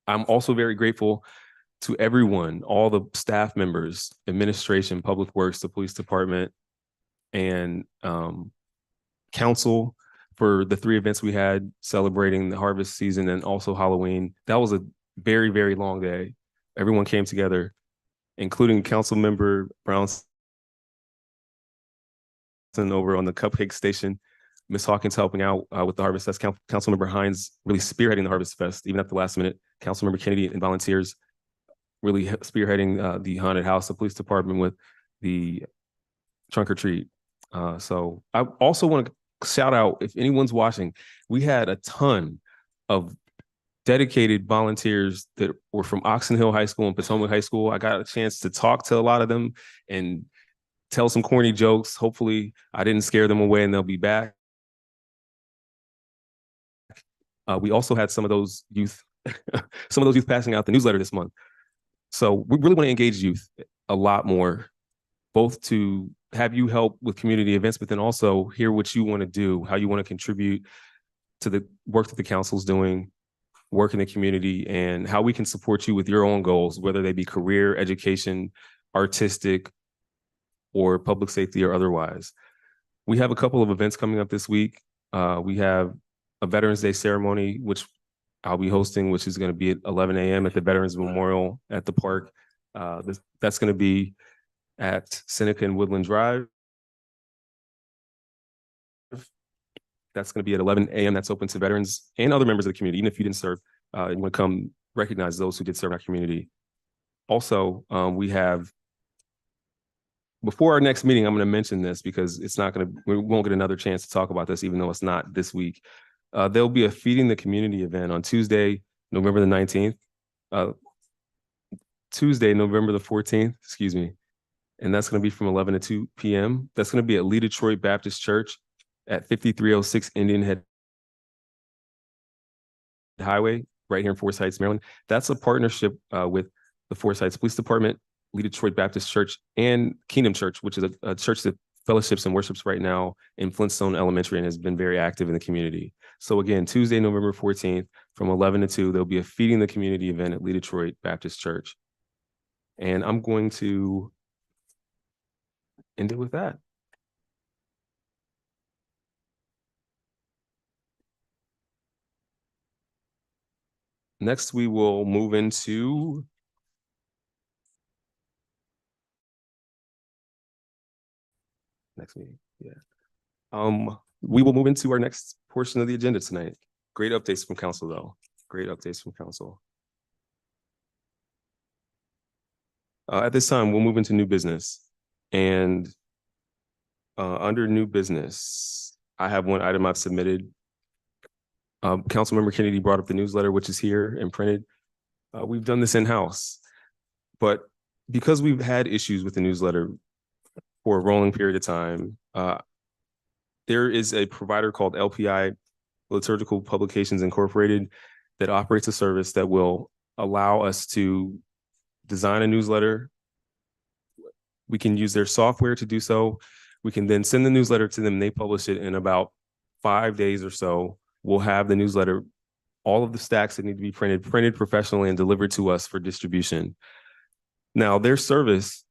I'm also very grateful to everyone, all the staff members, administration, public works, the police department, and council for the 3 events we had celebrating the harvest season and also Halloween. That was a very, very long day. Everyone came together, including Councilmember Brownson over on the Cupcake Station, Ms. Hawkins helping out with the Harvest Fest, Councilmember Hines really spearheading the Harvest Fest, even at the last minute, Councilmember Kennedy and volunteers really spearheading the haunted house, the police department with the trunk or treat. So I also want to shout out, if anyone's watching, we had a ton of dedicated volunteers that were from Oxon Hill High School and Potomac High School. I got a chance to talk to a lot of them and tell some corny jokes. Hopefully I didn't scare them away and they'll be back. We also had some of those youth passing out the newsletter this month. So we really want to engage youth a lot more, both to have you help with community events, but then also hear what you want to do, how you want to contribute to the work that the council's doing, work in the community, and how we can support you with your own goals, whether they be career, education, artistic, or public safety or otherwise. We have a couple of events coming up this week. We have a Veterans Day ceremony, which I'll be hosting, which is going to be at 11 a.m. at the Veterans Memorial at the park. That's going to be at Seneca and Woodland Drive. That's going to be at 11 a.m. That's open to veterans and other members of the community, even if you didn't serve, you want to come recognize those who did serve in our community. Also, we have, before our next meeting, I'm going to mention this because we won't get another chance to talk about this, even though it's not this week. There'll be a Feeding the Community event on Tuesday, November the 19th, Tuesday, November the 14th, excuse me. And that's going to be from 11 to 2 p.m. That's going to be at Lee Detroit Baptist Church at 5306 Indian Head Highway, right here in Forest Heights, Maryland. That's a partnership with the Forest Heights Police Department, Lee Detroit Baptist Church, and Kingdom Church, which is a church that fellowships and worships right now in Flintstone Elementary and has been very active in the community. So again, Tuesday, November 14th, from 11 to 2, there'll be a Feeding the Community event at Lee Detroit Baptist Church. And I'm going to end it with that. Next, we will move into next meeting. Yeah. We will move into our next portion of the agenda tonight. Great updates from council, though. Great updates from council. At this time, we'll move into new business. And under new business, I have one item I've submitted. Councilmember Kennedy brought up the newsletter, which is here and printed. We've done this in-house, but because we've had issues with the newsletter for a rolling period of time, there is a provider called LPI, Liturgical Publications Incorporated, that operates a service that will allow us to design a newsletter. We can use their software to do so. We can then send the newsletter to them. They publish it in about 5 days or so. We'll have the newsletter, all of the stacks that need to be printed professionally and delivered to us for distribution. Now, their service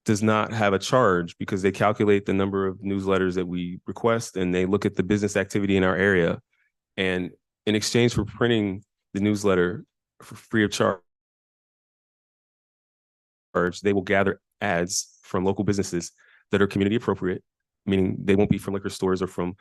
does not have a charge because they calculate the number of newsletters that we request and they look at the business activity in our area. And in exchange for printing the newsletter for free of charge, they will gather ads from local businesses that are community appropriate, meaning they won't be from liquor stores or from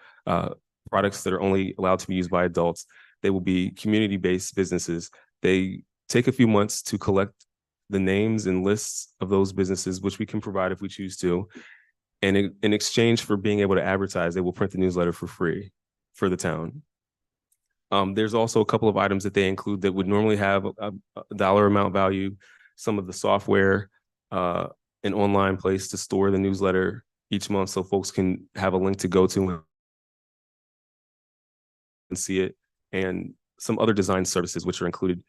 products that are only allowed to be used by adults. They will be community-based businesses. They take a few months to collect the names and lists of those businesses, which we can provide if we choose to. And in exchange for being able to advertise, they will print the newsletter for free for the town. There's also a couple of items that they include that would normally have a dollar amount value, some of the software, an online place to store the newsletter each month so folks can have a link to go to and see it, and some other design services which are included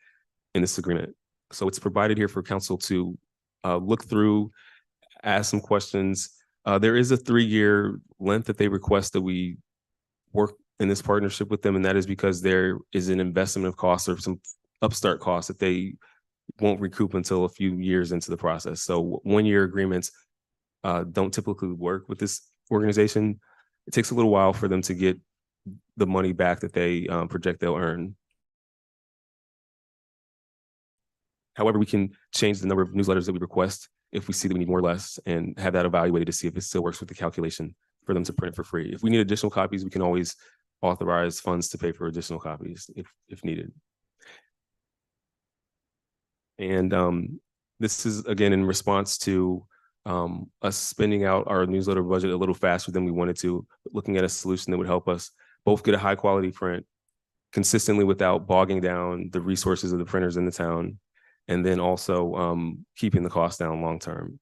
in this agreement. So it's provided here for council to look through, ask some questions. There is a 3-year length that they request that we work in this partnership with them, and that is because there is an investment of costs or some upstart costs that they won't recoup until a few years into the process. So 1-year agreements don't typically work with this organization. It takes a little while for them to get the money back that they project they'll earn. However, we can change the number of newsletters that we request if we see that we need more or less and have that evaluated to see if it still works with the calculation for them to print it for free. If we need additional copies, we can always authorize funds to pay for additional copies if needed. And this is, again, in response to us spending out our newsletter budget a little faster than we wanted to, looking at a solution that would help us both get a high quality print consistently without bogging down the resources of the printers in the town, and then also keeping the cost down long term.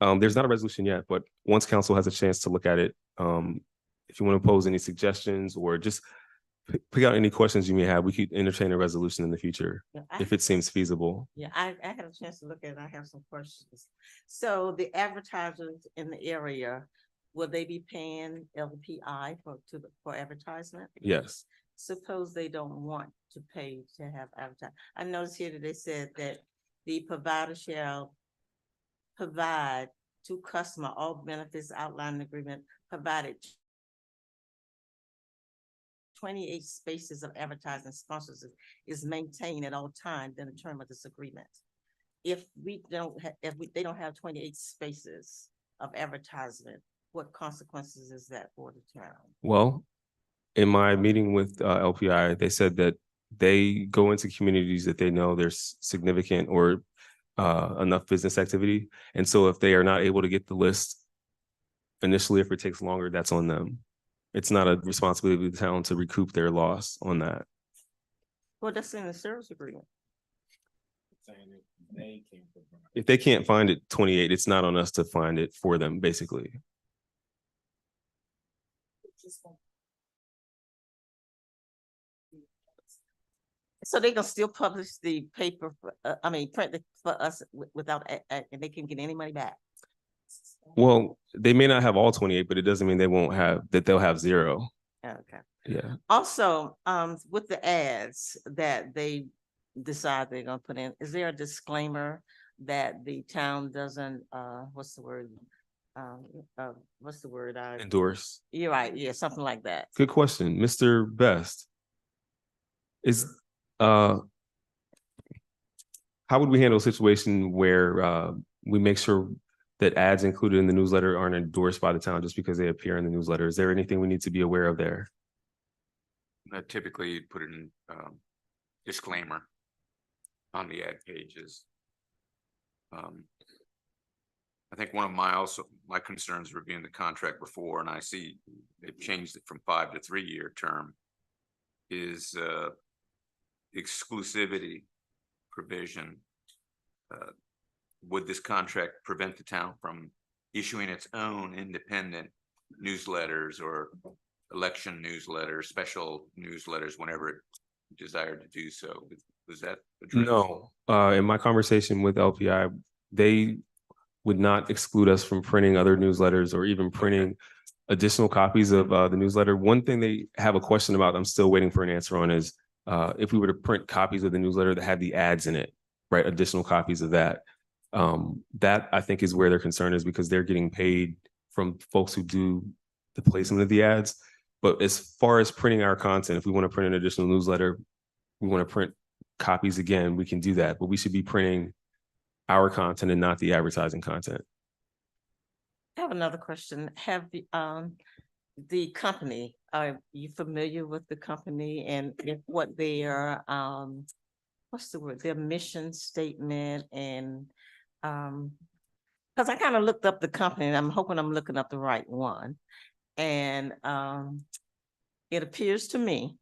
There's not a resolution yet, but once council has a chance to look at it, if you want to pose any suggestions or just pick out any questions you may have, we could entertain a resolution in the future if it seems feasible. Yeah, I had a chance to look at it. I have some questions. So the advertisers in the area, will they be paying LPI for advertisement? Yes. Suppose they don't want to pay to have advertising. I noticed here that they said that the provider shall provide to customer all benefits outlined in the agreement, provided 28 spaces of advertising sponsors is maintained at all times in the term of this agreement. If they don't have 28 spaces of advertisement, what consequences is that for the town? Well, in my meeting with LPI, they said that they go into communities that they know there's significant or enough business activity. And so if they are not able to get the list initially, if it takes longer, that's on them. It's not a responsibility of the town to recoup their loss on that. Well, that's in the service agreement. If they can't find it 28, it's not on us to find it for them, basically. So they can still publish the paper, print it for us without, and they can get any money back? Well, they may not have all 28, but it doesn't mean they won't have, that they'll have 0. Okay. Yeah. Also, with the ads that they decide they're gonna put in, is there a disclaimer that the town doesn't, what's the word? What's the word? Endorse. You're right, yeah, something like that. Good question. Mr. Best. How would we handle a situation where we make sure that ads included in the newsletter aren't endorsed by the town just because they appear in the newsletter? Is there anything we need to be aware of there? Typically you'd put it in disclaimer on the ad pages. I think one of my concerns reviewing the contract before, and I see they've changed it from 5 to 3 year term, is exclusivity provision. Would this contract prevent the town from issuing its own independent newsletters or election newsletters, special newsletters whenever it desired to do so? Was that addressed? No. In my conversation with LPI, they would not exclude us from printing other newsletters or even printing additional copies of the newsletter. One thing they have a question about, I'm still waiting for an answer on, is if we were to print copies of the newsletter that had the ads in it, right? Additional copies of that. That I think is where their concern is, because they're getting paid from folks who do the placement of the ads. But as far as printing our content, if we want to print an additional newsletter, we want to print copies again, we can do that. But we should be printing our content and not the advertising content. I have another question. Have the company, are you familiar with the company and what their, what's the word, their mission statement and, because I kind of looked up the company and I'm hoping I'm looking up the right one. And it appears to me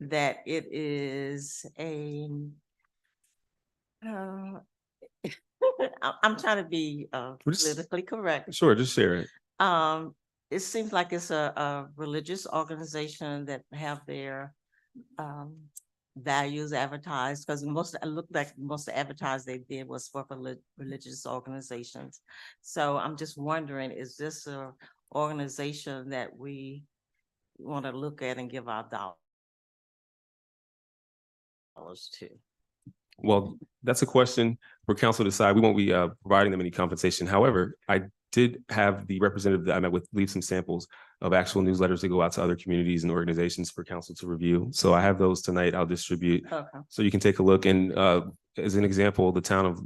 that it is a, I'm trying to be politically correct. Sure, just share it. It seems like it's a religious organization that have their values advertised, because it looked like most of the advertising they did was for religious organizations. So I'm just wondering, is this a organization that we want to look at and give our dollars to? Well, that's a question for council to decide. We won't be providing them any compensation. However, I did have the representative that I met with leave some samples of actual newsletters to go out to other communities and organizations for council to review. So I have those tonight. I'll distribute. Okay. So you can take a look. And as an example, the town of,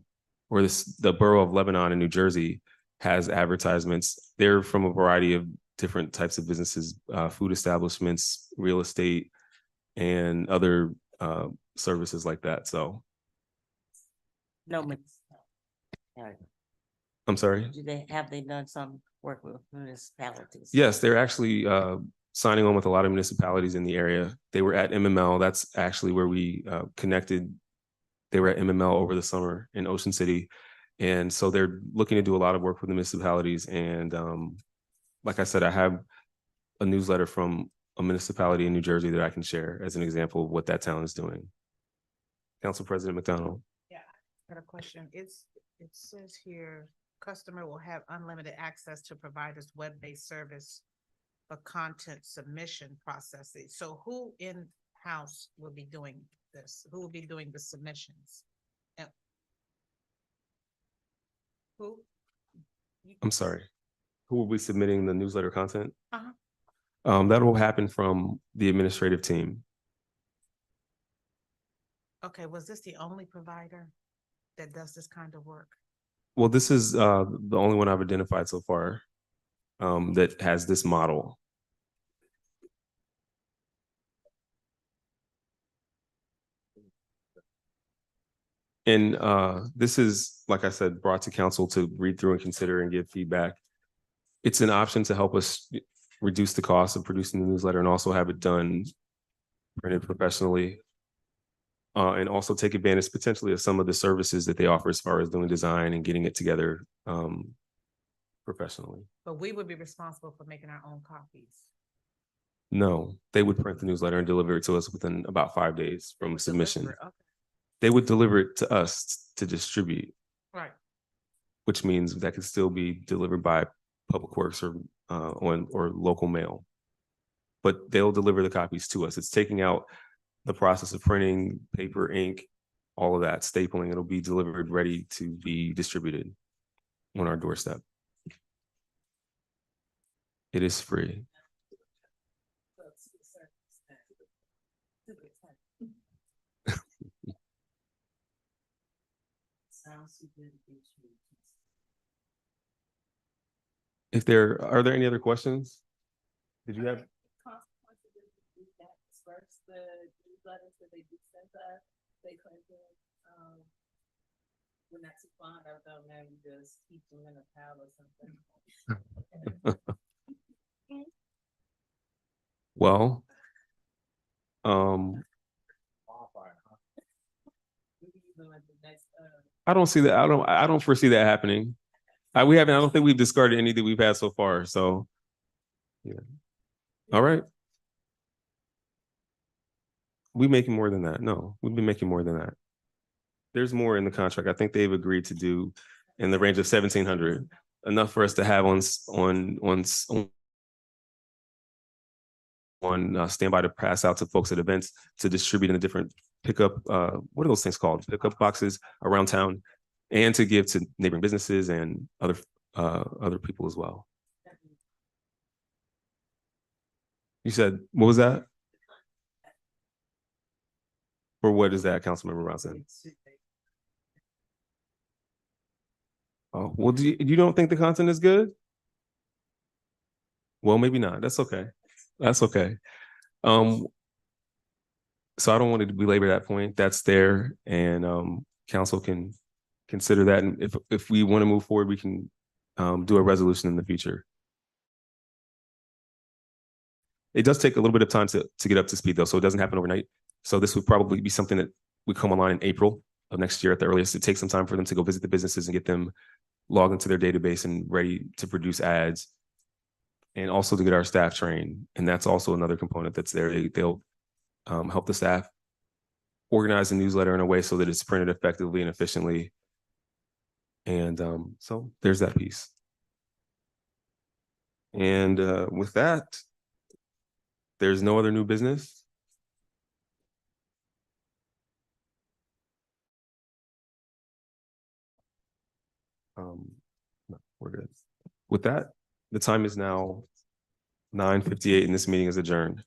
or the borough of Lebanon in New Jersey has advertisements. They're from a variety of different types of businesses, food establishments, real estate, and other services like that. So. No, right. I'm sorry? Have they done some work with municipalities? Yes, they're actually signing on with a lot of municipalities in the area. They were at MML. That's actually where we connected. They were at MML over the summer in Ocean City. And so they're looking to do a lot of work with the municipalities. And like I said, I have a newsletter from a municipality in New Jersey that I can share as an example of what that town is doing. Council President McDonald. Got a question. It says here, customer will have unlimited access to providers' web-based service for content submission processing. So who in-house will be doing this? Who will be doing the submissions? Who? I'm sorry. Who will be submitting the newsletter content? That will happen from the administrative team. Okay, was this the only provider that does this kind of work? Well, this is the only one I've identified so far that has this model. And this is, like I said, brought to council to read through and consider and give feedback. It's an option to help us reduce the cost of producing the newsletter and also have it done printed professionally. And also take advantage potentially of some of the services that they offer as far as doing design and getting it together professionally. But we would be responsible for making our own copies. No, they would print the newsletter and deliver it to us within about 5 days from submission. Okay. They would deliver it to us to distribute. Right. Which means that could still be delivered by Public Works or local mail. But they'll deliver the copies to us. It's taking out the process of printing, paper, ink, all of that stapling. It'll be delivered, ready to be distributed on our doorstep. It is free. If there, are there any other questions? Did you have? The newsletters that they do send us, they claim to, we're not too fond of them, and we just keep them in a pile or something. Well, I don't see that. I don't foresee that happening. I don't think we've discarded any that we've had so far. So, yeah. All right. We making more than that. No, we've been making more than that. There's more in the contract. I think they've agreed to do in the range of 1,700, enough for us to have on standby to pass out to folks at events, to distribute in the different pickup, what are those things called? Pickup boxes around town, and to give to neighboring businesses and other people as well. You said, what was that? Or what is that, Councilmember Robinson? Oh, well, you don't think the content is good? Well, maybe not. That's okay. That's okay. So I don't want to belabor that point. That's there, and council can consider that. And if we want to move forward, we can do a resolution in the future. It does take a little bit of time to get up to speed, though, so it doesn't happen overnight. So this would probably be something that would come online in April of next year at the earliest. It takes some time for them to go visit the businesses and get them logged into their database and ready to produce ads, and also to get our staff trained. And that's also another component that's there. They'll help the staff organize the newsletter in a way so that it's printed effectively and efficiently. And so there's that piece. And with that, there's no other new business. No, we're good. With that, the time is now 9:58 and this meeting is adjourned.